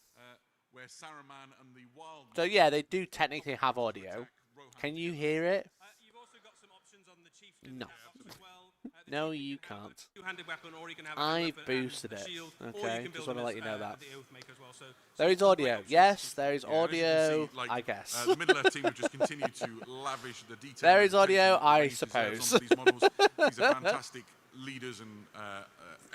where Saruman and the wild So yeah, they do technically have audio. Can you hear it? You've also got some options on the Chieftain No. as well. No, you can't. Two-handed weapon, or you can have a I've weapon and boosted a it. shield, or you Okay, can just build want to them let as, you know that. the Oath Maker as well. So There is some great audio. options. Yes, there is Yeah, as you can audio. see, like, I guess. the Middle-earth team have just continued to lavish the detail. There and is audio, attention I that Race deserves suppose. onto These, models. These are fantastic leaders and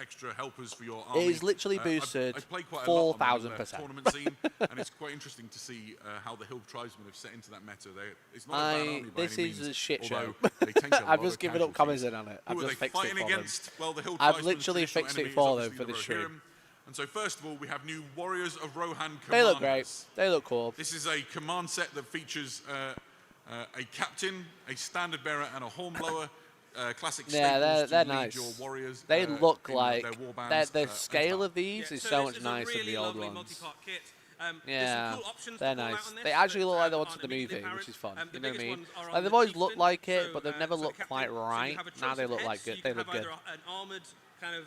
extra helpers for your army. It is literally boosted I play quite a lot on the 4,000%. tournament scene, and it's quite interesting to see how the Hill Tribesmen have set into that meta. It's not a bad army by This any is means, a shit show. although they take a lot I've just of given up casualties. commenting on it. I've Who are just they fixed it fighting for them. against? Well, the Hill I've Tribesmen's literally traditional fixed it enemy is for them obviously for the the stream. Rohirrim. And so first of all, we have new Warriors of Rohan Commanders. They look great. They look cool. This is a command set that features a captain, a standard bearer, and a hornblower. Classic Yeah, staples they're to lead nice. your warriors. They look in like their war bands, the and scale stuff. of these Yeah, is so so this much is a nicer than really the old lovely ones. multi-part kit. There's Yeah, some cool options they're to pull out nice. on this They actually look like they that wanted the aren't immediately movie, which apparent. is fun. The You know what I biggest mean? ones are on Like, they've the always looked Chieftain, like it, so, but they've so never the looked captain. quite So you right. have a Now choice they of look heads. like So good. you They can look have good. either an armoured kind of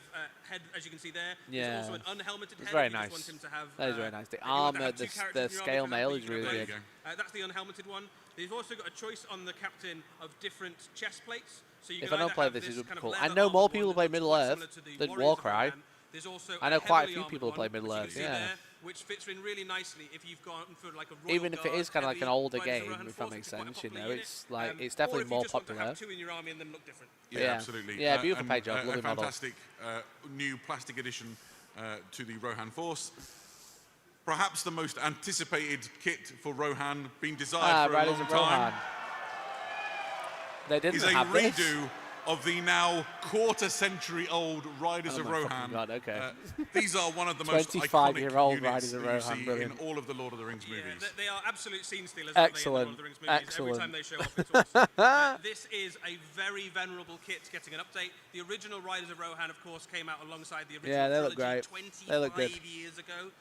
head, as you can see there. Yeah. There's also an unhelmeted head. Very if you just nice. want him to have, That is very nice. The if you want to armour, have two the characters in your army, scale you can have mail that, is you can have really both. good. That's the unhelmeted one. They've also got a choice on the captain of different chest plates. So you If can I don't either play have this, it would be kind of cool. leather I know more armoured people one play that looks quite Middle-earth similar to the than Warriors of Warcry. Rohan. There's also I know quite a heavily few armoured people play one, which you Middle-earth, can see yeah. there, which fits in really nicely if you've gone for like a Royal Even if it Guard is kind of like an heavy older Riders of game, Rohan if that force, makes which is quite a sense, you popular know, unit. it's like it's Or definitely if you more just want to popular. have two in your army and them look different. Yeah, Yeah. absolutely. Yeah, beautiful page job, A lovely model. fantastic new plastic addition to the Rohan Force. Perhaps the most anticipated kit for Rohan, being desired for a Riders long of time, Rohan. They didn't is a have this. redo of the now quarter-century-old Riders Oh of my fucking Rohan. God, okay. These are one of the most iconic 25-year-old units Riders of that you Rohan, see brilliant. in all of the Lord of the Rings movies. Yeah, they are absolute scene stealers. Excellent. Aren't they, in the Lord of the Rings movies? Excellent. Every time they show up, it's awesome. This is a very venerable kit getting an update. The original Riders of Rohan, of course, came out alongside the original Yeah, they look trilogy great. 25 They look good. years ago.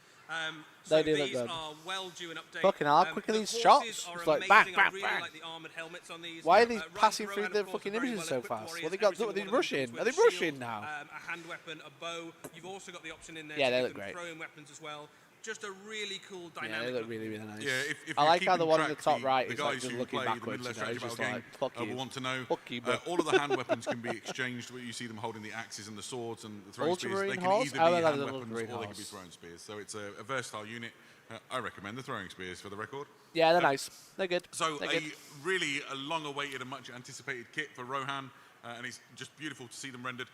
They do look good. Are well due an update. Fucking hell, how quick are these shots? It's like bang, bang, bang. Like the armored helmets on these. Why are they passing through the fucking images so fast? What they got? Are they rushing? Are they rushing now? A hand weapon, a bow. You've also got the option in there. Yeah, so they you look can great. throw in weapons as well. Just a really cool dynamic. Yeah, they look really, really nice. Yeah, if I like how the keeping one in the track, top right the is like guys just who looking play the backwards. middle You know, strategy it's just battle like, game, fuck you. will want to know. Fuck you, bro. All of the hand weapons can be exchanged, where you see them holding the axes and the swords and the throwing spears. They Ultramarine can horse? either Oh, be I like hand the weapons Ultramarine or they can be horse. throwing spears. So it's a versatile unit. I recommend the throwing spears for the record. Yeah, they're nice. They're good. So they're good. really a long-awaited and much-anticipated kit for Rohan, and it's just beautiful to see them rendered.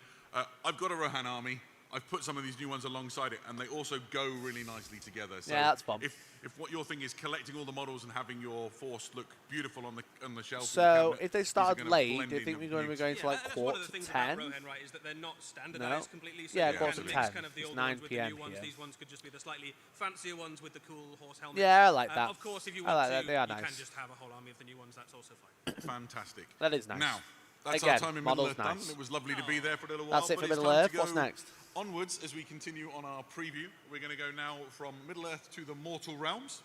I've got a Rohan army. I've put some of these new ones alongside it, and they also go really nicely together. So yeah, that's fun. If what your thing is collecting all the models and having your force look beautiful on the shelf. So cabinet, if they started late, do you think we're going to be going to like quarter to 10? Rohan, right, is that they're not standardized completely. So Yeah, you quarter can to mix 10. kind of the It's old 9 ones with the PM new ones. here. These ones could just be the slightly fancier ones with the cool horse helmets. Yeah, I like that. Of course, if you I want like to, that. They are you nice. can just have a whole army of the new ones. That's also fine. Fantastic. That is nice. Now, that's Again, our time in Middle model's Earth done. nice. It was lovely to be there for a little while. That's it but for it's Middle time Earth. to What's go next? Onwards, as we continue on our preview, we're going to go now from Middle Earth to the Mortal Realms.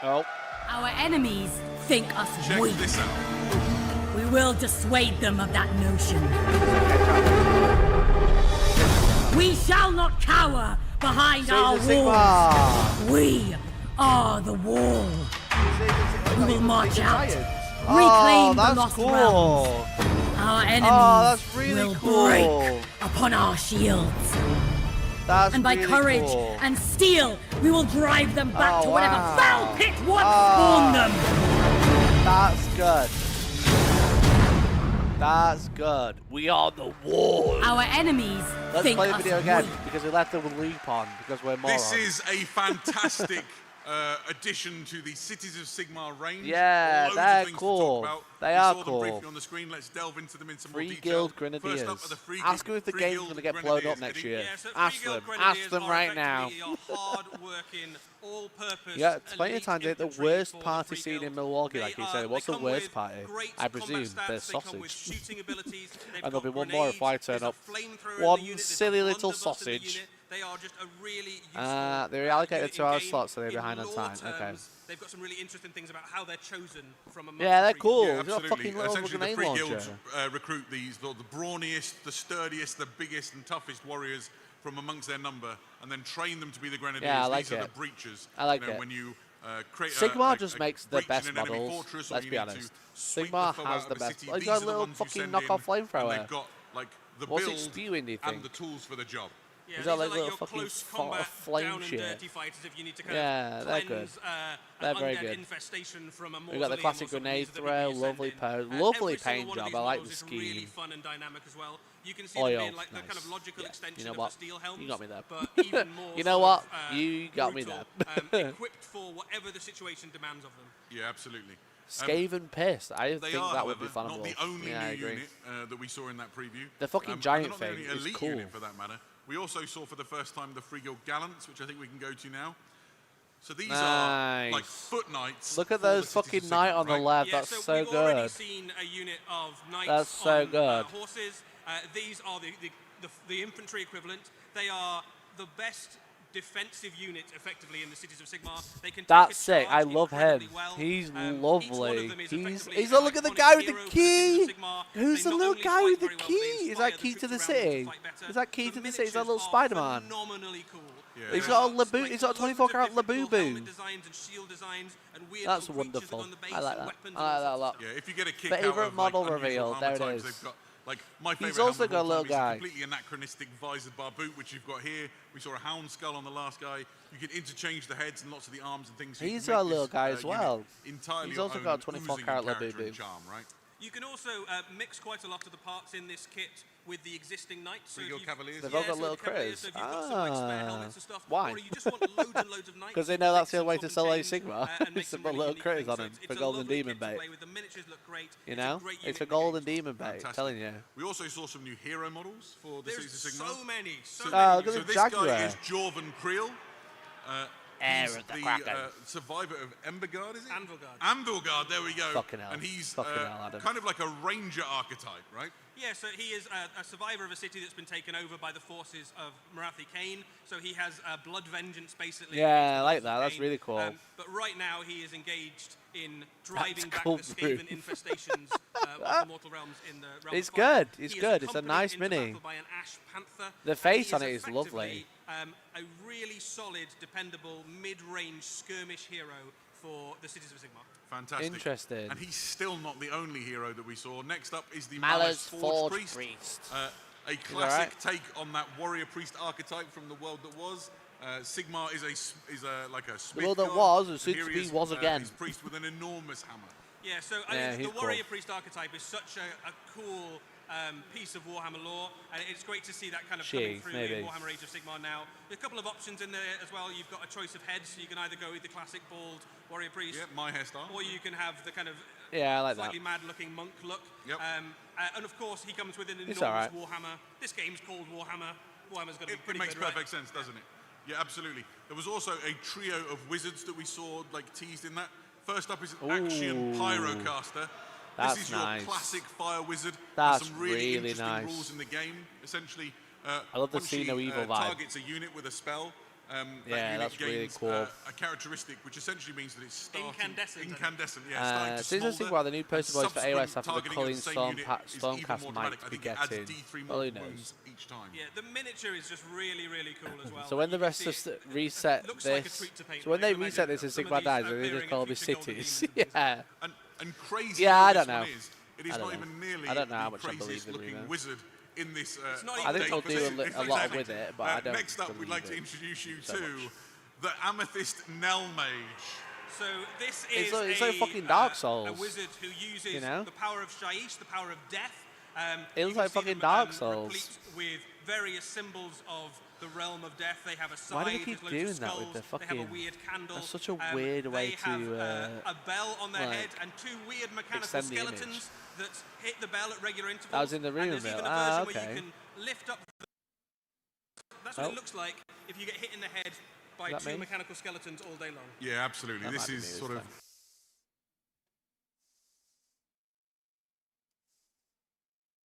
Oh. Our enemies think us Check weak. this out. We will dissuade them of that notion. We shall not cower behind our walls. We are the wall. We will march out, reclaim the lost realms. Our enemies will break upon our shields. And by courage and steel, we will drive them back to whatever foul pit once spawned them. That's good. That's good. We are the wall. Our enemies Let's think play the us video again weak. because we left the loop on because we're morons. This is a fantastic addition to the Cities of Sigmar range. Yeah, Loads they're of things cool. To talk about. They we are saw cool. them briefly on the screen. Let's delve into them in some more Free detail. Guild First Grenadiers. up are the Free Ask them if the Free game's Guild going to get blown up Grenadiers. next year. Yeah, so Ask Free Guild them. Ask Grenadiers them are right now. effectively your hard-working, all-purpose. Yeah, plenty of times they hit the infantry worst for the party Free scene Guild. in Milwaukee, They like you are- said. What's they the come worst with party? great I combat presume stats, there's they come with sausage. shooting abilities, they've And there'll got be one more if I grenades, turn there's a up. flamethrower in One the unit, there's a silly little blunderbuss in the sausage. unit. They are just a really useful They're reallocated unit 2 hour in-game. slots, so they're In behind on lore time. Okay. terms, they've got some really interesting things about how they're chosen from amongst Yeah, they're the Free cool. Guild. They've got a fucking little Essentially, the grenade Free launcher. Guilds recruit these, the brawniest, the sturdiest, the biggest and toughest warriors from amongst their number, and then train them to be the Grenadiers. Yeah, I like these are it. the breachers. I like you know, it. When you create Sigmar a just a makes the breach best in an enemy models, fortress, or let's you be need to honest. sweep Sigmar the foe has out the of a best. city. Like, These got a are the little ones you fucking send knockoff in, flamethrower. and they've got like the What's it build spewing, do you and think? the tools for the job. Yeah, Is these that like are little your fucking close combat, flame down and shit? dirty fighters if you need to kind Yeah, of they're cleanse, good. an They're very undead good. infestation from a We've got the mausoleum classic or something grenade to the throw, people you lovely send in. pose, lovely Every single paint one of job. these I like models the is really scheme. fun and dynamic as well. You can see Oil, them being like the nice. kind of logical Yeah. extension You know of what? the steel helms. You got me there. But even more You know sort what? of, You got me brutal, there. equipped for whatever the situation demands of them. Yeah, absolutely. Skaven Pissed. I They think are, that would be however, funnable. not the only yeah, I new agree. unit that we saw in that preview. The fucking and giant they're not the thing only is elite cool. unit for that matter. We also saw for the first time the Free Guild Gallants, which I think we can go to now. So these are like foot knights. Look at for the those Cities fucking of knight Sigmar, on the right? left. Yeah, That's so so we've already good. seen a unit of knights That's so on good. horses. These are the infantry equivalent. They are the best defensive unit effectively in the Cities of Sigmar. They can That's take a sick. I charge love him. incredibly well. He's Each one of lovely. them is He's effectively a an look at the iconic guy with the hero for the key. Cities of Sigmar. Who's They the not little only guy fight with the very well, key? they Is inspire that key to the troops around them city? to fight better. Is that key The to the city? Is that miniatures little are Spider-Man? phenomenally cool. Yeah. He's There got a are, Labu. like, He's got a loads of 24 karat different cool Labubu. helmet designs and shield designs and weird That's little creatures wonderful. on the base I like and that. weapons I like and that a all lot. sorts of Yeah, if you get a kick Favorite out of model like, unusual reveal, armor there it types, is. they've got like my He's favorite also helmet of all got a little time is guy. the completely anachronistic visored barboot, which you've got here. We saw a hound skull on the last guy. You can interchange the heads and lots of the arms and things. So you He's can got a make little this, guy as unit well. Entirely He's your also own, got a 24 oozing karat in character Labubu. and charm, right? You can also mix quite a lot of the parts in this kit with the existing knights. Free Guild Cavaliers. They've all got so little the Cavaliers, critters. so if you've got some like spare helmets and stuff, Why? or you just want loads and loads of knights. Because they you know can that's make the only way some to swap sell and a change, Sigma. and make It's to some put really little unique critters things. on So him it's for a Golden lovely Demon kit to bait. play with. The miniatures look great. You It's a know? great It's unit for in the Golden game. Demon bait. Fantastic. Telling you. We also saw some new hero models for the There's Cities of Sigmar. so many. So Oh, many. look at So the this Jaguar. guy is Jorvan Creel. Heir he's of the the Kraken. survivor of Embergard, is it? Anvilgard. Anvilgard, there we go. Fucking hell. And he's Fucking hell, Adam. kind of like a ranger archetype, right? Yeah, so he is a survivor of a city that's been taken over by the forces of Marathi Kane. So he has blood vengeance, basically. Yeah, I like that. That's really cool. But right now he is engaged in driving back cool the Skaven infestations of the Mortal Realms in the Realm It's of Fire. good. It's He is good. It's a accompanied nice into mini. battle by an Ash Panther. The face He on it is effectively, lovely. A really solid, dependable, mid-range skirmish hero for the Cities of Sigmar. Fantastic. Interesting. And he's still not the only hero that we saw. Next up is the Malus Malus Forge Forge Priest. A classic take on that warrior priest archetype from the world that was. Sigmar is like a smith. The world that god, was, and and soon here to he be is, was again. He's priest with an enormous hammer. Yeah, so Yeah, I think he's the cool. warrior priest archetype is such a cool piece of Warhammer lore, and it's great to see that kind of coming through in Warhammer Age of Sigmar now. There's a couple of options in there as well. You've got a choice of heads, so you can either go with the classic bald warrior priest, Yeah, my hairstyle. or you can have the kind of Yeah, I like slightly that. mad-looking monk look. Yep. And of course, he comes with an It's enormous alright. Warhammer. This game's called Warhammer. Warhammer's going to be It pretty makes good, perfect right? sense, doesn't it? Yeah, absolutely. There was also a trio of wizards that we saw like teased in that. First up is an Axiom Ooh. Pyrocaster. That's This is your nice. classic fire wizard. That's There's some really really interesting nice. rules in the game. Essentially, I love the once see she, no evil vibe. targets a unit with a spell. That Yeah, unit that's really gains, cool. a characteristic which essentially means that it's starting Incandescent, I think. Incandescent, yeah. Starting to Season smolder, 6 while the new poster and boys for AOS subsequent after the targeting of culling the same unit is even Stormcast more might dramatic. I be think it adds getting. D3 Well, who more knows? wounds each time. Yeah, the miniature is just really, really cool as well. So when the You can rest see of it reset looks like a this, treat to paint, so when right? they Imagine reset this in some of Sigmar these Dies, they appearing just in call the future golden cities. demons. Yeah. And crazy Yeah, how I this don't one know. is, it is I don't not know. even nearly I don't know how the much I believe craziest the looking rumor. wizard in this not even I think Update they'll for do this- a exactly. lot with it, but I don't. Next up, we'd like to believe it. introduce you so to much. the Amethyst Nell Mage. So this It's is like- it's like fucking Dark a Souls, wizard who uses you know? the power of Shaiish, the power of death. It looks You can like see fucking them, Dark Souls. replete with various symbols of the realm of death. They have a side. Why do they keep there's loads of doing that with skulls, the They have a fucking- weird candle. that's such a weird way they have, to, a bell on their like, head and two weird mechanical extend the image. skeletons that hit the bell at regular intervals. That was in the And rumor there's mill. even a Ah, version where okay. you can lift up. That's what Oh. it looks like if you get hit in the head by Is that two me? mechanical skeletons all day long. Yeah, absolutely. That This might be is me sort this of time.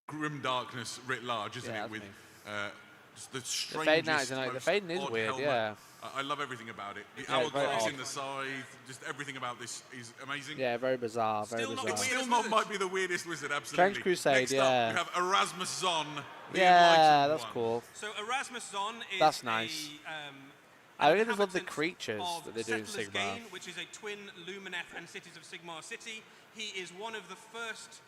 grim darkness writ large, isn't Yeah, it? that's With me. just the The strangest, fade now is like, the most fading is odd weird, helmet. yeah. I love everything about it. The Yeah, it's very hourglass odd. in the scythe, just everything about this is amazing. Yeah, very bizarre, very Still not bizarre. It's weird. still not might be the weirdest wizard, absolutely. Trench Crusade, Next yeah. up, we have Erasmus Zon, the Yeah, Enlightened that's One. cool. So Erasmus Zon is That's nice. I really just love the inhabitant creatures of that they do in Settlers' Sigmar. Gain, which is a twin Lumineth and Cities of Sigmar city. He is one of the first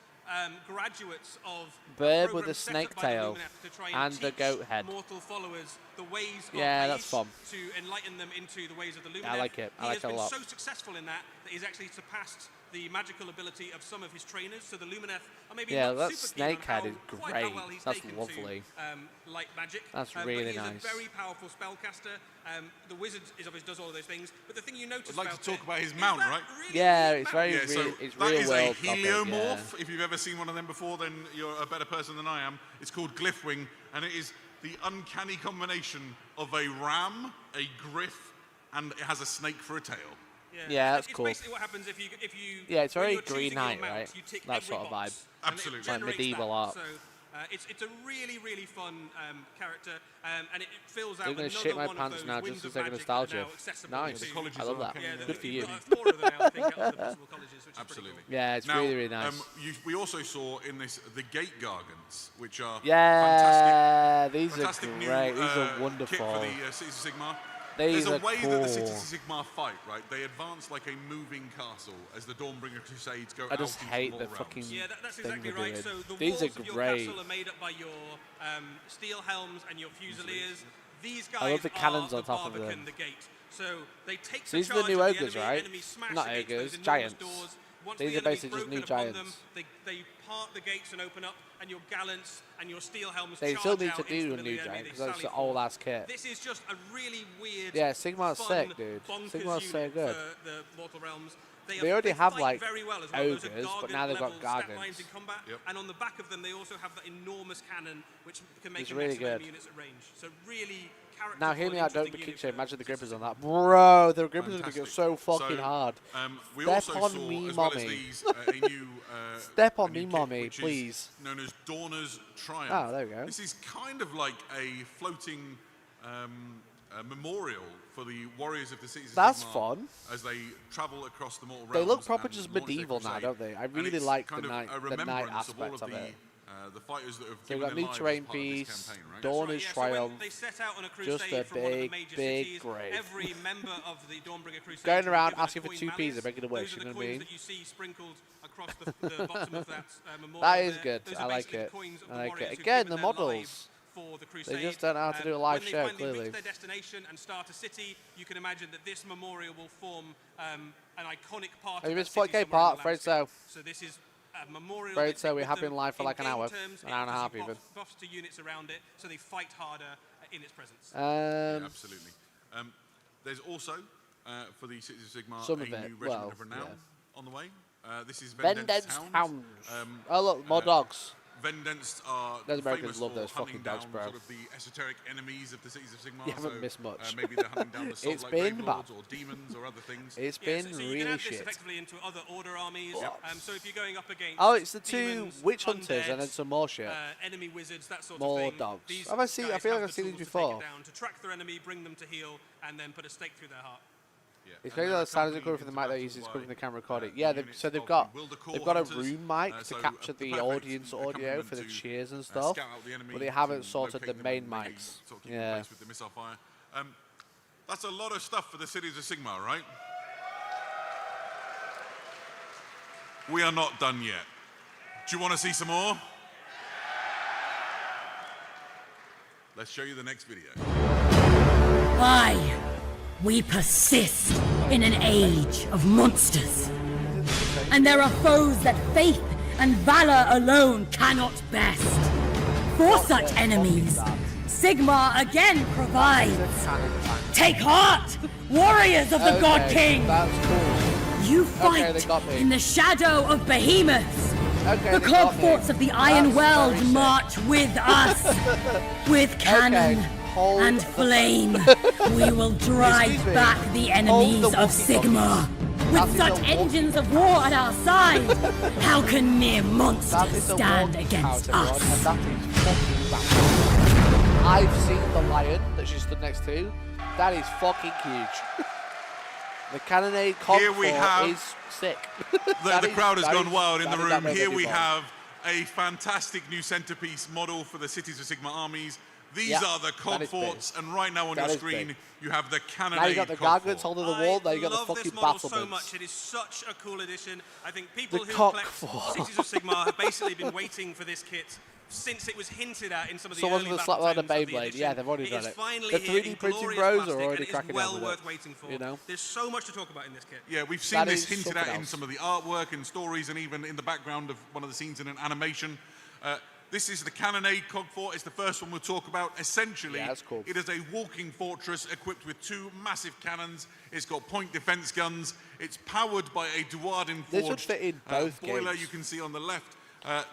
graduates of Bird a with program a set snake up by the tail Lumineth to try and the teach goat head. mortal followers the ways Yeah, of that's Aish, fun. to enlighten them into the ways of the Lumineth. I like it. I He like has it a been lot. so successful in that he's actually surpassed the magical ability of some of his trainers. So the Lumineth are maybe Yeah, not that super keen on snake head how- is quite how great. well he's That's taken to, lovely. light magic. That's But really he is nice. a very powerful spellcaster. The wizard is obviously does all of those things. But the thing you notice I'd like to about talk it about his is mount, that right? really Yeah, weird it's mount. very Yeah, so it's that real is a world topic, heliomorph. yeah. If you've ever seen one of them before, then you're a better person than I am. It's called Glyphwing, and it is the uncanny combination of a ram, a griff, and it has a snake for a tail. Yeah, that's it's cool. basically what happens if you Yeah, it's when very you're choosing Green your Knight, mount, right? you tick That every sort of box, vibe. and it Absolutely. Like generates medieval that. art. So it's a really really fun character, and it fills out They're gonna another shit my one pants of those now winds just of to say magic that are nostalgia. now accessible Nice. to- The colleges I love are that. coming Yeah, in. Good for you. You've got 4 of them now, I think, out of the possible colleges, which is Absolutely. pretty cool. Yeah, it's Now, really, really nice. we also saw in this the Gate Gargants, which are Yeah, these fantastic are new great. These are kit for wonderful. the Cities of Sigmar. These There's a are way that the cool. Cities of Sigmar fight, right? They advance like a moving castle as the Dawnbringer Crusades go I just out into hate the the War fucking realms. Yeah, that's thing exactly they're right. doing. So the These walls are of your great. castle are made up by your steel helms and your fusiliers. These guys I love the cannons are on top of Barbican, them. the gate. So they take So these the are the charge new of the ogres, enemy, right? enemy smash Not against ogres, those enormous giants. doors. Once These the are basically enemy's just new broken upon giants. Them, they part the gates and open up, and your gallants and your steel helms They charge still need out to into do the a middle new of the enemy. giant They because that's sally the old forward. ass kit. This is just a really weird, Yeah, Sigmar's fun, sick, dude. bonkers Sigmar's so unit good. for the Mortal Realms. They already have, fight like, very well as well. Those are ogres, but now they've got Gargant-level stat Gargants. lines in combat, Yep. and on the back of them they also have that enormous cannon, which can make It's a really maximum good. units at range. So really character. Now hear me out, don't be kick kick. Imagine the grippers on that. Bro, the grippers are going to Fantastic. go so fucking So, hard. We Step also on saw, me, as well mommy. as these, a new Step on a new me, kit, mommy, which is please. known as Dawners Triumph. Oh, there we go. This is kind of like a floating memorial for the warriors of the cities of That's Sigmar fun. as they travel across the mortal They realms. look proper and just launch their medieval now, crusade. don't they? I And really it's like kind the of night, a the night remembrance of all aspect of it. the fighters that have So we've given got their new lives terrain as part of this piece, campaign, right? Dawn Right, is yeah, so when Triumph. they set out on a Just crusade a from one of the big, major big cities, grave. every member of the Dawnbringer Crusade Going will around be given a asking for coin 2p's malice. and making a wish, Those you are know the what I coins mean? that you see sprinkled across the bottom of that memorial. That is there. good. Those I are like basically the it. coins of I the like warriors it. who've Again, given the their lives models. For the crusade. They just don't know how to do a live when show, they finally clearly. reach their destination and start a city, you can imagine that this memorial will form an iconic part Have you of missed that city 40K somewhere in part? the Afraid so. landscape. So this is a memorial. Afraid they so. take We with have them. been live for like an In hour, game terms, an hour and a it half offers even. buffs to units around it, so they fight harder in its presence. Yeah, absolutely. There's also, for the Cities of Sigmar, Some a of new it, regiment well, of renown on the way. This is Venden's Venden's Hounds. Oh look, more dogs. Venden's are Those Americans famous love for those hunting fucking dogs, down bro. sort of the esoteric enemies of the Cities of Sigmar. You haven't so, missed much. Maybe they're hunting down the soul It's like been Grave bad. Lords or demons or other things. It's Yeah, been so you can really add this shit. effectively into other order armies. So if you're going up against Oh, it's the two demons, witch hunters undead, and then some more shit. enemy wizards, that sort More of thing. dogs. These Have I seen- I guys feel like have I've the seen these tools to before. take it down, to track their enemy, bring them to heal, and then put a stake through their heart. Yeah. It's and crazy they're that the sound isn't coming accompanied from the into mic that battle uses by, coming from the camera recording. uh, Yeah, units so they've of got the Wilder they've got a Hunters, room mic to so capture the perfect audience audio accompaniment for the to, cheers and stuff, scout out the enemy, but they haven't to sorted the locate them main and maybe mics. sort of keep them Yeah. placed with the missile fire. That's a lot of stuff for the Cities of Sigmar, right? We are not done yet. Do you want to see some more? Let's show you the next video. Aye, we persist in an age of monsters. And there are foes that faith and valor alone cannot best. For such enemies, Sigmar again provides. Take heart, warriors of the God King! That's cool. You Okay, they fight got me. in the shadow of behemoths. Okay, The they cog got me. forts of the Iron That's World very sick. march with us. With cannon hold and the flame, we will drive Excuse me. back the Hold enemies the of walkie-talkie. Sigmar. That With is such a walkie- engines of war at our side, how can mere That monsters is a stand walkie against count, everyone, us? and that is fucking massive. I've seen the lion that she stood next to. That is fucking huge. The cannonade cog Here we fort have is sick. The crowd has gone wild in the room. That Here we before. have a fantastic new centerpiece model for the Cities of Sigmar armies. These Yeah, are the cog that is forts, and right now on That your is screen, big. you have the cannonade Now you got the cog gargants fort. holding the wall. Now you got love the this fucking model so battlements. much. It is such a cool addition. I think people The who cock collect fort. Cities of Sigmar have basically been waiting for this kit since it was hinted at in some of the Someone's early gonna slap that on the battle tomes of Beyblade. edition. Yeah, they've already It done is it. finally The here 3D in printing glorious bros are plastic, already and it is cracking well down with worth it, waiting for. you know? There's so much to talk about in this kit. Yeah, we've seen That this is hinted something at in else. some of the artwork and stories, and even in the background of one of the scenes in an animation. This is the cannonade cog fort. It's the first one we'll talk about. Essentially, Yeah, that's cool. it is a walking fortress equipped with two massive cannons. It's got point defense guns. It's powered by a Duardin This would forged fit in both boiler games. you can see on the left.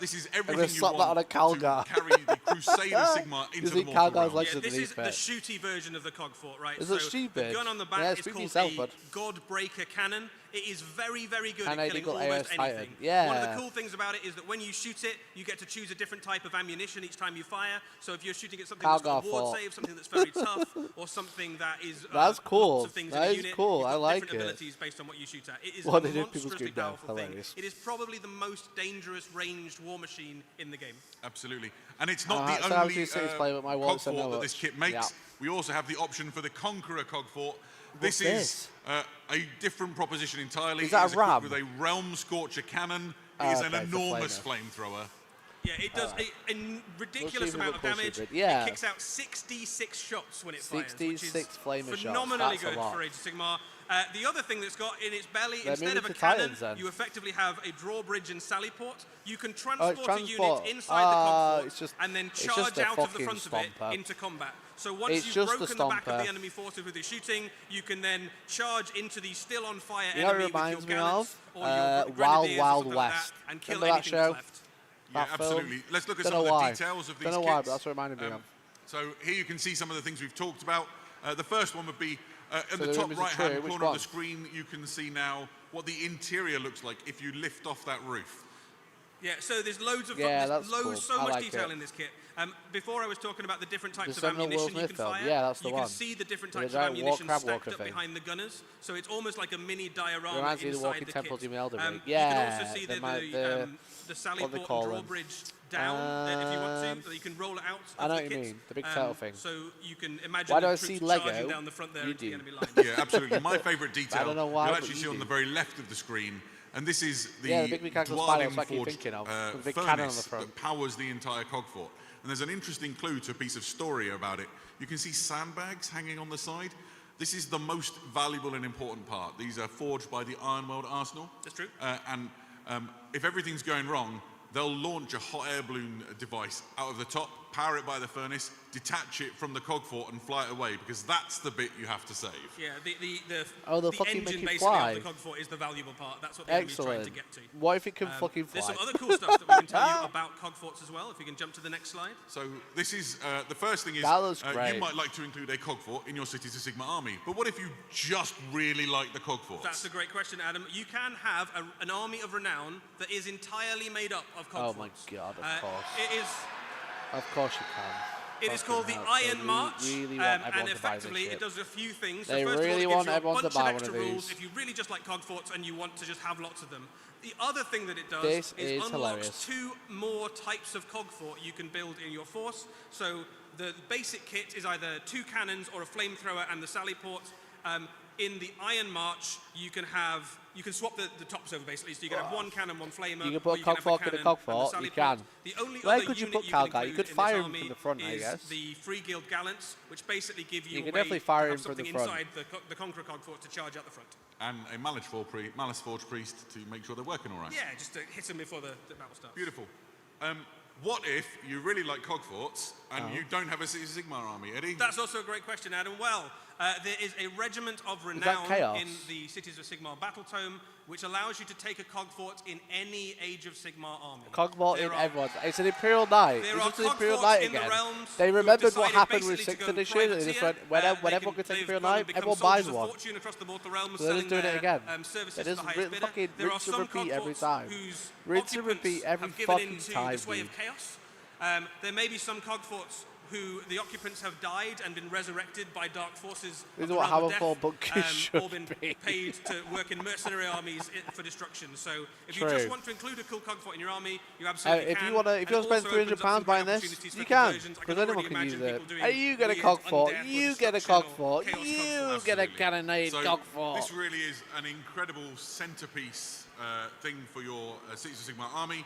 This is gonna everything you slap that on want a Calgar. to carry the Crusader Sigmar into You the see mortal Calgar's realm. legs Yeah, are this the is the bit. shooty version of the cog fort, right? Is so it stupid? The gun on the back Yeah, is speak for called yourself, a bud. Godbreaker cannon. It is very, very good Cannon at killing equal almost AOS Titan. anything. Yeah. One of the cool things about it is that when you shoot it, you get to choose a different type of ammunition each time you fire. So if you're shooting at something that's Calgar got ward fort. save, something that's very tough, or something that is That's cool. lots of things That in a is unit, cool. you've I got like different it. abilities based on what you shoot at. It is What a they did, people's monstrously screen now. powerful thing. Hilarious. It is probably the most dangerous ranged war machine in the game. Absolutely. And it's not So the I was only gonna say it's play with my cog wallet, so fort no that watch. this kit makes. Yeah. We also have the option for the Conqueror cog fort. What's This is a different proposition entirely. Is that It is a ram? equipped with a Realm Scorcher cannon. It Oh, is okay, an it's a enormous flamer. flamethrower. Yeah, it does a ridiculous see amount if of it looks damage. stupid. Yeah. It kicks out 66 shots when it fires, which is 66 flamer shots. phenomenally That's a good lot. for Age of Sigmar. The other thing that's got in its belly, They're instead moving of a to cannon, Titans, then. you effectively have a drawbridge and sally port. You can Oh, transport, it's transport. a unit inside the cog fort It's just, and then it's charge just a out of the fucking front of it stomper. into combat. So once It's you've just a broken the back of stomper. the enemy forces with your shooting, you can then charge into the still on fire You know what it enemy with reminds your me cannons of? or your Wild grenadiers or Wild something like West. that, and kill Remember that anything that's show? left. Yeah, That film? absolutely. Let's look at Don't some know of the why. details of these Don't know kits. why, but that's what it reminded me of. So here you can see some of the things we've talked about. The first one would be in the top right-hand corner of the screen, you can see now what the interior looks like if you lift off that roof. Yeah, so there's loads of so much detail in this kit. Before I was talking about the different types of ammunition you can fire. Yeah, that's the one. You can see the different types of ammunition stacked up behind the gunners. So it's almost like a mini diorama inside the kit. You can also see the sally port and drawbridge down if you want to. So you can roll it out. I know what you mean. The big turtle thing. So you can imagine Why do the I troops see Lego? charging down the front there into the enemy line. Yeah, absolutely. My favourite detail you'll actually see on the very left of the screen. And this is the Dwarven forged furnace that powers the entire cog fort. And there's an interesting clue to a piece of story about it. You can see sandbags hanging on the side. This is the most valuable and important part. These are forged by the Ironworld Arsenal. That's true. And if everything's going wrong, they'll launch a hot air balloon device out of the top, power it by the furnace, detach it from the cog fort and fly it away, because that's the bit you have to save. Yeah, the make engine it basically fly. of the cog fort is the valuable part. That's what the enemy's trying to get to. What if it can fucking fly? There's some other cool stuff that we can tell you about cog forts as well, if we can jump to the next slide. So this is, the first thing is, you might like to include a cog fort in your Cities of Sigmar army, but what if you just really like the cog forts? That's a great question, Adam. You can have an army of renown that is entirely made up of cog forts. Oh my god, of course. It is... Of course you can. It is called the Iron March, and effectively it does a few things. They so first really of all, want it gives you a everyone to bunch buy of one extra of rules these. if you really just like cog forts and you want to just have lots of them. The other thing that it does is unlocks hilarious. 2 more types of cog fort you can build in your force. So the basic kit is either 2 cannons or a flamethrower and the sally port. In the Iron March, you can swap the tops over basically. So you can have 1 cannon, 1 flamer. You can put a cog fort in a cog fort. You can. The only Where other could you unit put Calgar? You could include fire in him this from the front, I army guess. is the Free Guild Gallants, which basically give you, You a can way definitely fire to him have from the something front. inside the Conqueror cog fort to charge out the front. And a Malice Forge priest to make sure they're working all right. Yeah, just to hit them before the battle starts. Beautiful. What if you really like cog forts and you don't have a Cities of Sigmar army, Eddie? That's also a great question, Adam. Well, there is a regiment of renown in the Cities of Sigmar battle tome, which allows you to take a cog fort in any Age of Sigmar army. Cog fort in everyone's. It's an Imperial Knight. There It's are just an cog Imperial forts Knight in the again. realms They who have remembered what decided happened with basically to 6th go edition, and they just privateer. went, when everyone gets Imperial Knight, everyone buys one. Fortune across the both the realms, So they're just doing it again. Services They to the just highest bidder. fucking There are rinse and some repeat cog every forts time. whose Rinse and repeat every have given fucking into time, this way dude. of chaos. There may be some cog forts who the occupants have died and been resurrected by dark forces This is of the what realm of Hammerfall death, bunkers should or been be. paid to work in mercenary armies for destruction. So if True. you just want to include a cool cog fort in your army, you absolutely If can. you want to spend £300 buying this, you can, because anyone can use it. Hey, you get a cog fort, you get a cog fort, you get a cannonade cog fort. This really is an incredible centerpiece thing for your Cities of Sigmar army.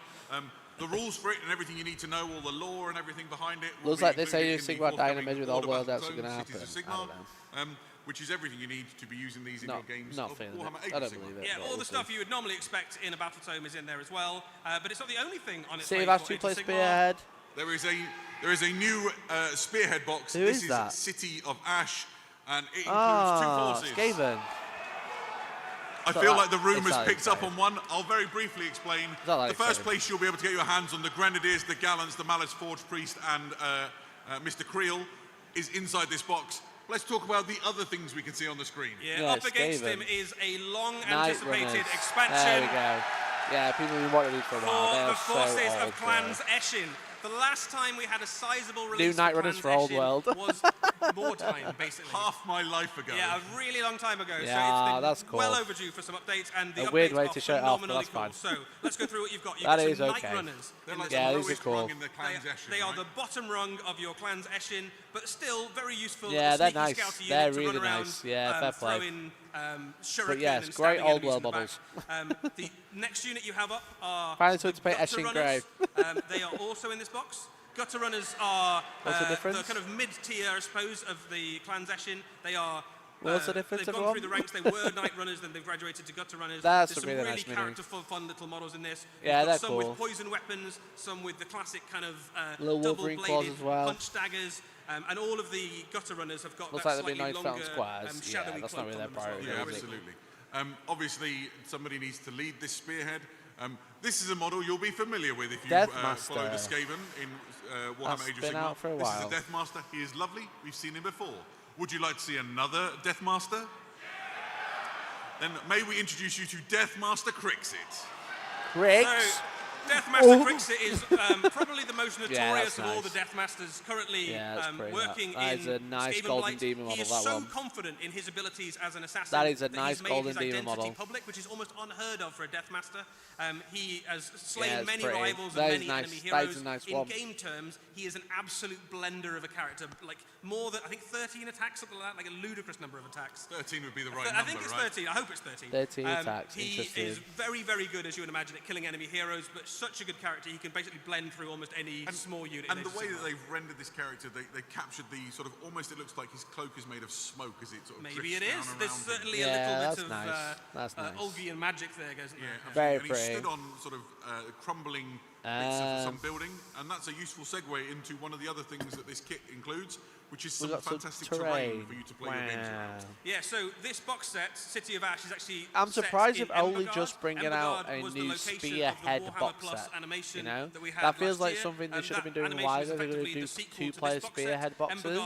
The rules for it and everything you need to know, all the lore and everything behind it. Looks like this Age of Sigmar Dynamite with all world actually going to happen. I don't know. Which is everything you need to be using these in your games. Not of feeling Warhammer it. 80 I don't Sigmar. believe it. Yeah, all the stuff you would normally expect in a battle tome is in there as well. But it's not the only thing on its See way if that's for 2-player Age of Sigmar. spearhead. There is a new spearhead box. Who this is that? City of Ash, and it includes 2 forces. Skaven. I feel like the room has picked up on one. I'll very briefly explain. Like the first place you'll be able to get your hands on the Grenadiers, the Gallants, the Malice Forge Priest, and Mr. Creel is inside this box. Let's talk about the other things we can see on the screen. Yeah, up against him is a long-anticipated expansion. There we go. Yeah, people have been wanting these for a while. For the forces of Clans Eshin. The last time we had a sizable release New Night Runners for Old World was more time, basically. Half my life ago. Yeah, a really long time ago. Yeah, so it's been that's cool. well overdue for some updates, and the A weird updates way are to show it off, but phenomenally that's cool. fine. So let's go through what you've got. You've That got is some okay. Night Runners. They're like Yeah, the these are lowest cool. rung in the Clans Eshin, They are right? the bottom rung of your Clans Eshin, but still very useful. Yeah, as a they're sneaky nice. scouty They're unit to really run around, nice. Yeah, fair play. throw in shuriken But yes, and great stabbing old enemies world in the models. back. The next unit you have up are Finally started to the paint Gutter Eshin Runners. grey. They are also in this box. Gutter Runners are What's the difference? kind of mid-tier, I suppose, of the Clans Eshin. They are. What's the difference, They've gone everyone? through the ranks. They were Night Runners, then they've graduated to Gutter Runners. That's There's a really some really nice mini. characterful, fun little models in this. Yeah, You've got they're some cool. with poison weapons, some with the classic kind of Little Wolverine claws double-bladed as well. punch daggers, and all of the Gutter Runners have got Looks that like they'll be slightly nice longer, fountain squares. Yeah, shadowy that's cloak not really on their them as well. priority. Yeah, is it? absolutely. Obviously, somebody needs to lead this spearhead. This is a model you'll be familiar with if you follow the Skaven in Warhammer Age of Sigmar. For a this while. is the Deathmaster. He is lovely. We've seen him before. Would you like to see another Deathmaster? Then may we introduce you to Deathmaster Crixit. Crix? Deathmaster Crixit is probably the most notorious of all the Deathmasters currently working in a nice golden demon model. He is so confident in his abilities as an assassin that is a nice golden demon model. Public, which is almost unheard of for a Deathmaster. He has slain many rivals and many enemy heroes. In game terms, he is an absolute blender of a character. Like more than, I think, 13 attacks, something like that, like a ludicrous number of attacks. 13 would be the right number, I think it's 13. I hope it's 13. 13 attacks. He is very, very good, as you would imagine, at killing enemy heroes, but such a good character, he can basically blend through almost any small unit. And the way that they've rendered this character, they captured the sort of, almost it looks like his cloak is made of smoke as it sort of maybe it is. There's certainly a little bit of nice. Olgian magic there, isn't there? Very and pretty. He stood on sort of crumbling bits of some building, and that's a useful segue into one of the other things that this kit includes, which is some fantastic terrain for you to play your games around. Yeah, so this box set, City of Ash, is actually I'm surprised you're only just bringing out a new spearhead box set. You know, that feels like something they should have been doing wider. They're going to do 2-player spearhead boxes.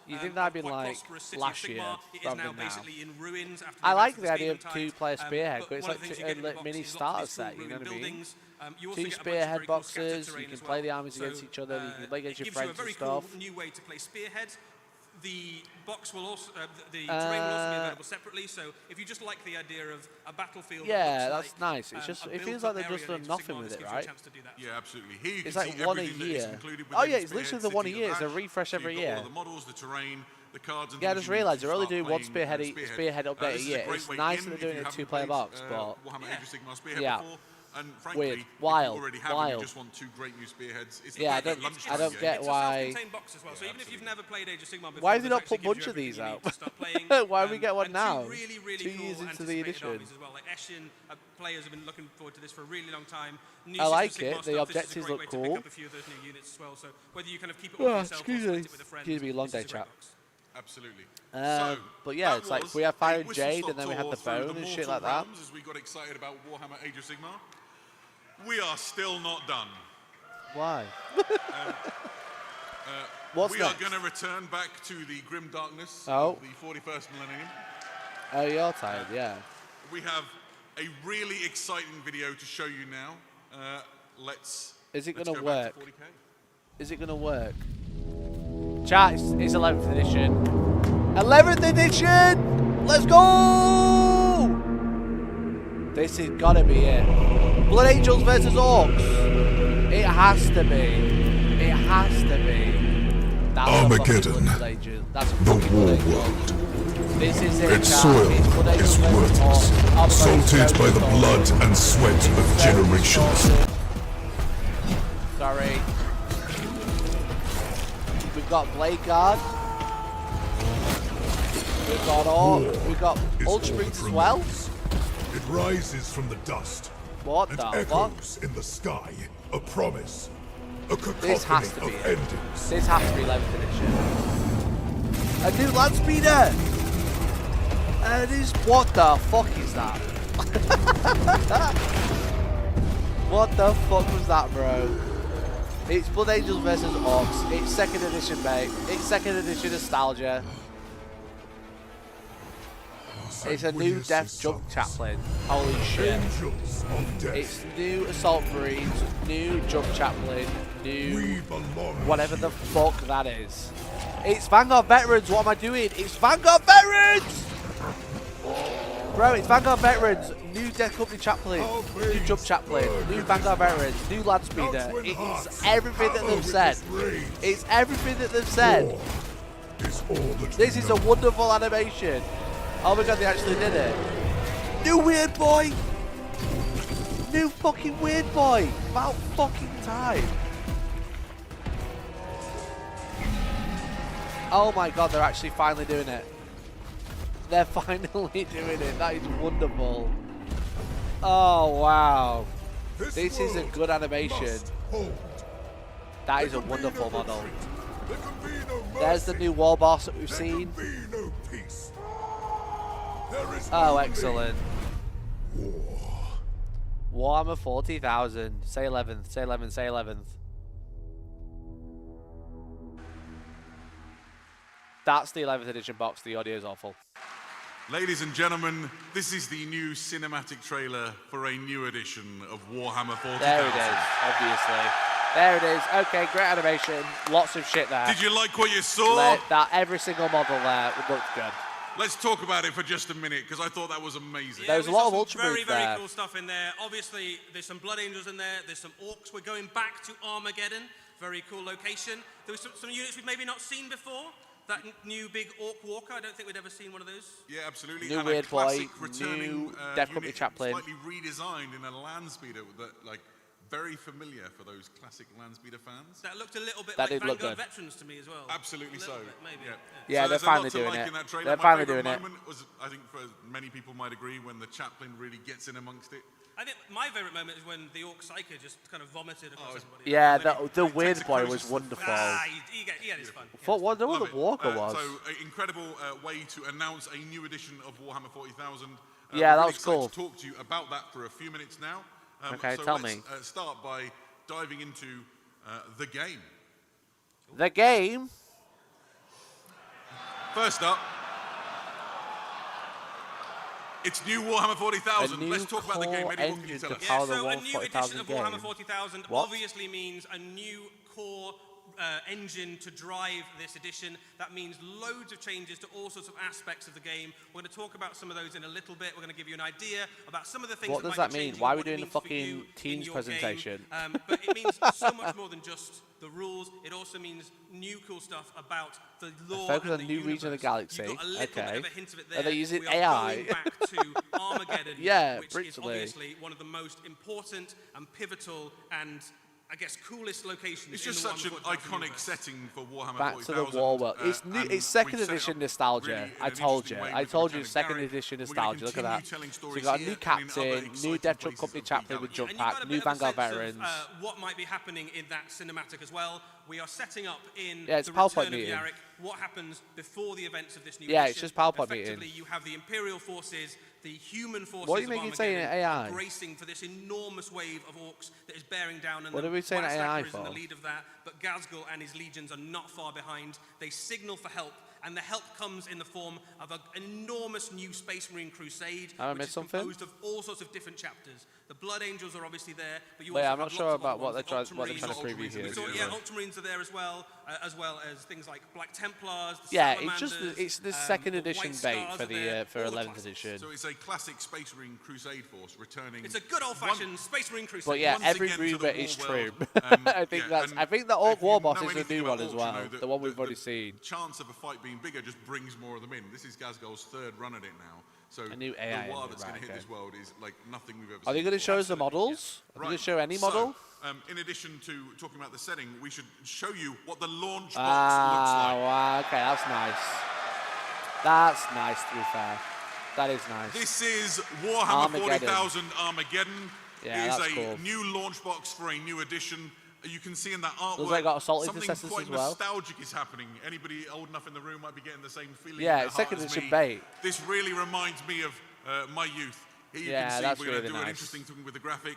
You think that'd be like last year rather than now? I like the idea of 2-player spearhead, but it's like a mini starter set. You know what I mean? 2 spearhead boxes, you can play the armies against each other, you can play against your friends and stuff. It gives you a very cool new way to play spearhead. The box will also, the terrain will also be available separately, so if you just like the idea of a battlefield, yeah, that's like, nice. It's just, it feels like they've just done nothing with it, right? Yeah, absolutely. Here you it's can like see one a year. Oh yeah, it's literally the one a year. It's a refresh every year. All the models, the terrain, the cards, and yeah, I just realised they're only doing one spearhead update a year. It's nice that they're doing a 2-player box, but yeah. And frankly, weird, if wild, you already have wild. You just want 2 great new spearheads. It's I don't get why. Box as well. So even if you've never played Age of Sigmar before, why have they not put a bunch of these out? Why do we get one now? Really, 2 years into the edition. As well. Like Eshin, players have been looking forward to this for a really long time. I like it. The objectives look cool. Pick up a few of those new units as well. So whether you kind of keep it all yourself or split it with a friend, excuse me, long day chat. Absolutely. But yeah, it's like we have Fire and Jade, and then we had the bone and shit like that. As we got excited about Warhammer Age of Sigmar. We are still not done. Why? we are going to return back to the grim darkness of the 41st millennium. Oh, you're tired, yeah. We have a really exciting video to show you now. Is it going to work? Is it going to work? Chat, it's 11th edition. 11th edition! Let's go! This has got to be it. Blood Angels versus Orks. It has to be. It has to be. That's Armageddon. That's the war world. This is it. Its soil is worthless, salted by the blood and sweat of generations. Sorry. We've got Blade Guard. We've got all. We've got Ultramarines as well. It rises from the dust. What and the echoes fuck? In the sky, a promise, a cacophony this has to be of endings. This has to be 11th edition. A new land speeder. What the fuck is that? What the fuck was that, bro? It's Blood Angels versus Orks. It's 2nd edition, mate. It's 2nd edition nostalgia. It's a new Death Jump Chaplain. Holy shit. It's new Assault Marines, new Jump Chaplain, new whatever the fuck that is. It's Vanguard Veterans. What am I doing? It's Vanguard Veterans! Bro, it's Vanguard Veterans, new Death Company Chaplain, new Jump Chaplain, new Vanguard Veterans, new Land Speeder. It's everything that they've said. It's everything that they've said. This is a wonderful animation. Oh my god, they actually did it. New Weird Boy! New fucking Weird Boy! About fucking time. Oh my god, they're actually finally doing it. They're finally doing it. That is wonderful. Oh wow. This is a good animation. That is a wonderful model. There's the new war boss that we've seen. Oh, excellent. Warhammer 40,000. Say 11th. Say 11th. Say 11th. That's the 11th edition box. The audio is awful. Ladies and gentlemen, this is the new cinematic trailer for a new edition of Warhammer 40,000. There it is, obviously. There it is. Okay, great animation. Lots of shit there. Did you like what you saw? Every single model there looked good. Let's talk about it for just a minute, because I thought that was amazing. Yeah, there's a lot of Ultramarines very, there. very cool stuff in there. Obviously, there's some Blood Angels in there. There's some Orks. We're going back to Armageddon. Very cool location. There was some units we've maybe not seen before. That new big Ork Walker, I don't think we'd ever seen one of those. Yeah, absolutely. New and Weird a classic Boy, returning new Death Company Chaplain. Slightly redesigned in a land speeder that, like, very familiar for those classic land speeder fans. That looked a little bit that like did look Vanguard good. Veterans to me as well. Absolutely so. Bit, maybe. Yeah, so they're finally doing like it. In that trailer. They're My finally favourite doing it. moment was, I think for many people might agree, when the chaplain really gets in amongst it. I think my favourite moment is when the Orc Psyker just kind of vomited across everybody. Yeah, the Weird Boy was wonderful. He had his fun. I wonder what the Walker was. So, an incredible way to announce a new edition of Warhammer 40,000. Yeah, that really was cool. To talk to you about that for a few minutes now. Okay, so tell let's, me. Start by diving into the game. The game? First up, it's new Warhammer 40,000. Let's talk about the game. Eddie, what can you tell us? Yeah, so a new edition of Warhammer 40,000 obviously means a new core engine to drive this edition. That means loads of changes to all sorts of aspects of the game. We're going to talk about some of those in a little bit. We're going to give you an idea about some of the things What that does might that be mean? changing, Why are we what it doing the means for fucking you in teams your presentation? game. But it means so much more than just the rules. It also means new cool stuff about the lore. Focus and on the new universe. region of the galaxy. You've got a little Okay. bit of a hint of it there. Are they using we are AI? Going back to Armageddon, Yeah, which is brutally. obviously one of the most important and pivotal and, I guess, coolest locations. It's just such an iconic setting for Warhammer 40,000. Back to the war world. It's new. It's second edition nostalgia. I told you. I told you second edition nostalgia. Look at that. So you got a new captain, new Death Company chaplain with jump pack, new Vanguard veterans. What might be happening in that cinematic as well. We are setting up in it's the PowerPoint return of meeting. Yarick what happens before the events of this new Yeah, edition. it's just PowerPoint Effectively, meeting. you have the Imperial forces, the human forces What are you of making saying Armageddon AI? bracing for this enormous wave of Orcs that is bearing down. And What are we saying AI is in the for? lead of that, but Ghazghkull and his legions are not far behind. They signal for help, and the help comes in the form of an enormous new Space Marine crusade, Have I which missed is something? composed of all sorts of different chapters. The Blood Angels are obviously there, but you Wait, also I'm not have sure lots of about other what ones, they're the trying to preview here. Yeah, Ultramarines are there as well as things like Black Templars. The Yeah, it's just Salamanders, it's the second the edition White bait Scars for are there, the for all the 11th classics. edition. So it's a classic Space Marine Crusade force returning. It's a good old-fashioned Space Marine crusade. But yeah, once every again to the rumor war is world. true. I think Yeah, that's. and I think the Orc if you War Boss know is a anything new about one as Orcs, you well. know that The one we've already seen. Chance of a fight being bigger just brings more of them in. This is Ghazghkull's third run at it now. So A new AI the war engine, that's going right, to hit okay. this world is like nothing we've ever seen. Are they going to show us the Absolutely. models? Are they going to show any model? So, in addition to talking about the setting, we should show you what the launch box Ah, looks like. wow, okay, that's nice. That's nice, to be fair. That is nice. This is Warhammer Armageddon. 40,000 Armageddon. Yeah, it is that's a cool. new launch box for a new edition. You can see in that artwork Looks like got assault something intercessors quite as well. nostalgic is happening. Anybody old enough in the room might be getting the same feeling. Yeah, in their it's second heart as edition me. bait. This really reminds me of my youth. Here you Yeah, can see that's we're going really to do an nice. interesting thing with the graphic.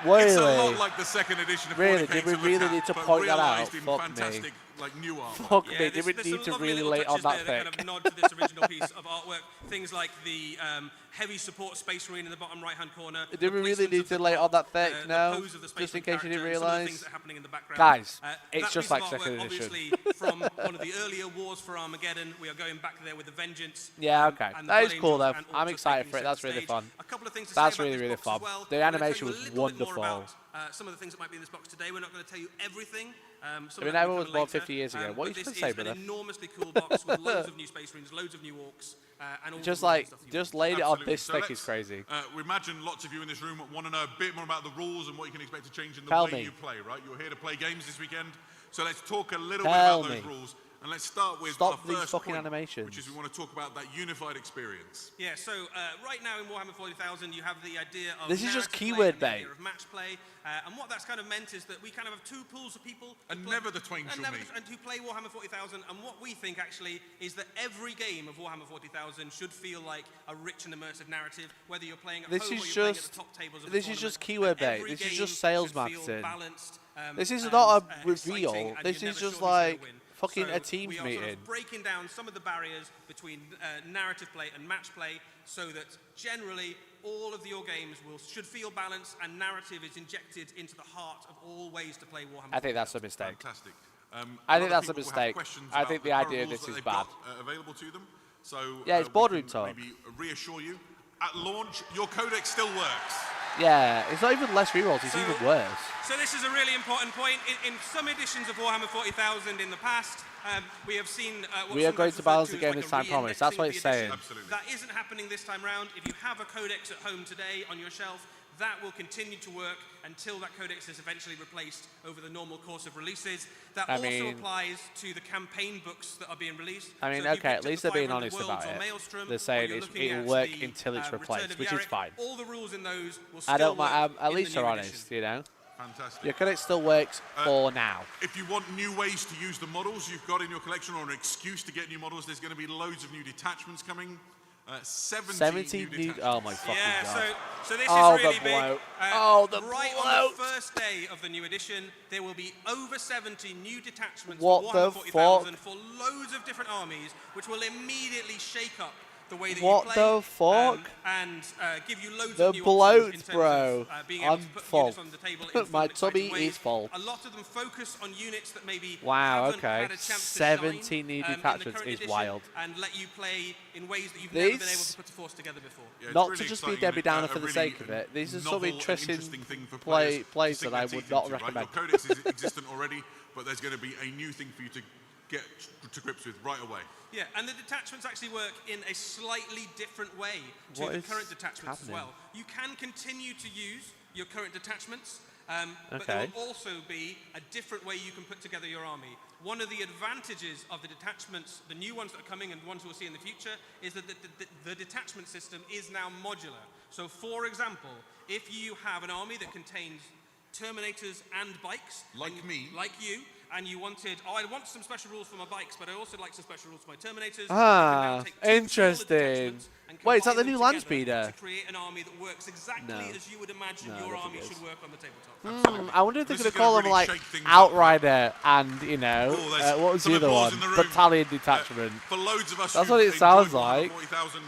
Really? It's a lot like the second edition of 40K Really? Did we to look really at, need to but point that out? realised in Fuck me. fantastic, like new art. Fuck me, did we there's need some to lovely really little lay on touches that there thick? kind of nod to this original piece of artwork. Things like the heavy support Space Marine in the bottom right-hand corner. Did we really need to lay on that thick? No? Just in case you didn't realise? Guys, it's just like second edition. Obviously, from one of the earlier wars for Armageddon, we are going back there with a vengeance. Yeah, okay. and the That is Blood cool, though. Angels and I'm Orcs excited taking for it. centre That's really stage. fun. A couple of things to That's say about really, this really box as fun. well. The We're gonna animation tell you was a little bit more wonderful. about, some of the things that might be in this box today. We're not going to tell you everything. I mean, everyone was born 50 years ago. What are you This trying to say, is an brother? enormously cool box with loads of new Space Marines, loads of new Orcs, and all Just the like, stuff you just want. laid it on Absolutely. this So thick let's, is crazy. We imagine lots of you in this room want to know a bit more about the rules and what you can expect to change in the Tell way me. you play, right? You're here to play games this weekend. So let's talk a little Tell bit about those me. rules. And let's start with Stop our these first fucking point, animations. which is we want to talk about that unified experience. Yeah, so right now in Warhammer 40,000, you have the idea of This is just narrative play keyword and the bait. idea of match play, and what that's kind of meant is that we kind of have two pools of people And never the twain shall meet. and who play Warhammer 40,000. And what we think actually is that every game of Warhammer 40,000 should feel like a rich and immersive narrative, whether you're playing at home or you're playing at the top tables of the This is just keyword bait. This is just sales marketing. Balanced, this is not a and reveal. exciting, and This you're is never just sure who's gonna like win. fucking So a teams we are meeting. sort of breaking down some of the barriers between narrative play and match play, so that generally all of your games should feel balanced, and narrative is injected into the heart of all ways to play Warhammer. I think that's a mistake. Fantastic. I think that's a people will have mistake. questions I about think the current idea of rules this that is they've bad. got, available to them. So Yeah, it's we boardroom can talk. Maybe reassure you. At launch, your codex still works. Yeah, it's not even less rerolls, it's even worse. So this is a really important point. In some editions of Warhammer 40,000 in the past, we have seen what We are going sometimes to balance referred the as game like this a time, promise. That's what re-indexing it's of the saying. edition. Absolutely. That isn't happening this time round. If you have a codex at home today on your shelf, that will continue to work until that codex is eventually replaced over the normal course of releases. That also applies to the campaign books that are being released. I mean, So if you okay, picked at up least the they're being 500 honest Worlds about or it. Maelstrom, They're or saying you're it's, looking it'll at work the, until it's Return replaced, of which is Yarick, fine. all the rules in those will still I don't work mind. At in least the they're new honest, edition. you know? Fantastic. Your codex still works for now. If you want new ways to use the models you've got in your collection, or an excuse to get new models, there's going to be loads of new detachments coming. 70 new detachments. Oh my fucking god. So this Oh, is really the big. bloat. Right on bloat. the first day of the new edition, there will be over 70 new detachments What for the Warhammer 40,000 for loads of different armies, which will immediately shake up the way that What you play. the fuck? And give you loads The of new bloat, options in terms bro. of being able I'm to put full. units on the table in My fun, exciting tummy ways. is full. A lot of them focus on units that maybe Wow, haven't okay. had a chance to 70 shine, new in the detachments current is edition, wild. and let you play in ways that you've never been able to put a force together before. Yeah, it's Not really to just be exciting Debbie and Downer a for the really sake of it. These are some novel and interesting thing for plays players to that I sink their would teeth not into, right? recommend. Your codex is existent already, but there's going to be a new thing for you to get to grips with right away. Yeah, and the detachments actually work in a slightly different way to What the is current detachments happening? as well. You can continue to use your current detachments, but Okay. there will also be a different way you can put together your army. One of the advantages of the detachments, the new ones that are coming and ones we'll see in the future, is that the detachment system is now modular. So for example, if you have an army that contains Terminators and bikes, Like me. like you, and you wanted, I want some special rules for my bikes, but I also like some special rules for my Terminators. Ah, you can now take two smaller interesting. detachments and Wait, is that combine the new them land together speeder? To create an army that works exactly No. as you would imagine No, I your don't army think it should is. work on the tabletop. I wonder if they're This going is to call gonna them really like shake things up. Outrider and, you know, Oh, there's what was some the other applause one? in the room. Battalion detachment. For loads of us That's who've what it enjoyed sounds Warhammer like. 40,000,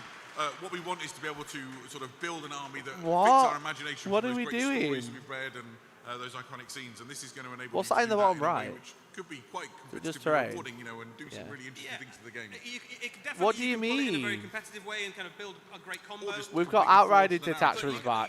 what we want is to be able to sort of build an army that What? fits our imagination. What from are those we great doing? stories we've read and those iconic scenes, and this is going to enable What's you that to in do the bottom in a way right? which could be quite Just competitively terrain. rewarding, you know, and do some really interesting things to the game. It can definitely, What do you can pull it in a very mean? competitive way and kind of build a great combo. We've got Outrider detachments back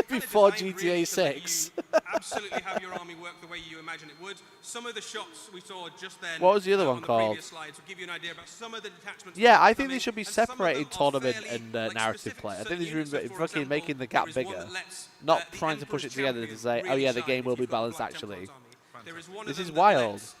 before GTA 6. Absolutely have your army work the way you imagine it would. Some of the shots we saw just then. What was the other one on the called? previous slides will give you an idea about some of the detachments. Yeah, that I are think they coming, should be and some of them separated are tournament fairly, and like, narrative specific play. I to think they certain should be units. So, for fucking example, making the there gap is one bigger. that lets, Not the trying to push Emperor's it together to champion say, oh really yeah, the shine game will if be you've got a balanced Black actually. Templars army. There is one This of is them that wild. lets,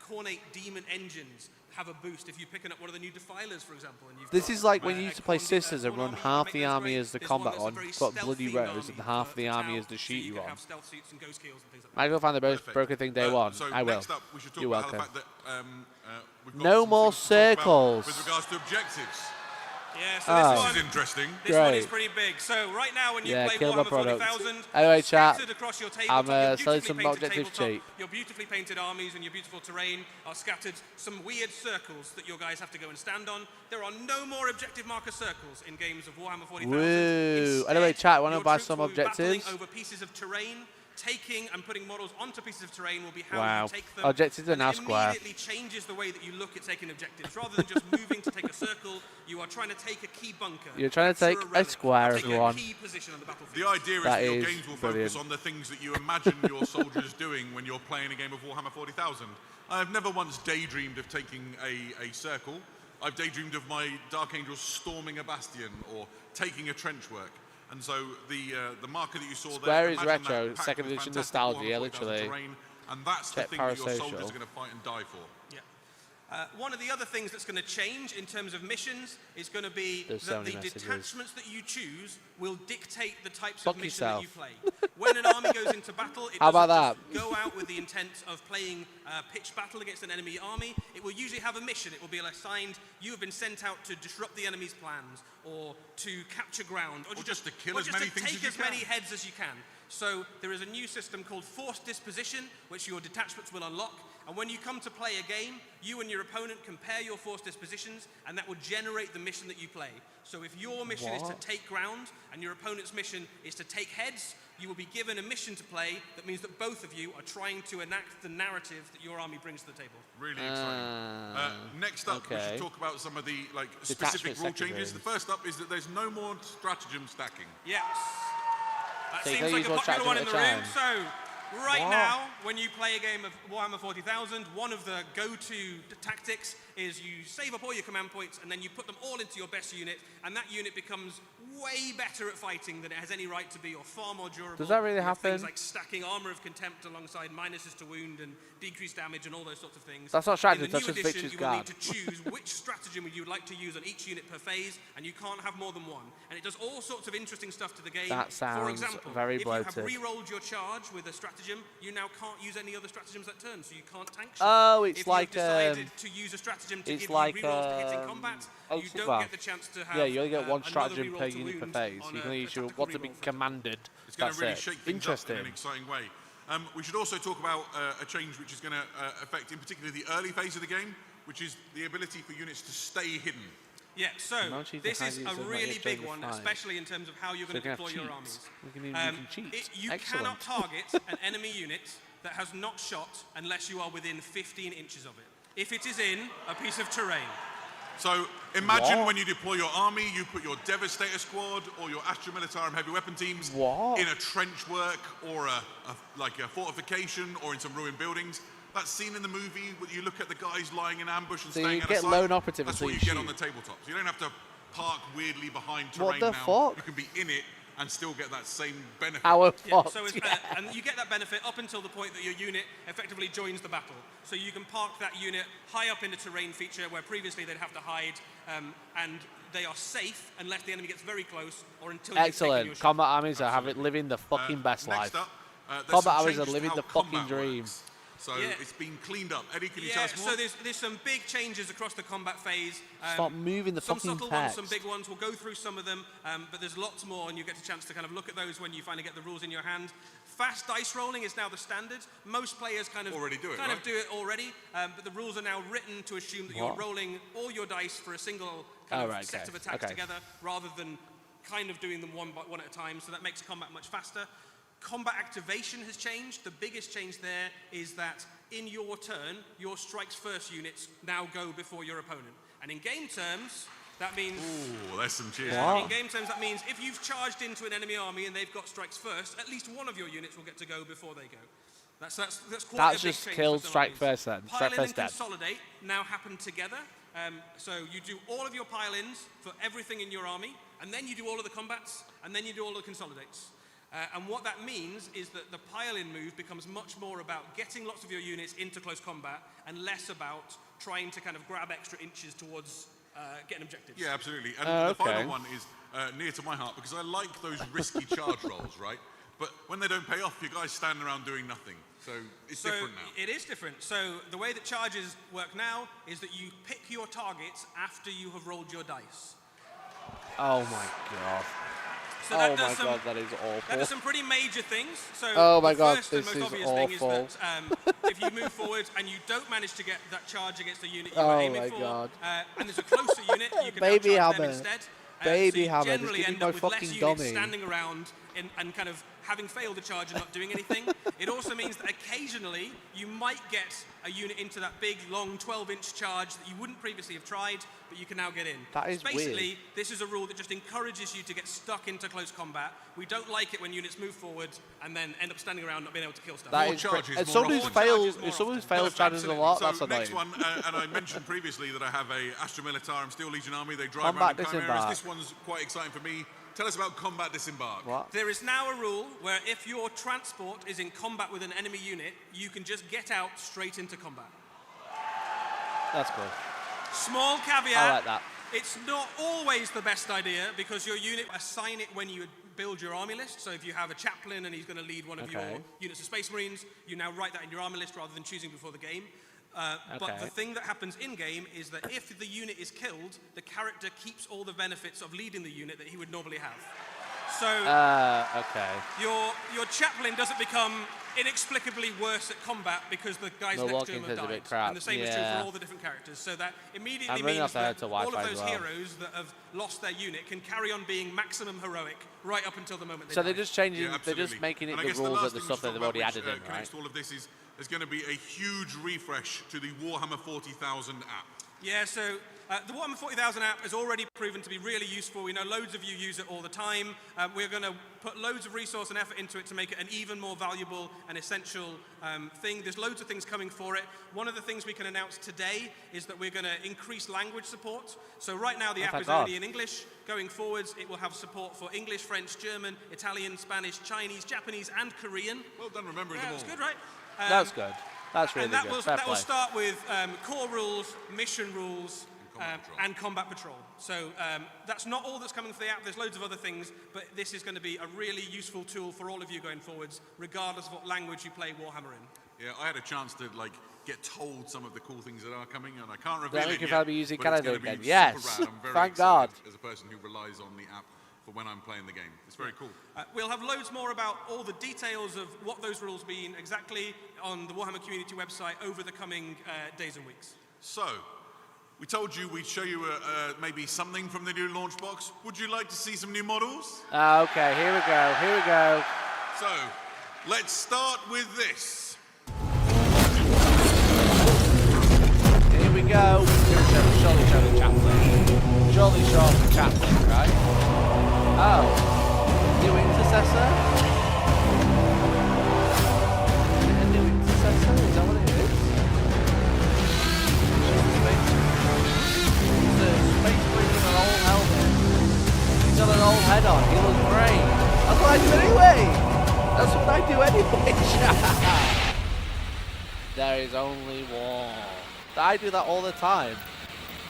Cornate demon engines have a boost if you're picking up one of the new defilers, for example. And you've This got, is like when you a used to play Corn- Sisters and Corn run army, half make the those army great. as the There's one combat that's a one, very got bloody stealthy rows, army and half for the army Tau, is the so you shooty can one. have stealth suits and ghost kills and things like I go find the most Perfect. broken thing day one. So I will. next up, we should talk You're about welcome. the fact that we've got No some more things to talk about circles. with regards to objectives. Yeah, so Oh. this This is interesting. This one Great. is pretty big. So right now when you Yeah, play kill my Warhammer product. 40,000, Anyway, chat, scattered across your I'm tabletop, your selling beautifully some painted objectives tabletop, cheap. your beautifully painted armies and your beautiful terrain are scattered some weird circles that your guys have to go and stand on. There are no more objective marker circles in games of Warhammer 40,000. Woo. Anyway, chat, wanna your buy troops some will be battling objectives? over pieces of terrain. Taking and putting models onto pieces of terrain will be how Wow. you take them. Objectives are and now it square. immediately changes the way that you look at taking objectives. Rather than just moving to take a circle, you are trying to take a key bunker. You're trying to capture take a relic, square, or take everyone. a key position on the battlefield. The idea is That that your is games will brilliant. focus on the things that you imagine your soldiers doing when you're playing a game of Warhammer 40,000. I have never once daydreamed of taking a circle. I've daydreamed of my Dark Angels storming a bastion or taking a trench work. And so the marker that you saw Square there, is imagine retro, that packed second with edition fantastic nostalgia, Warhammer 40,000 literally. terrain, and that's Check the thing that your parasocial. soldiers are going to fight and die for. Yeah. One of the other things that's going to change in terms of missions is going to be that the detachments that you choose will dictate the types of mission that you play. When an army goes into battle, it doesn't just go out with the intent of playing pitched battle against an enemy army. It will usually have a mission. It will be assigned, you have been sent out to disrupt the enemy's plans, or to capture ground, or just to kill as many things as you can. Take as many heads as you can. So there is a new system called forced disposition, which your detachments will unlock. And when you come to play a game, you and your opponent compare your forced dispositions, and that will generate the mission that you play. So if your mission is to take ground, and your opponent's mission is to take heads, you will be given a mission to play that means that both of you are trying to enact the narrative that your army brings to the table. Really exciting. Next up, we should talk about some of the specific rule changes. The first up is that there's no more stratagem stacking. Yes. That seems like a popular one in the room. So, right now, when you play a game of Warhammer 40,000, one of the go-to tactics is you save up all your command points and then you put them all into your best unit, and that unit becomes way better at fighting than it has any right to be, or far more durable. Does that really happen? Things like stacking Armor of Contempt alongside minuses to wound and decreased damage and all those sorts of things. That's not strategy, that's just Victor's Victor's Guard. You will need to choose which stratagem you would like to use on each unit per phase, and you can't have more than one. And it does all sorts of interesting stuff to the game. That sounds For example, very bloated. if you have re-rolled your charge with a stratagem, you now can't use any other stratagems that turn, so you can't tank shot. Oh, it's if like you've decided to use a stratagem to give you re-rolls to hit in combat, you don't get the chance to have you only get one stratagem per unit per phase. You can only use what's to be commanded. It's going to really shake things up in an exciting way. We should also talk about a change which is going to affect, in particular, the early phase of the game, which is the ability for units to stay hidden. Yeah, so this is a really big one, especially in terms of how you're going to deploy your armies. You cannot target an enemy unit that has not shot unless you are within 15 inches of it. If it is in a piece of terrain. So imagine when you deploy your army, you put your Devastator squad or your Astra Militarum heavy weapon teams in a trench work or like a fortification or in some ruined buildings. That scene in the movie where you look at the guys lying in ambush and staying out of sight. So you get lone operative. That's what you get on the tabletop. So you don't have to park weirdly behind terrain what the now. Fuck? You can be in it and still get that same benefit. And you get that benefit up until the point that your unit effectively joins the battle. So you can park that unit high up in the terrain feature where previously they'd have to hide, and they are safe unless the enemy gets very close or until Excellent. Combat armies are living the fucking best life. Combat armies are living the fucking dream. So it's been cleaned up. Eddie, can you tell us more? So there's some big changes across the combat phase. Stop moving the fucking text. Some subtle ones, some big ones. We'll go through some of them, but there's lots more, and you get a chance to kind of look at those when you finally get the rules in your hand. Fast dice rolling is now the standard. Most players kind of do it already, but the rules are now written to assume that you're rolling all your dice for a single set of attacks together, rather than kind of doing them one at a time. So that makes combat much faster. Combat activation has changed. The biggest change there is that in your turn, your strikes first units now go before your opponent. And in game terms, that means... Ooh, there's some cheers. In game terms, that means if you've charged into an enemy army and they've got strikes first, at least one of your units will get to go before they go. That's quite a big change. Just killed strike first then. Pile-in and consolidate now happen together. So you do all of your pile-ins for everything in your army, and then you do all of the combats, and then you do all of the consolidates. And what that means is that the pile-in move becomes much more about getting lots of your units into close combat and less about trying to kind of grab extra inches towards getting objectives. Yeah, absolutely. And the final one is near to my heart because I like those risky charge rolls, right? But when they don't pay off, you guys stand around doing nothing. So it's different now. It is different. So the way that charges work now is that you pick your targets after you have rolled your dice. Oh my god. So that is awful. That does some pretty major things. So oh my god, first this and most is obvious awful. thing is that if you move forward and you don't manage to get that charge against the unit you were aiming for, and there's a closer unit, you can now charge them instead. Baby so hammer, generally end up with less units standing around and kind of having failed a charge and not doing anything. It also means that occasionally you might get a unit into that big, long 12-inch charge that you wouldn't previously have tried, but you can now get in. That is basically, weird. This is a rule that just encourages you to get stuck into close combat. We don't like it when units move forward and then end up standing around not being able to kill stuff. That is charges. And someone who's failed charges a lot, that's annoying. Next one, and I mentioned previously that I have a Astra Militarum Steel Legion army. They drive around in chimeras. This one's quite exciting for me. Tell us about combat disembark. What? There is now a rule where if your transport is in combat with an enemy unit, you can just get out straight into combat. That's good. Small caveat. I like that. It's not always the best idea because your unit assign it when you build your army list. So if you have a chaplain and he's going to lead one of your units of Space Marines, you now write that in your army list rather than choosing before the game. But the thing that happens in-game is that if the unit is killed, the character keeps all the benefits of leading the unit that he would normally have. So your chaplain doesn't become inexplicably worse at combat because the guys next to him have died. And the same is true for all the different characters. So that immediately means that all of those heroes that have lost their unit can carry on being maximum heroic right up until the moment they die. So they're just changing, they're just making it the rules of the stuff that they've already added in, right? All of this is there's going to be a huge refresh to the Warhammer 40,000 app. Yeah, so the Warhammer 40,000 app has already proven to be really useful. We know loads of you use it all the time. We're going to put loads of resource and effort into it to make it an even more valuable and essential thing. There's loads of things coming for it. One of the things we can announce today is that we're going to increase language support. So right now the app is only in English. Going forwards, it will have support for English, French, German, Italian, Spanish, Chinese, Japanese, and Korean. Well done remembering them all. That's good, right? That's good. That's really good. That will start with core rules, mission rules, and combat patrol. So that's not all that's coming for the app. There's loads of other things, but this is going to be a really useful tool for all of you going forwards, regardless of what language you play Warhammer in. Yeah, I had a chance to get told some of the cool things that are coming, and I can't reveal it yet. I'll be using Canada again. Yes, thank God. As a person who relies on the app for when I'm playing the game. It's very cool. We'll have loads more about all the details of what those rules mean exactly on the Warhammer community website over the coming days and weeks. So, we told you we'd show you maybe something from the new launch box. Would you like to see some new models? Okay, here we go, here we go. So, let's start with this. Here we go. Surely show the chaplain. Surely show the chaplain, right? Oh, new intercessor? A new intercessor? Is that what it is? He's a space marine with an old helmet. He's got an old head on. He looks great. That's what I do anyway. That's what I do anyway. There is only one. I do that all the time.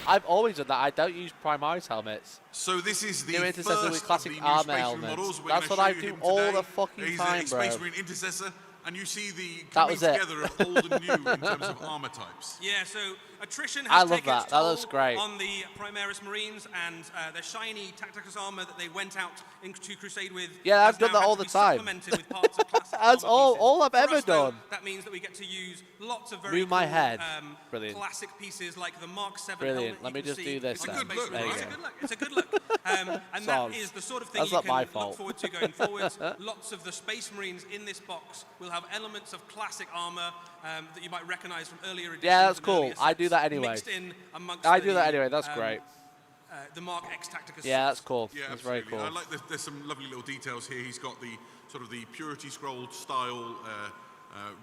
I've always done that. I don't use Primaris helmets. So this is the new intercessor first with classic of the armor helmets. That's what I do all the fucking time, He's bro. a Space Marine intercessor, and you see the coming together of old and new in terms of armor types. Yeah, so attrition has taken its toll looks great. on the Primaris Marines and their shiny Tacticus armor that they went out into Crusade with. Yeah, I've done that all the time. With parts of classic That's all I've ever though, done. that means that we get to use lots of very Move my head. Brilliant. Classic pieces like the Mark 7 Brilliant. helmet. Let me just do this. It's a then. good look, there you right? go. It's a good look. And that is the sort of thing you can look forward to going forwards. Lots of the Space Marines in this box will have elements of classic armor that you might recognize from earlier editions. Yeah, that's cool. I do that anyway. Mixed in amongst I do that anyway. That's great. The Mark X Tacticus. Yeah, that's cool. Yeah, that's absolutely. very cool. I like there's some lovely little details here. He's got the sort of the Purity Scroll style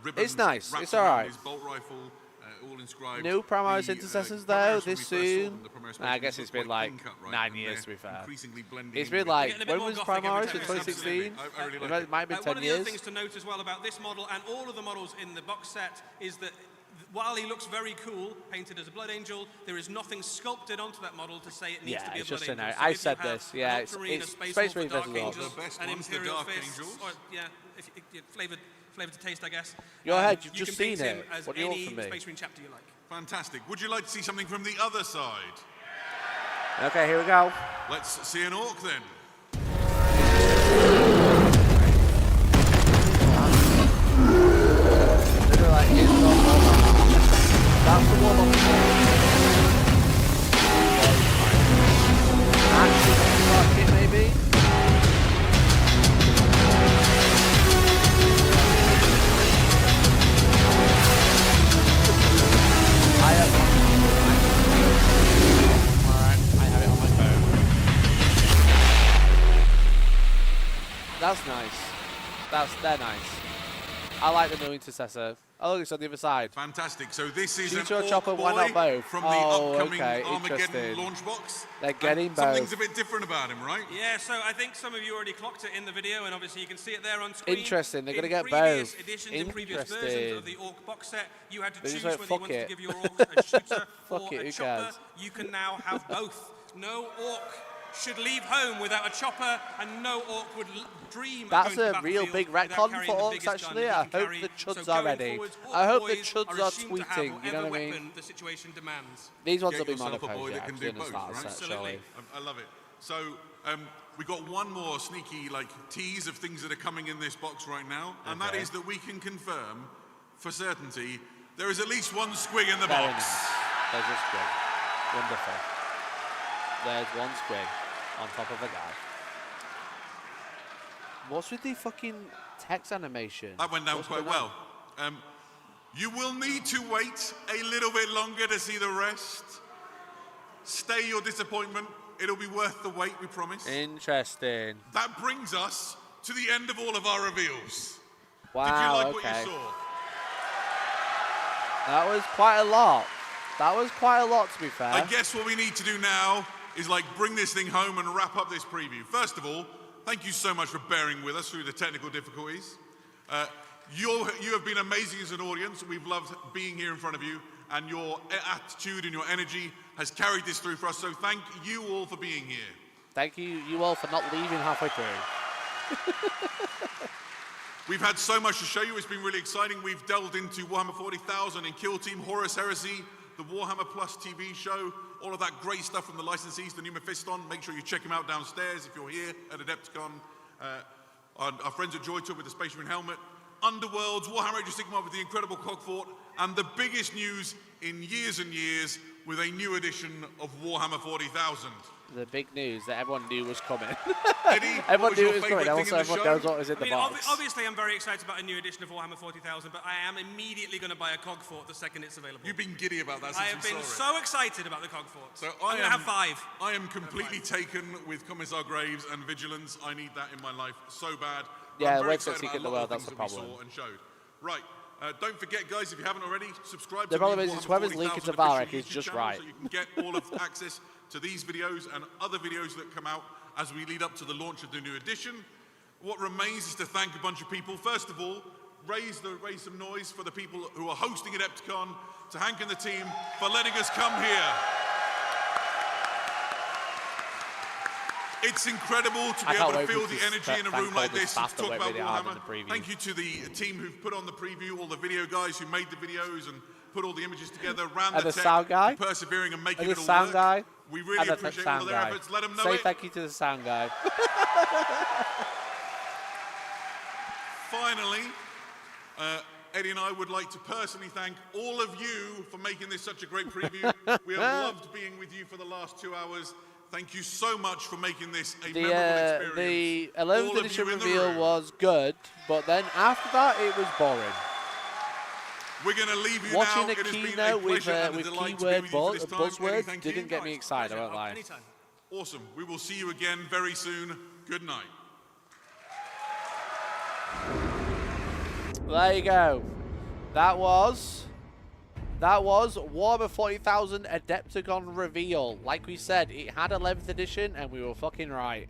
ribbon. It's nice. It's all right. His bolt rifle, all inscribed. New Primaris intercessors though, this soon. I guess it's been like 9 years to be fair. It's been like, when was Primaris? In 2016? It might have been 10 years. One of the other things to note as well about this model and all of the models in the box set is that while he looks very cool, painted as a Blood Angel, there is nothing sculpted onto that model to say it needs to be a Blood Angel. So I said this. Yeah, it's Space Marine Dark Angels, an Imperial Fist, or flavored to taste, I guess. Your head, you've you just can paint seen him it. as What do you want any from me? Space Marine chapter you like. Fantastic. Would you like to see something from the other side? Okay, here we go. Let's see an Ork then. That's the one on the Action maybe? I have it on my phone. That's nice. They're nice. I like the new intercessor. Oh, look, it's on the other side. Fantastic. So this is Shooter an or chopper, why not both? From the upcoming Armageddon launch box. They're getting both. Something's a bit different about him, right? Yeah, so I think some of you already clocked it in the video, and obviously you can see it there on screen. Interesting, they're going to get previous both. Editions, in previous versions of the Orc box set, you had to choose like, whether you wanted to give your Orc a shooter or a chopper. You can now have both. No Orc should leave home without a chopper, and no Orc would dream That's of going a real big retcon for Orcs, actually. I hope the chuds are ready. I hope the chuds are tweeting, you know what I mean? The situation demands. These ones will be monoposed, yeah, actually, in the start set, surely. I love it. So, we got one more sneaky tease of things that are coming in this box right now, and that is that we can confirm for certainty there is at least one squig in the box. Nice. There's a squig. Wonderful. There's one squig on top of a guy. What's with the fucking text animation? That went down quite well. You will need to wait a little bit longer to see the rest. Stay your disappointment. It'll be worth the wait, we promise. Interesting. That brings us to the end of all of our reveals. Wow, Did you like what you saw? That was quite a lot. That was quite a lot, to be fair. I guess what we need to do now is bring this thing home and wrap up this preview. First of all, thank you so much for bearing with us through the technical difficulties. You have been amazing as an audience. We've loved being here in front of you, and your attitude and your energy has carried this through for us. So thank you all for being here. Thank you all for not leaving halfway through. We've had so much to show you. It's been really exciting. We've delved into Warhammer 40,000 and Kill Team, Horus Heresy, the Warhammer Plus TV show, all of that great stuff from the licensees, the new Mephiston. Make sure you check him out downstairs if you're here at Adepticon. Our friends at Joy Tour with the Space Marine helmet. Underworlds, Warhammer Age of Sigmar with the incredible Cogfort, and the biggest news in years and years with a new edition of Warhammer 40,000. The big news that everyone knew was coming. Eddie, everyone knew it was coming. Also, everyone knows what was in the box. Obviously, I'm very excited about a new edition of Warhammer 40,000, but I am immediately going to buy a Cogfort the second it's available. You've been giddy about that since I have been so excited about the Cogfort. So I'm going to have 5. I am completely taken with Commissar Graves and Vigilance. I need that in my life so bad. Yeah, the website's secret the world, that's the problem. And showed. Right. Don't forget, guys, if you haven't already, subscribe to the problem is whoever's leaking to Valak is just right. So you can get all of access to these videos and other videos that come out as we lead up to the launch of the new edition. What remains is to thank a bunch of people. First of all, raise some noise for the people who are hosting Adepticon, to Hank and the team for letting us come here. It's incredible to be able to feel the energy in a room like this and to talk about Warhammer. Thank you to the team who've put on the preview, all the video guys who made the videos and put all the images together, ran the tech, sound guy, persevering and making it all sound work. guy, we really appreciate all their efforts. Let them know Say thank you to the sound guy. Finally, Eddie and I would like to personally thank all of you for making this such a great preview. We have loved being with you for the last 2 hours. Thank you so much for making this a memorable experience. The 11th edition reveal was good, but then after that it was boring. We're going to leave you watching now. a keynote with keyword buzzwords didn't get me excited, I won't lie. Awesome. We will see you again very soon. Good night. There you go. That was Warhammer 40,000 Adepticon reveal. Like we said, it had 11th edition, and we were fucking right.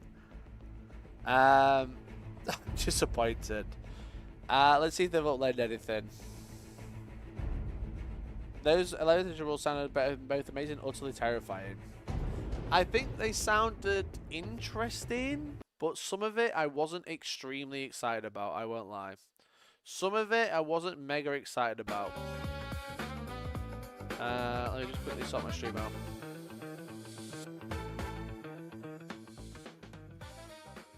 Disappointed. Let's see if they've uploaded anything. Those 11th edition rules sounded both amazing and utterly terrifying. I think they sounded interesting, but some of it I wasn't extremely excited about, I won't lie. Some of it I wasn't mega excited about. Let me just quickly sort my stream out.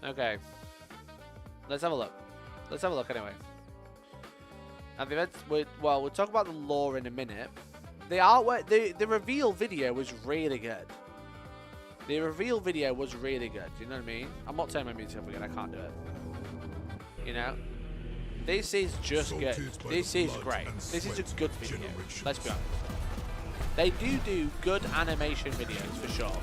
Okay. Let's have a look. Let's have a look anyway. And the events, we'll talk about the lore in a minute. The artwork, the reveal video was really good. The reveal video was really good. Do you know what I mean? I'm not turning my music up again. I can't do it. You know? This is just good. This is great. This is a good video. Let's be honest. They do good animation videos for sure.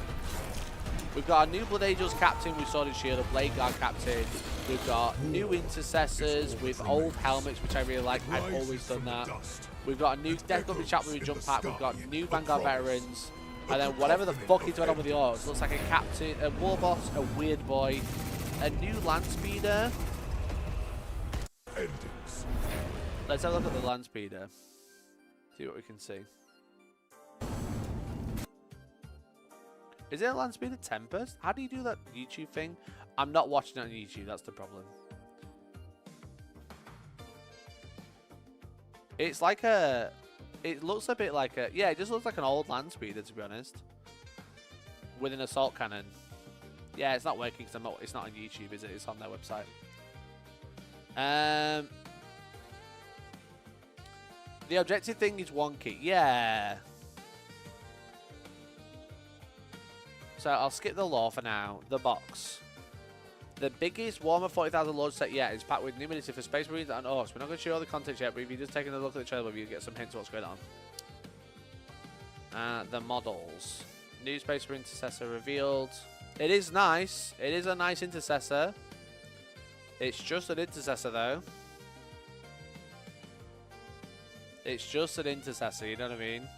We've got our new Blood Angels captain with Sword and Shield, a Blade Guard captain. We've got new intercessors with old helmets, which I really like. I've always done that. We've got a new Death Company chaplain with jump pack. We've got new Vanguard veterans. And then whatever the fuck he's going on with the Orks. Looks like a captain, a war boss, a weird boy, a new land speeder. Let's have a look at the land speeder. See what we can see. Is it a land speeder Tempest? How do you do that YouTube thing? I'm not watching it on YouTube, that's the problem. It's like a... It looks a bit like a... Yeah, it just looks like an old land speeder, to be honest. With an assault cannon. Yeah, it's not working because it's not on YouTube, is it? It's on their website. The objective thing is wonky. Yeah. So I'll skip the lore for now. The box. The biggest Warhammer 40,000 launch set yet is packed with new miniatures for Space Marines and Orks. We're not going to show all the content yet, but if you just take a look at the trailer, you get some hints of what's going on. The models. New Space Marine Intercessor revealed. It is nice. It is a nice Intercessor. It's just an Intercessor, though. It's just an Intercessor, you know what I mean?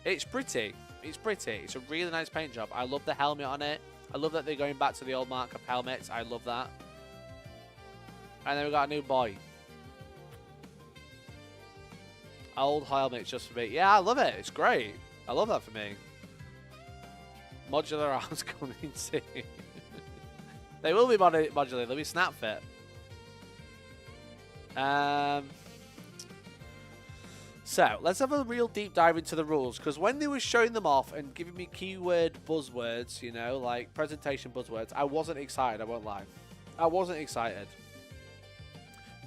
It's pretty. It's pretty. It's a really nice paint job. I love the helmet on it. I love that they're going back to the old mark of helmets. I love that. And then we got a new boy. Old helmets just for me. Yeah, I love it. It's great. I love that for me. Modular arms coming soon. They will be modular. They'll be snap fit. So, let's have a real deep dive into the rules, because when they were showing them off and giving me keyword buzzwords, you know, like presentation buzzwords, I wasn't excited, I won't lie. I wasn't excited.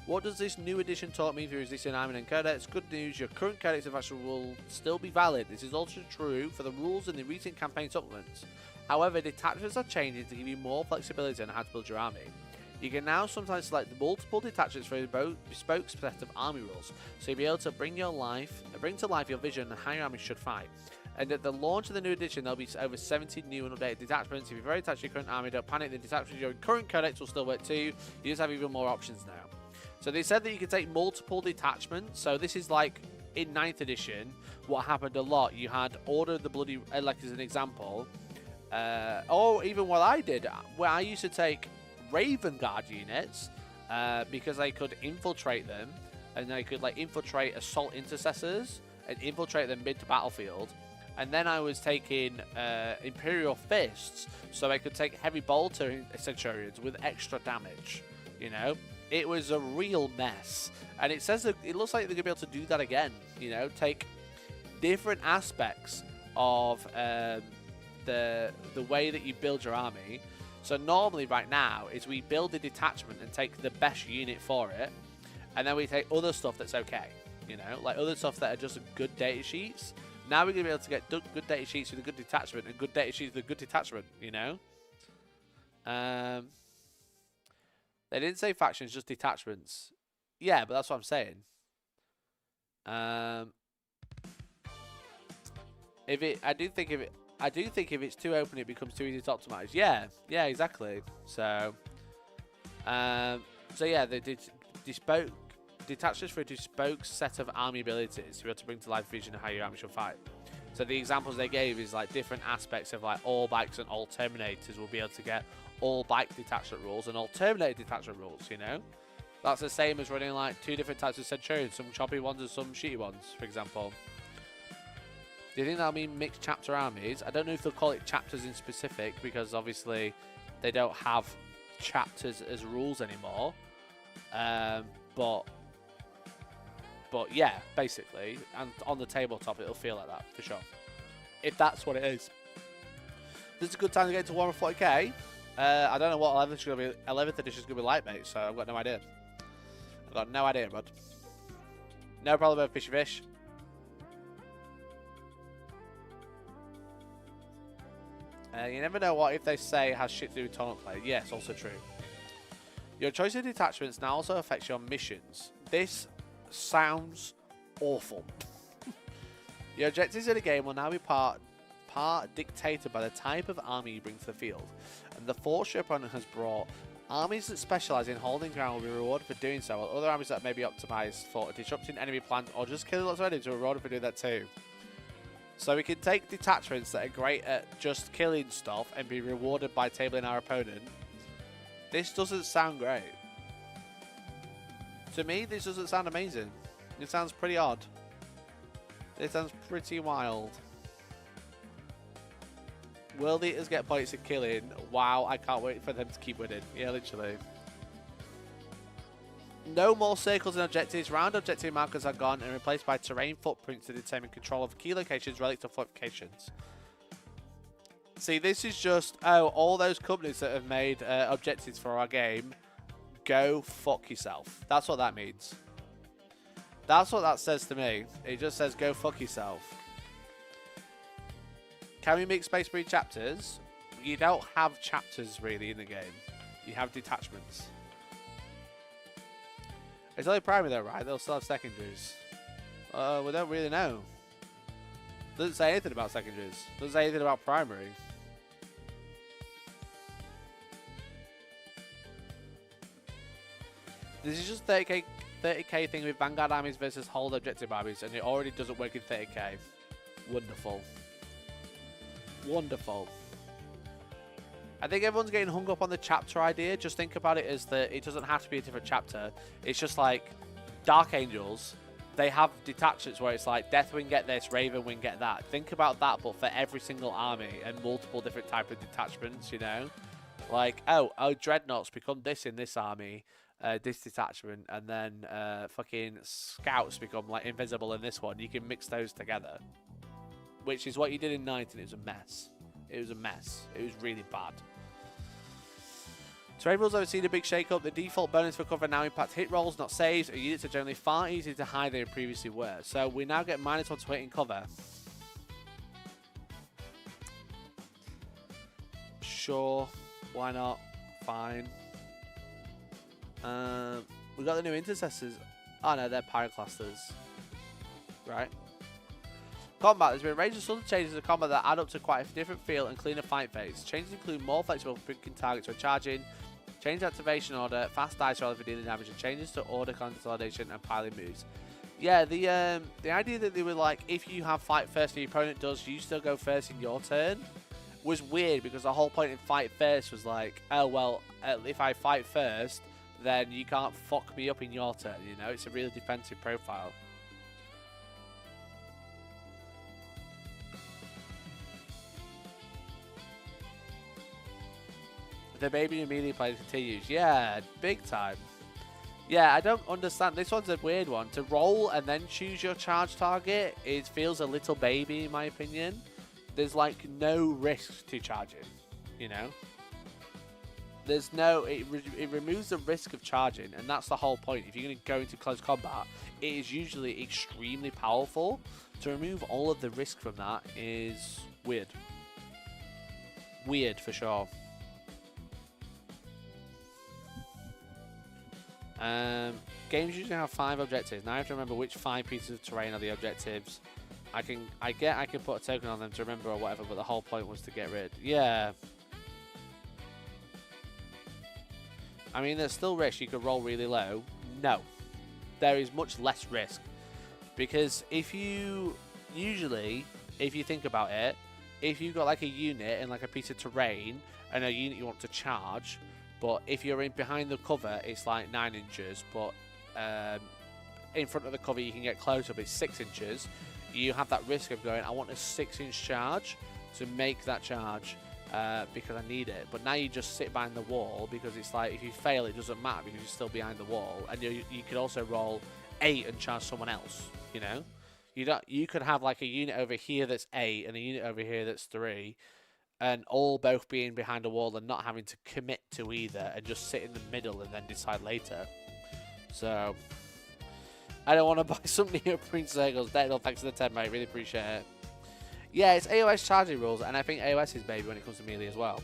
What does this new edition taught me for existing army and codex? Good news, your current codex of action will still be valid. This is also true for the rules in the recent campaign supplements. However, detachments are changing to give you more flexibility on how to build your army. You can now sometimes select multiple detachments for a bespoke set of army rules, so you'll be able to bring to life your vision and how your army should fight. And at the launch of the new edition, there'll be over 70 new and updated detachments. If you're very attached to your current army, don't panic, the detachments of your current codex will still work too. You just have even more options now. So they said that you can take multiple detachments, so this is like in 9th edition, what happened a lot, you had Order of the Bloody, like as an example, or even what I did, where I used to take Raven Guard units because I could infiltrate them, and I could like infiltrate assault intercessors and infiltrate them mid to battlefield, and then I was taking Imperial Fists so I could take heavy bolter centurions with extra damage. You know, it was a real mess, and it says that it looks like they're gonna be able to do that again. You know, take different aspects of the way that you build your army. So normally right now is we build a detachment and take the best unit for it, and then we take other stuff that's okay, you know, like other stuff that are just good data sheets. Now we're going to be able to get good data sheets with a good detachment and good data sheets with a good detachment, you know. They didn't say factions, just detachments. Yeah, but that's what I'm saying. I do think if it's too open, it becomes too easy to optimize. Yeah, exactly. So, yeah, they did bespoke detachments for a bespoke set of army abilities to be able to bring to life vision of how your army should fight. So the examples they gave is like different aspects of like all bikes and all terminators will be able to get all bike detachment rules and all terminator detachment rules. You know, that's the same as running like 2 different types of centurions, some choppy ones and some shitty ones, for example. Do you think that'll mean mixed chapter armies? I don't know if they'll call it chapters in specific, because obviously they don't have chapters as rules anymore. But yeah, basically, and on the tabletop it'll feel like that for sure, if that's what it is. This is a good time to get into Warhammer 40K. I don't know what 11th edition is going to be like, mate, so I've got no idea. I've got no idea, bud. No problem with fishy fish. You never know what if they say has shit to do with tournament play. Yes, also true. Your choice of detachments now also affects your missions. This sounds awful. Your objectives in the game will now be part part dictated by the type of army you bring to the field, and the force your opponent has brought. Armies that specialise in holding ground will be rewarded for doing so, while other armies that may be optimised for disrupting enemy plans or just killing lots of enemies will be rewarded for doing that too. So we can take detachments that are great at just killing stuff and be rewarded by tabling our opponent. This doesn't sound great. To me, this doesn't sound amazing. It sounds pretty odd. It sounds pretty wild. World Eaters get points at killing. Wow, I can't wait for them to keep winning. Yeah, literally. No more circles and objectives. Round objective markers are gone and replaced by terrain footprints to determine control of key locations, relics, or fortifications. See, this is just, oh, all those companies that have made objectives for our game, go fuck yourself. That's what that means. That's what that says to me. It just says go fuck yourself. Can we make Space Marine chapters? You don't have chapters really in the game. You have detachments. It's only primary though, right? They'll still have secondaries. We don't really know. Doesn't say anything about secondaries. Doesn't say anything about primary. This is just 30k thing with Vanguard armies versus hold objective armies, and it already doesn't work in 30k. Wonderful. Wonderful. I think everyone's getting hung up on the chapter idea. Just think about it as that it doesn't have to be a different chapter. It's just like Dark Angels, they have detachments where it's like Deathwing get this, Ravenwing get that. Think about that, but for every single army and multiple different type of detachments, you know? Like, oh, Dreadnoughts become this in this army, this detachment, and then fucking Scouts become like invisible in this one. You can mix those together. Which is what you did in 19. It was a mess. It was a mess. It was really bad. Terrain rules have seen a big shake-up. The default bonus for cover now impacts hit rolls, not saves. And units are generally far easier to hide than they previously were. So we now get -1 to hit in cover. Sure. Why not? Fine. We got the new intercessors. Oh no, they're pyroclasters. Right. Combat. There's been a range of subtle changes to combat that add up to quite a different feel and cleaner fight phase. Changes include more flexible picking targets when charging, change activation order, fast dice roll for dealing damage, and changes to order consolidation and piling moves. Yeah, the idea that they were like, if you have fight first and your opponent does, you still go first in your turn, was weird because the whole point in fight first was like, oh well, if I fight first, then you can't fuck me up in your turn. You know, it's a really defensive profile. The baby immediately plays continues. Yeah, big time. Yeah, I don't understand. This one's a weird one. To roll and then choose your charge target, it feels a little baby in my opinion. There's like no risk to charging, you know? There's no, it removes the risk of charging, and that's the whole point. If you're going to go into close combat, it is usually extremely powerful. To remove all of the risk from that is weird. Weird for sure. Games usually have 5 objectives. Now I have to remember which 5 pieces of terrain are the objectives. I can put a token on them to remember or whatever, but the whole point was to get rid. Yeah. I mean, there's still risk. You could roll really low. No. There is much less risk. Because if you think about it, if you've got like a unit and like a piece of terrain and a unit you want to charge, but if you're in behind the cover, it's like 9 inches, but in front of the cover you can get closer, but it's 6 inches. You have that risk of going, I want a 6-inch charge to make that charge because I need it. But now you just sit behind the wall because it's like, if you fail, it doesn't matter because you're still behind the wall. And you could also roll 8 and charge someone else, you know? You could have like a unit over here that's 8 and a unit over here that's 3. And all both being behind a wall and not having to commit to either and just sit in the middle and then decide later. So, I don't want to buy some neoprene circles. Dead, thanks for the 10, mate. Really appreciate it. Yeah, it's AOS charging rules, and I think AOS is baby when it comes to melee as well.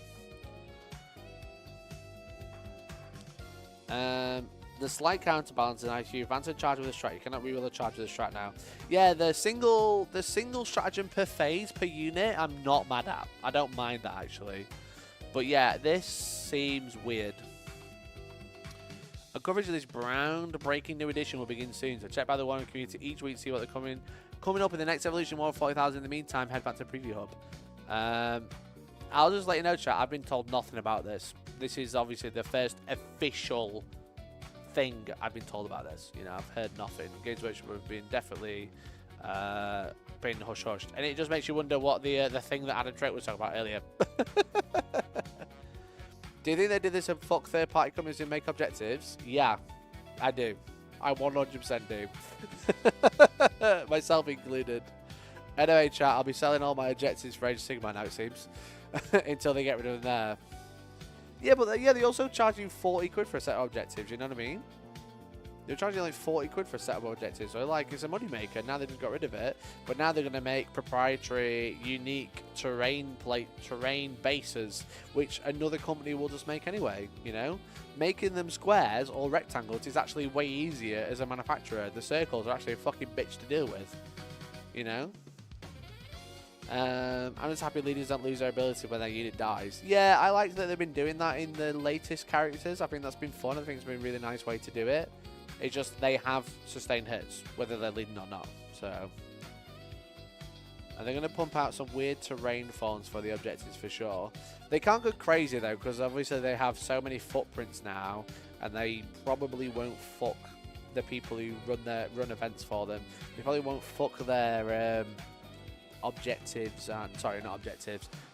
The The slight counterbalance in IQ, advance and charge with a strat. You cannot reroll a charge with a strat now. Yeah, the single stratagem per phase, per unit, I'm not mad at. I don't mind that, actually. But yeah, this seems weird. A coverage of this ground-breaking new edition will begin soon, so check by the Warhammer community each week to see what they're coming up in the next evolution, Warhammer 40,000. In the meantime, head back to Preview Hub. I'll just let you know, chat, I've been told nothing about this. This is obviously the first official thing I've been told about this. You know, I've heard nothing. Games Workshop have been definitely been hush-hushed. And it just makes you wonder what the thing that Adam Drake was talking about earlier. Do you think they did this and fuck third-party companies who make objectives? Yeah, I do. I 100% do. Myself included. Anyway, chat, I'll be selling all my objectives for Age of Sigmar now, it seems. Until they get rid of them there. Yeah, but yeah, they also charge you 40 quid for a set of objectives, you know what I mean? They're charging like 40 quid for a set of objectives, so like, it's a money maker. Now they just got rid of it, but now they're going to make proprietary, unique terrain bases, which another company will just make anyway, you know? Making them squares or rectangles is actually way easier as a manufacturer. The circles are actually a fucking bitch to deal with, you know? I'm just happy leaders don't lose their ability when their unit dies. Yeah, I like that they've been doing that in the latest characters. I think that's been fun. I think it's been a really nice way to do it. It's just they have sustained hits, whether they're leading or not. So, and they're going to pump out some weird terrain fonts for the objectives for sure. They can't go crazy though, because obviously they have so many footprints now, and they probably won't fuck the people who run events for them. They probably won't fuck their objectives and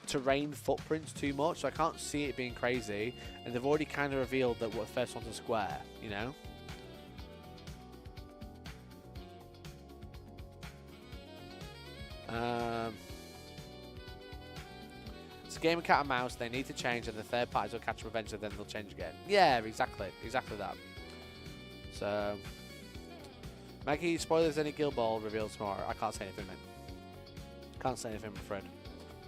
terrain footprints too much. So I can't see it being crazy, and they've already kind of revealed that what the first one's a square, you know. It's a game of cat and mouse. They need to change, and the third parties will catch them eventually. Then they'll change again. Yeah, exactly that. So, Maggie, spoilers any Guild Ball reveals tomorrow. I can't say anything, man. Can't say anything, my friend.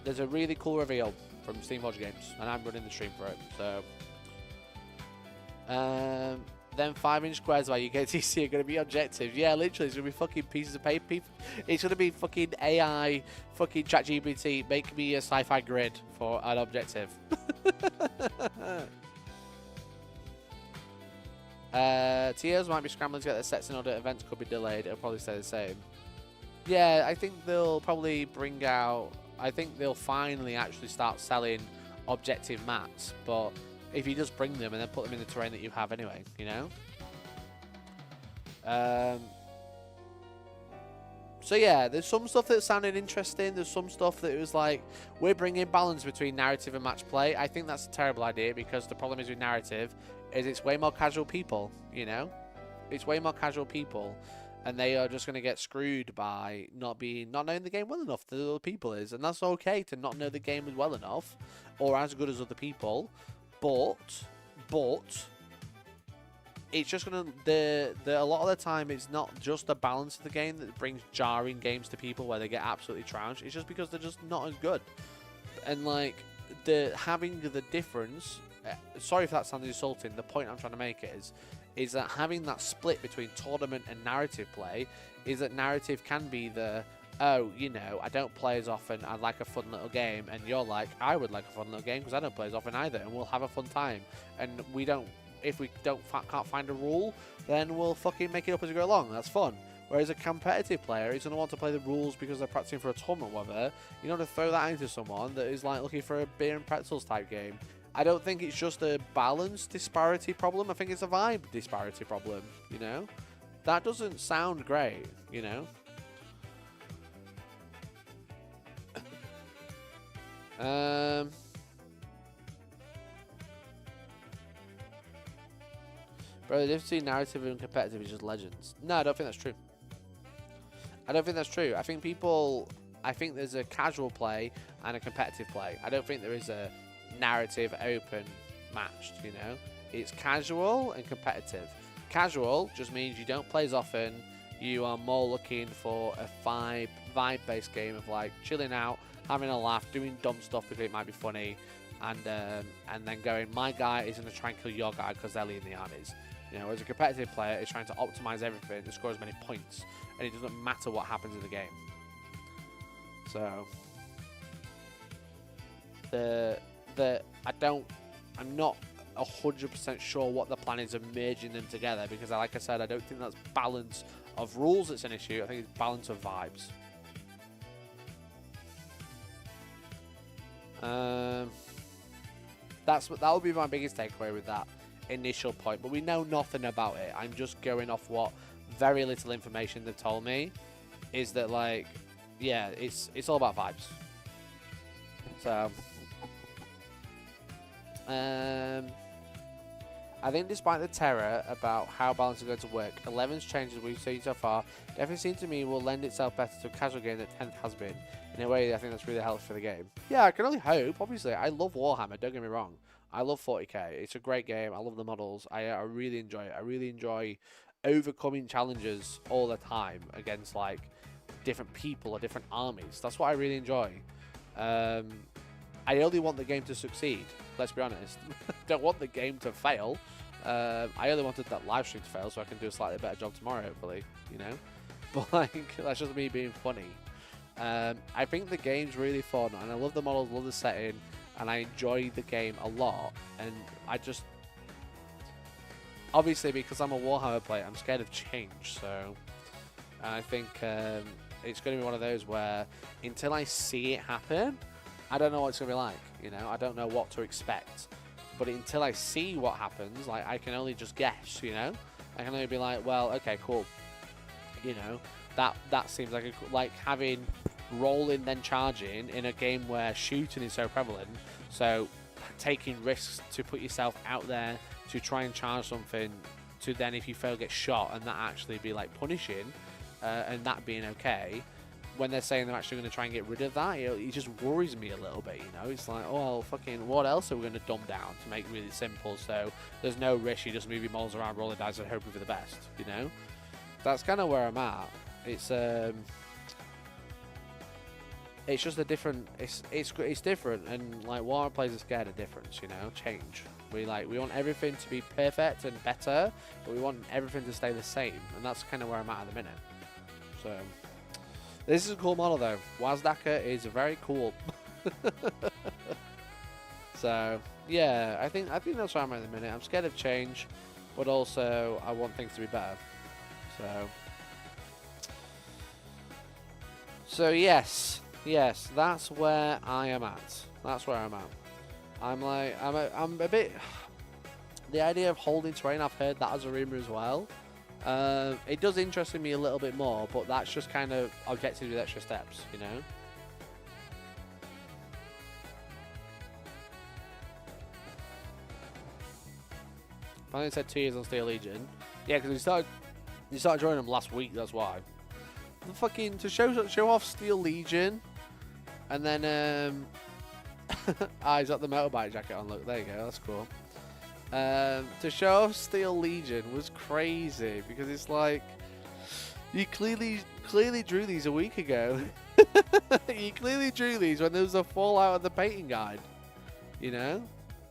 There's a really cool reveal from Steam Wargames, and I'm running the stream for it. So, then 5-inch squares where you get TC are going to be objectives. Yeah, literally, it's going to be fucking pieces of paper. It's going to be fucking AI, fucking ChatGPT, make me a sci-fi grid for an objective. TOs might be scrambling to get their sets in order. Events could be delayed. It'll probably stay the same. Yeah, I think they'll probably bring out... I think they'll finally actually start selling objective mats, but... if you just bring them and then put them in the terrain that you have anyway, you know? So yeah, there's some stuff that sounded interesting. There's some stuff that it was like, we're bringing balance between narrative and match play. I think that's a terrible idea, because the problem is with narrative is it's way more casual people, you know? It's way more casual people, and they are just going to get screwed by not knowing the game well enough that other people is. And that's okay to not know the game well enough or as good as other people. But it's just gonna a lot of the time it's not just the balance of the game that brings jarring games to people where they get absolutely trounced. It's just because they're just not as good. And like having the difference. Sorry if that sounds insulting. The point I'm trying to make is that having that split between tournament and narrative play is that narrative can be the, oh, you know, I don't play as often, I'd like a fun little game, and you're like, I would like a fun little game because I don't play as often either, and we'll have a fun time. And if we can't find a rule, then we'll fucking make it up as we go along. That's fun. Whereas a competitive player is going to want to play the rules because they're practicing for a tournament, whatever. You know, to throw that into someone that is like looking for a beer and pretzels type game. I don't think it's just a balance disparity problem. I think it's a vibe disparity problem, you know? That doesn't sound great, you know? Bro, the difference between narrative and competitive is just legends. No, I don't think that's true. I don't think that's true. I think there's a casual play and a competitive play. I don't think there is a narrative open matched, you know? It's casual and competitive. Casual just means you don't play as often. You are more looking for a vibe-based game of like chilling out, having a laugh, doing dumb stuff because it might be funny, and then going, my guy is going to try and kill your guy because they're leading the armies. You know, as a competitive player, it's trying to optimize everything to score as many points, and it doesn't matter what happens in the game. So, I'm not 100% sure what the plan is of merging them together, because like I said, I don't think that's balance of rules that's an issue. I think it's balance of vibes. That would be my biggest takeaway with that initial point, but we know nothing about it. I'm just going off what very little information they've told me, is that, like, yeah, it's all about vibes. So I think despite the terror about how balance is going to work, 11's changes we've seen so far definitely seem to me will lend itself better to a casual game than 10th has been. In a way, I think that's really helpful for the game. Yeah, I can only hope. Obviously, I love Warhammer, don't get me wrong. I love 40k. It's a great game. I love the models. I really enjoy it. I really enjoy overcoming challenges all the time against, like, different people or different armies. That's what I really enjoy. I only want the game to succeed. Let's be honest. Don't want the game to fail. I only wanted that live stream to fail so I can do a slightly better job tomorrow, hopefully, you know. But, like, that's just me being funny. I think the game's really fun, and I love the models, love the setting, and I enjoy the game a lot. And I just, obviously, because I'm a Warhammer player, I'm scared of change. So, and I think it's going to be one of those where until I see it happen, I don't know what it's going to be like. You know, I don't know what to expect. But until I see what happens, like, I can only just guess. You know, I can only be like, well, okay, cool. You know, that seems like like having rolling then charging in a game where shooting is so prevalent. So taking risks to put yourself out there to try and charge something, to then if you fail get shot, and that actually be like punishing, and that being okay. When they're saying they're actually going to try and get rid of that, it just worries me a little bit, you know. It's like, oh, well, fucking, what else are we going to dumb down to make it really simple? So there's no risk, you just move your models around, rolling dice and hoping for the best, you know. That's kind of where I'm at. It's just a different. It's different, and like Warhammer players are scared of difference. You know, change. We want everything to be perfect and better, but we want everything to stay the same, and that's kind of where I'm at the minute. So this is a cool model though. Wazdaka is very cool. So yeah, I think that's where I'm at the minute. I'm scared of change, but also I want things to be better. So yes, that's where I am at. That's where I'm at. I'm a bit. The idea of holding terrain, I've heard that as a rumor as well. It does interest me a little bit more, but that's just kind of objectives with extra steps, you know. Finally said 2 years on Steel Legion. Yeah, because you started joining them last week. That's why. The fucking to show off Steel Legion, and then he's got the motorbike jacket on. Look, there you go. That's cool. To show off Steel Legion was crazy because it's like you clearly drew these a week ago. You clearly drew these when there was a fallout of the painting guide. You know,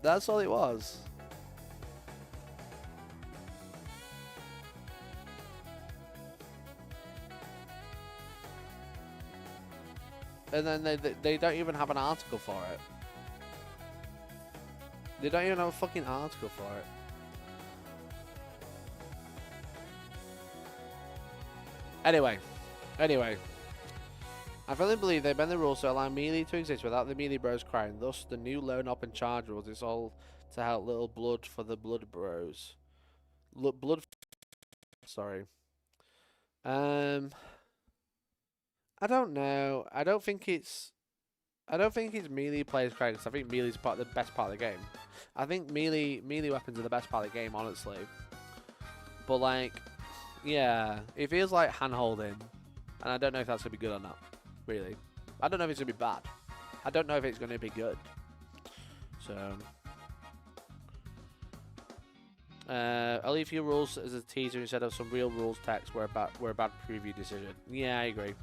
that's all it was. And then they don't even have an article for it. They don't even have a fucking article for it. Anyway. I firmly believe they bend the rules to allow melee to exist without the melee bros crying. Thus, the new lone up and charge rules is all to help little blood for the blood bros. Sorry. I don't know. I don't think it's melee players crying. I think melee's the best part of the game. I think melee weapons are the best part of the game, honestly. But like, yeah, it feels like hand holding, and I don't know if that's gonna be good or not. Really, I don't know if it's gonna be bad. I don't know if it's gonna be good. So, I'll leave you rules as a teaser instead of some real rules text. Were a bad preview decision. Yeah, I agree.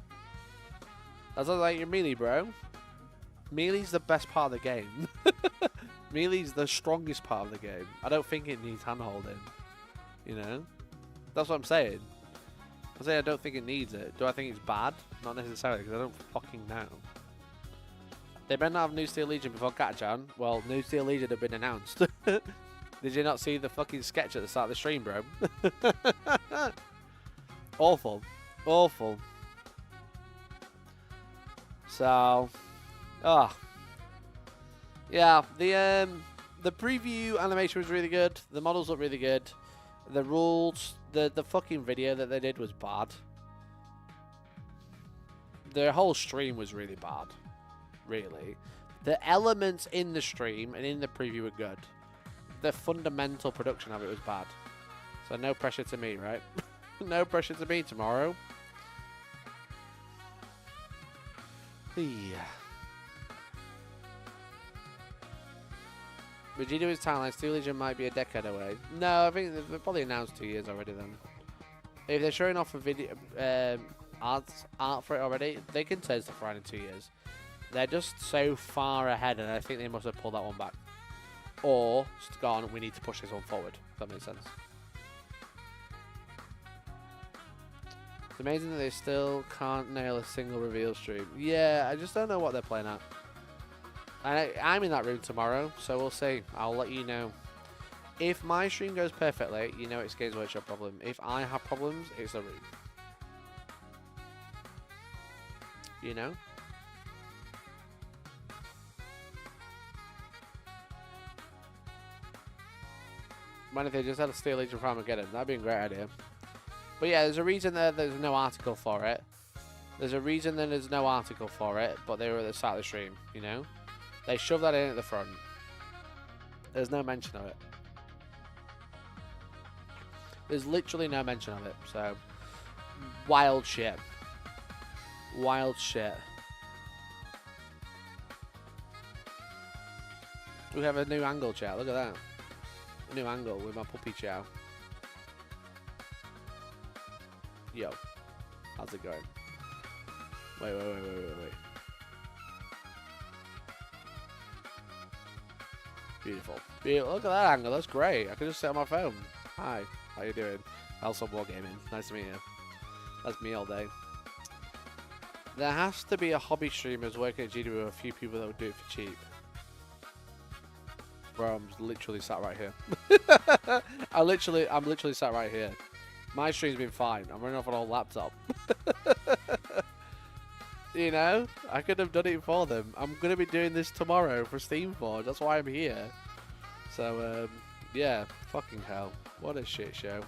That's like your melee, bro. Melee's the best part of the game. Melee's the strongest part of the game. I don't think it needs hand holding. You know? That's what I'm saying. I'm saying I don't think it needs it. Do I think it's bad? Not necessarily, because I don't fucking know. They better not have New Steel Legion before Catachan. Well, New Steel Legion have been announced. Did you not see the fucking sketch at the start of the stream, bro? Awful. Awful. So, yeah, the preview animation was really good. The models look really good. The rules, the fucking video that they did was bad. The whole stream was really bad. Really. The elements in the stream and in the preview were good. The fundamental production of it was bad. So no pressure to me, right? No pressure to me tomorrow. Yeah. Vegeta is timeline. Steel Legion might be a decade away. No, I think they've probably announced 2 years already then. If they're showing off a video art for it already, they can turn stuff around in 2 years. They're just so far ahead, and I think they must have pulled that one back. Or just gone, we need to push this one forward. If that makes sense. It's amazing that they still can't nail a single reveal stream. Yeah, I just don't know what they're playing at. I'm in that room tomorrow, so we'll see. I'll let you know. If my stream goes perfectly, you know it's Games Workshop problem. If I have problems, it's the room. You know? Man, if they just had a Steel Legion for Armageddon, that'd be a great idea. But yeah, there's a reason that there's no article for it. There's a reason that there's no article for it, but they were at the start of the stream, you know? They shoved that in at the front. There's no mention of it. There's literally no mention of it, so... Wild shit. Wild shit. We have a new angle, chat. Look at that. A new angle with my puppy chow. Yo. How's it going? Wait. Beautiful. Beautiful. Look at that angle. That's great. I can just sit on my phone. Hi. How you doing? Hellstormwargaming. Nice to meet you. That's me all day. There has to be a hobby streamers working at GW with a few people that would do it for cheap. Bro, I'm literally sat right here. I'm literally sat right here. My stream's been fine. I'm running off an old laptop. You know, I could have done it for them. I'm gonna be doing this tomorrow for Steamforge. That's why I'm here. So, yeah, fucking hell. What a shit show.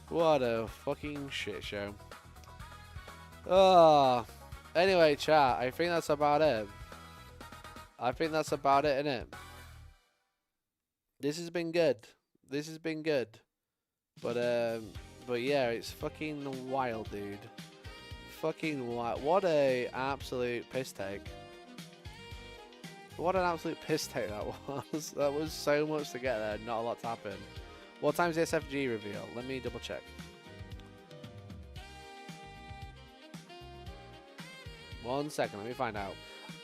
What a fucking shit show. Oh, anyway, chat. I think that's about it. I think that's about it, innit? This has been good. This has been good. But yeah, it's fucking wild, dude. Fucking wild. What a absolute piss take. What an absolute piss take that was. That was so much to get there. Not a lot to happen. What time's the SFG reveal? Let me double check. One second, let me find out.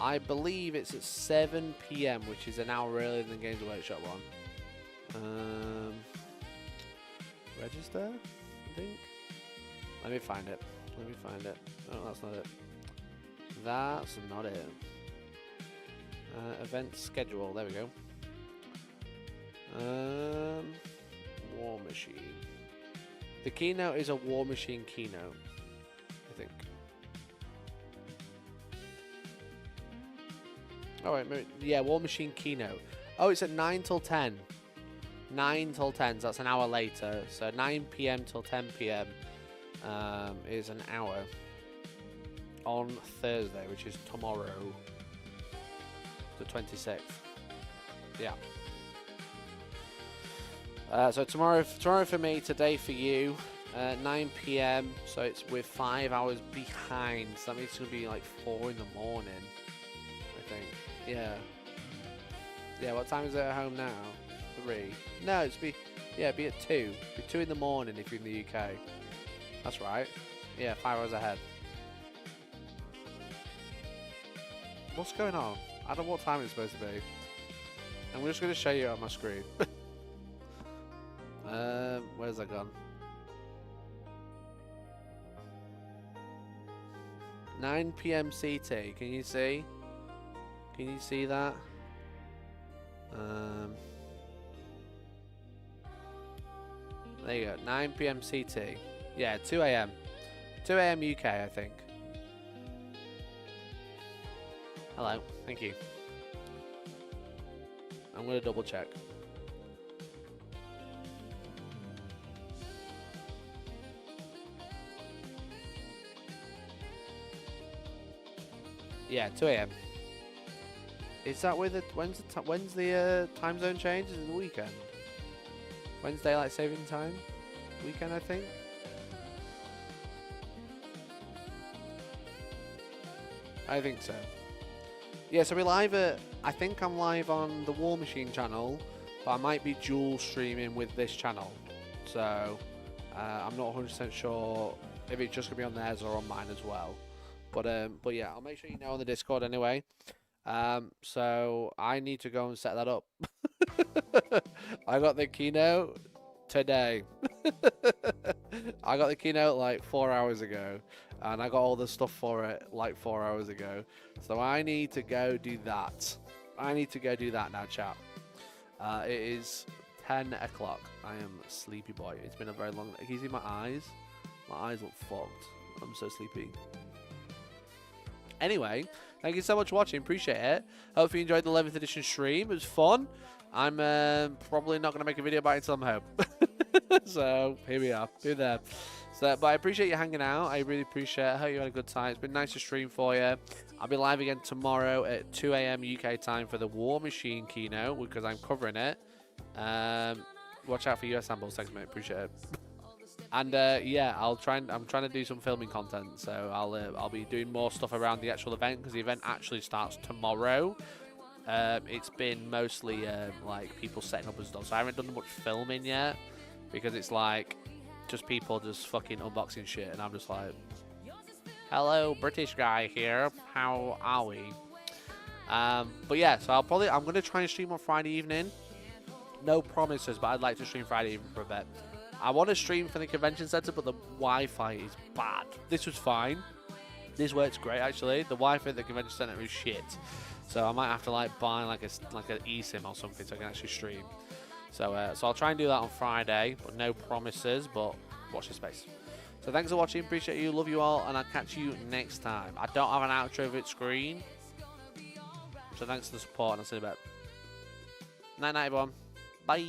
I believe it's at 7 PM, which is an hour earlier than Games Workshop one. Register, I think. Let me find it. Let me find it. Oh, that's not it. That's not it. Event schedule. There we go. War Machine. The keynote is a War Machine keynote, I think. Oh wait, yeah, War Machine keynote. Oh, it's at 9 till 10. 9 till 10, so that's an hour later. So 9 PM till 10 PM is an hour on Thursday, which is tomorrow, the 26th. Yeah. So tomorrow for me, today for you, 9 PM. So it's with 5 hours behind. So that means it's gonna be like 4 in the morning, I think. Yeah. Yeah. What time is it at home now? 3. No, it'd be at 2. It'd be 2 in the morning if you're in the UK. That's right. Yeah, 5 hours ahead. What's going on? I don't know what time it's supposed to be. I'm just going to show you on my screen. Where's that gone? 9 PM CT. Can you see? Can you see that? There you go. 9 PM CT. Yeah, 2 AM. 2 AM UK, I think. Hello. Thank you. I'm going to double check. Yeah, 2 AM. Is that where the when's the time zone change? Is it the weekend? When's daylight saving time? Weekend, I think. I think so. Yeah, so we're live at. I think I'm live on the War Machine channel, but I might be dual streaming with this channel. So I'm not 100% sure if it's just gonna be on theirs or on mine as well. But yeah, I'll make sure you know on the Discord anyway. So I need to go and set that up. I got the keynote today. I got the keynote like 4 hours ago, and I got all the stuff for it like 4 hours ago. So I need to go do that. I need to go do that now, chat. It is 10 o'clock. I am a sleepy boy. It's been a very long. Can you see my eyes? My eyes look fucked. I'm so sleepy. Anyway, thank you so much for watching. Appreciate it. Hope you enjoyed the 11th edition stream. It was fun. I'm probably not going to make a video about it until I'm home. So, here we are. Who there? So, but I appreciate you hanging out. I really appreciate it. I hope you had a good time. It's been nice to stream for you. I'll be live again tomorrow at 2 AM UK time for the War Machine keynote because I'm covering it. Watch out for US samples. Thanks, mate. Appreciate it. And yeah, I'm trying to do some filming content, so I'll be doing more stuff around the actual event because the event actually starts tomorrow. It's been mostly like people setting up and stuff, so I haven't done much filming yet because it's like just people just fucking unboxing shit, and I'm just like, hello, British guy here, how are we? But yeah, so I'm gonna try and stream on Friday evening. No promises, but I'd like to stream Friday evening for a bit. I want to stream for the convention center, but the Wi-Fi is bad. This was fine. This works great, actually. The Wi-Fi at the convention center is shit. So I might have to like buy like an eSIM or something so I can actually stream. So so I'll try and do that on Friday, but no promises. But watch this space. So thanks for watching. Appreciate you. Love you all, and I'll catch you next time. I don't have an outro of it screen, so thanks for the support, and I'll see you in a bit. Night, night, everyone. Bye.